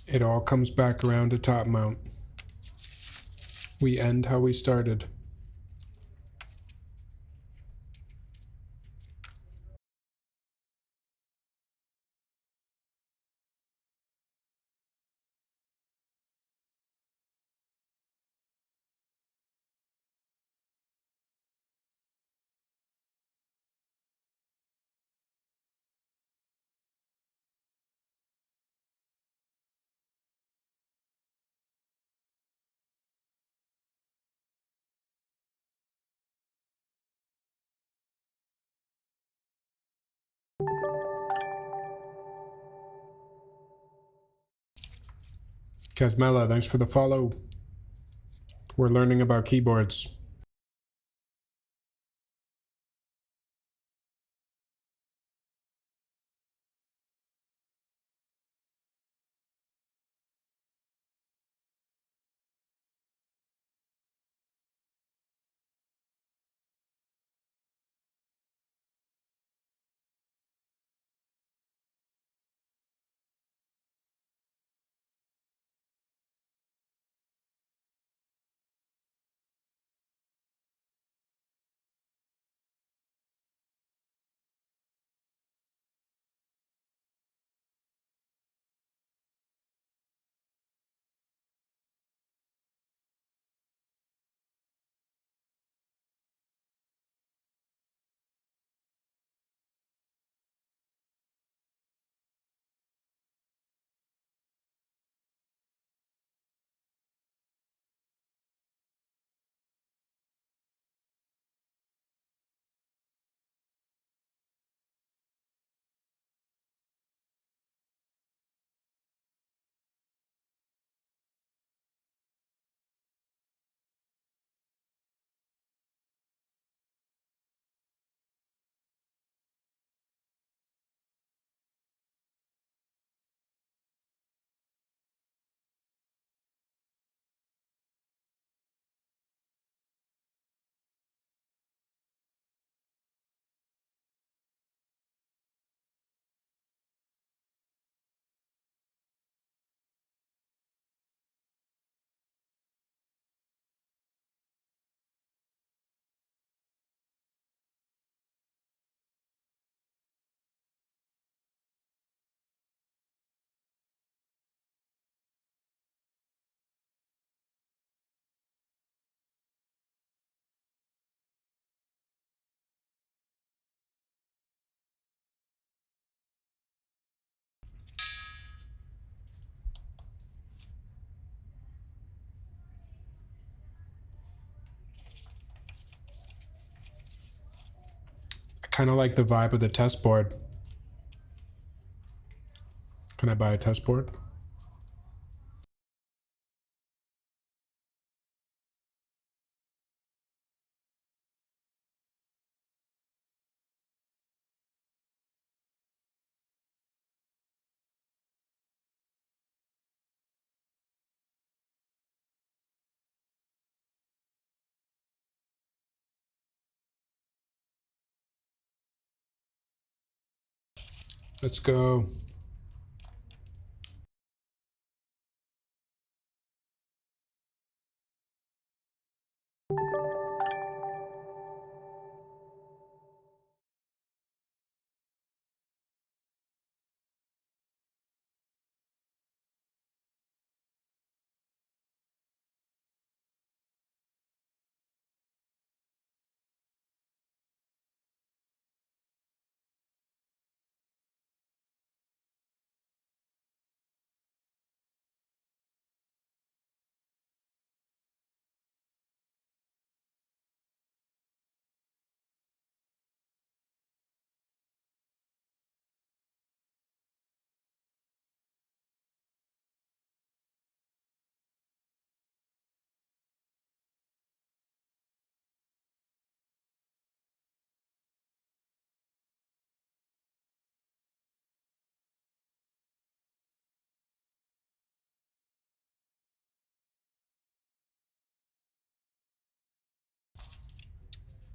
It all comes back around to top mount. We end how we started. Casmella, thanks for the follow. We're learning about keyboards. kind of like the vibe of the test board. Can I buy a test board? Let's go.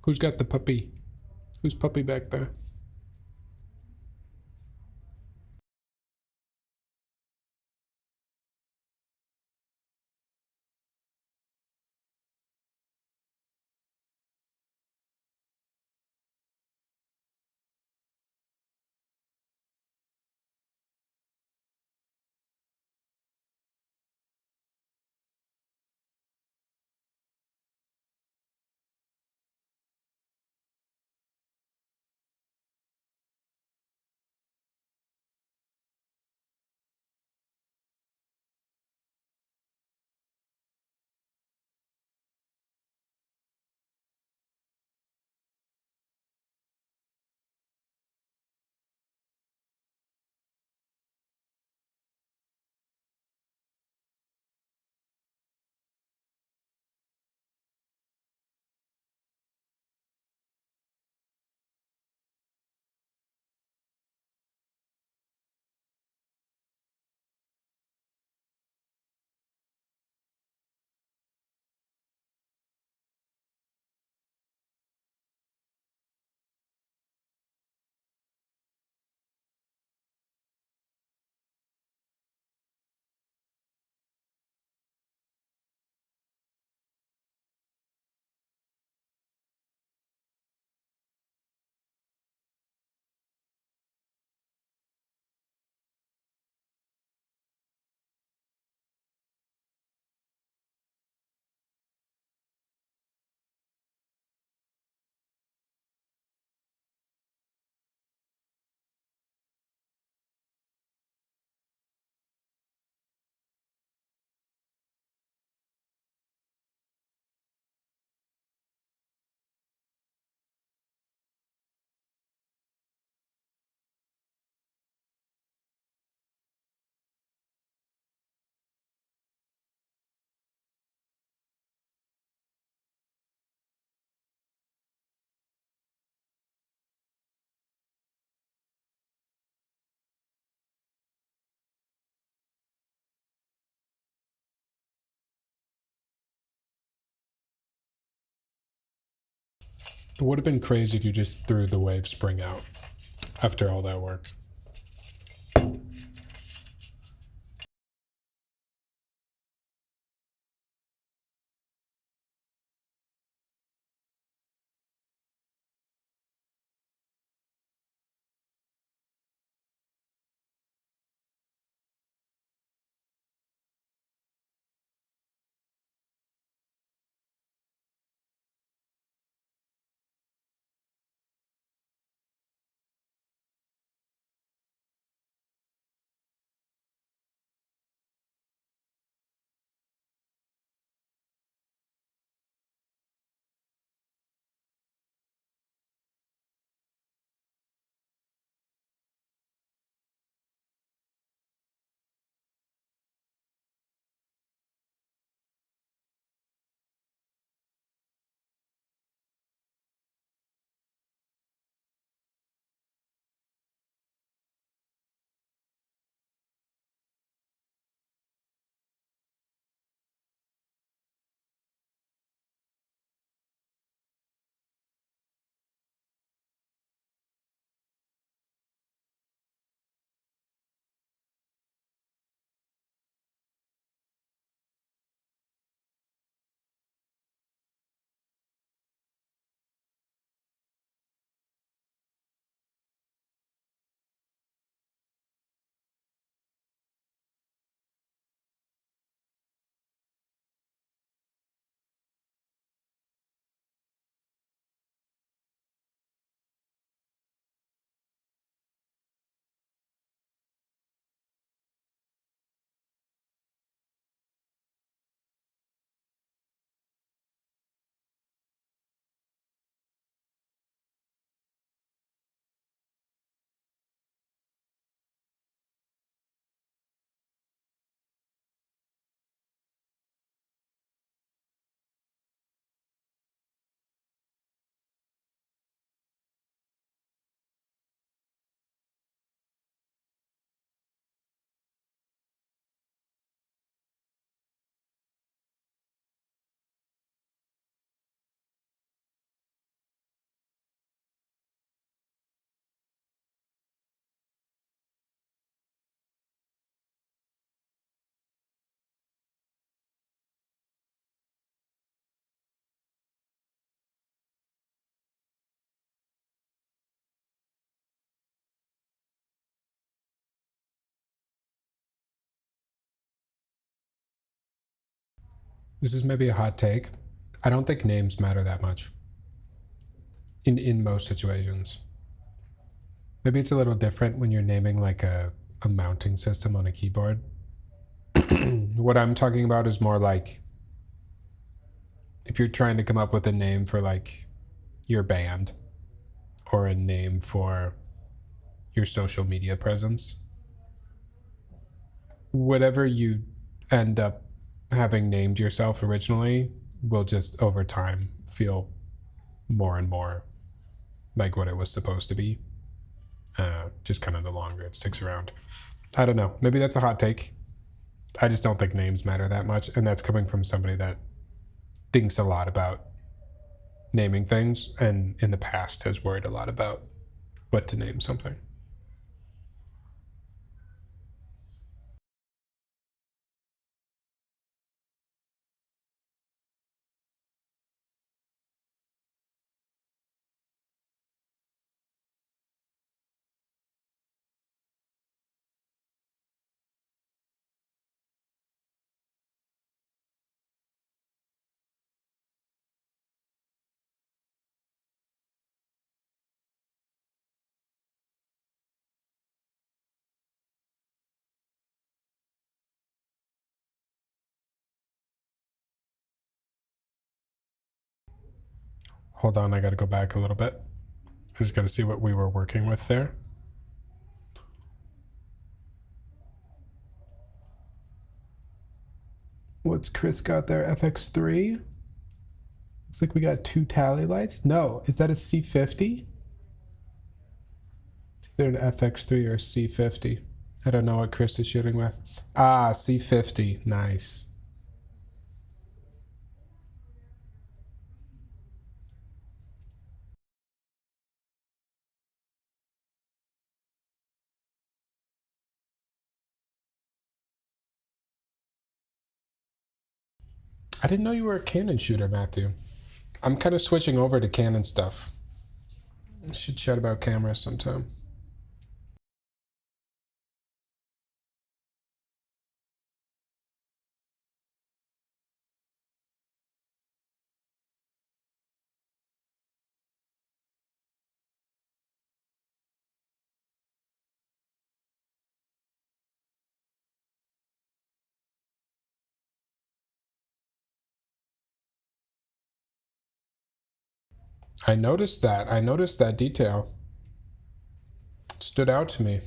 Who's got the puppy? Who's puppy back there? It would have been crazy if you just threw the wave spring out after all that work. This is maybe a hot take. I don't think names matter that much in most situations. Maybe it's a little different when you're naming like a mounting system on a keyboard. What I'm talking about is more like if you're trying to come up with a name for like your band or a name for your social media presence, whatever you end up having named yourself originally will just over time feel more and more like what it was supposed to be. Just kind of the longer it sticks around. I don't know. Maybe that's a hot take. I just don't think names matter that much. And that's coming from somebody that thinks a lot about naming things and in the past has worried a lot about what to name something. Hold on, I got to go back a little bit. I just got to see what we were working with there. What's Chris got there? FX3? Looks like we got 2 tally lights. No, is that a C50? It's either an FX3 or a C50. I don't know what Chris is shooting with. Ah, C50. Nice. I didn't know you were a Canon shooter, Matthew. I'm kind of switching over to Canon stuff. I should chat about cameras sometime. I noticed that. I noticed that detail. It stood out to me.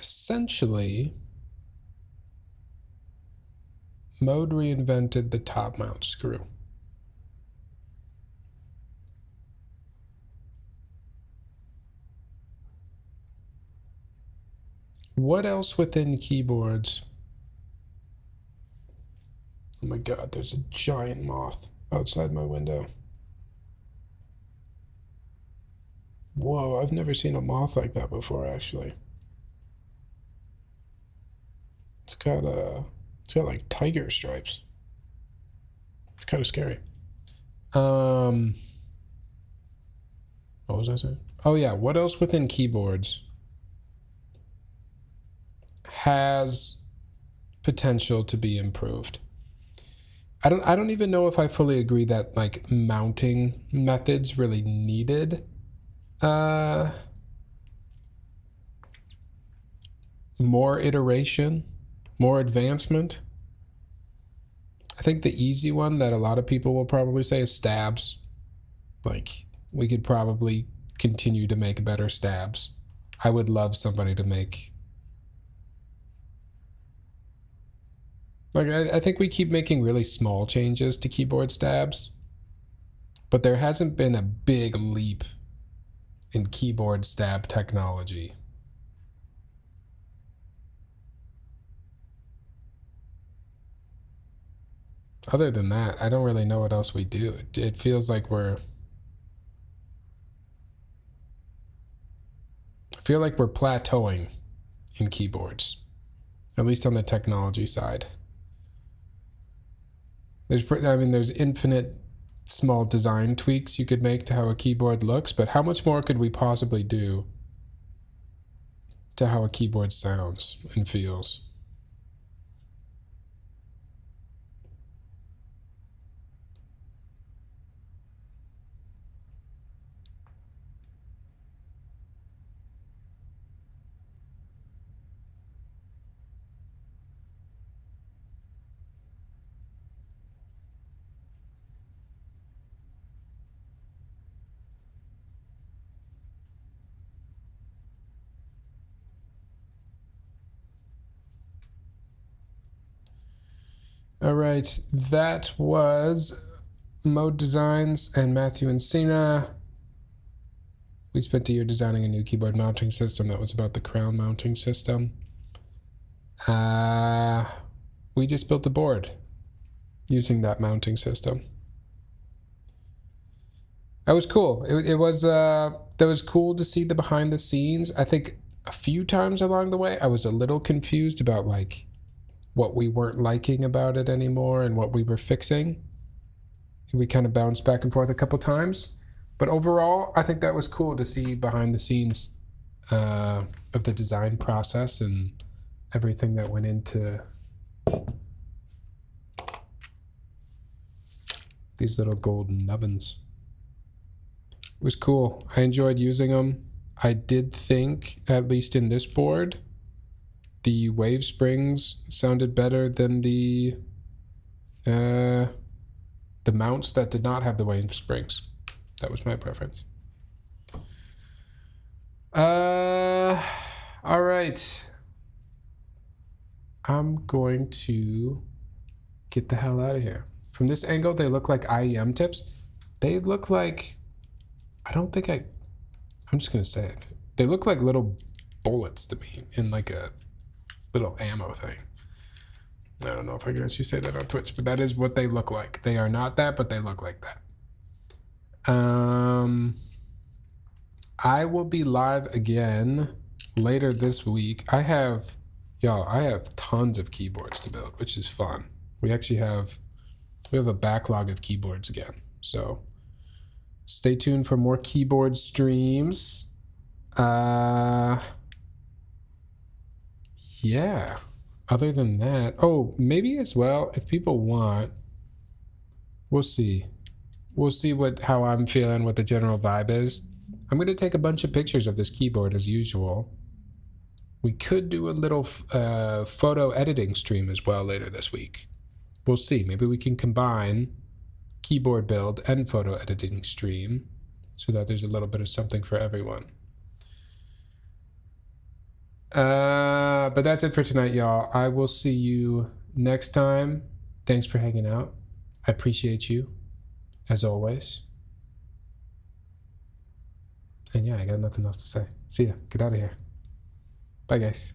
essentially, Mode reinvented the top mount screw. What else within keyboards? Oh my god, there's a giant moth outside my window. Whoa, I've never seen a moth like that before, actually. It's got like tiger stripes. It's kind of scary. What was I saying? Oh yeah, what else within keyboards has potential to be improved? I don't even know if I fully agree that like mounting methods really needed more iteration, more advancement. I think the easy one that a lot of people will probably say is stabs. Like, we could probably continue to make better stabs. I would love somebody to make... Like, I think we keep making really small changes to keyboard stabs, but there hasn't been a big leap in keyboard stab technology. Other than that, I don't really know what else we do. It feels like we're... I feel like we're plateauing in keyboards, at least on the technology side. There's infinite small design tweaks you could make to how a keyboard looks, but how much more could we possibly do to how a keyboard sounds and feels? All right, that was Mode Designs and Matthew and Sina. We spent a year designing a new keyboard mounting system that was about the crown mounting system. We just built a board using that mounting system. That was cool. It was that was cool to see the behind the scenes. I think a few times along the way I was a little confused about like what we weren't liking about it anymore and what we were fixing. We kind of bounced back and forth a couple times, but overall I think that was cool to see behind the scenes of the design process and everything that went into these little golden nubbins. It was cool. I enjoyed using them. I did think, at least in this board, the wave springs sounded better than the mounts that did not have the wave springs. That was my preference. All right. I'm going to get the hell out of here. From this angle, they look like IEM tips. They look like, I'm just gonna say it. They look like little bullets to me in like a little ammo thing. I don't know if I can actually say that on Twitch, but that is what they look like. They are not that, but they look like that. I will be live again later this week. I have tons of keyboards to build, which is fun. We have a backlog of keyboards again. So stay tuned for more keyboard streams. Yeah. Other than that, maybe as well, if people want, we'll see. We'll see how I'm feeling, what the general vibe is. I'm going to take a bunch of pictures of this keyboard as usual. We could do a little photo editing stream as well later this week. We'll see. Maybe we can combine keyboard build and photo editing stream so that there's a little bit of something for everyone. But that's it for tonight, y'all. I will see you next time. Thanks for hanging out. I appreciate you, as always. And yeah, I got nothing else to say. See ya. Get out of here. Bye, guys.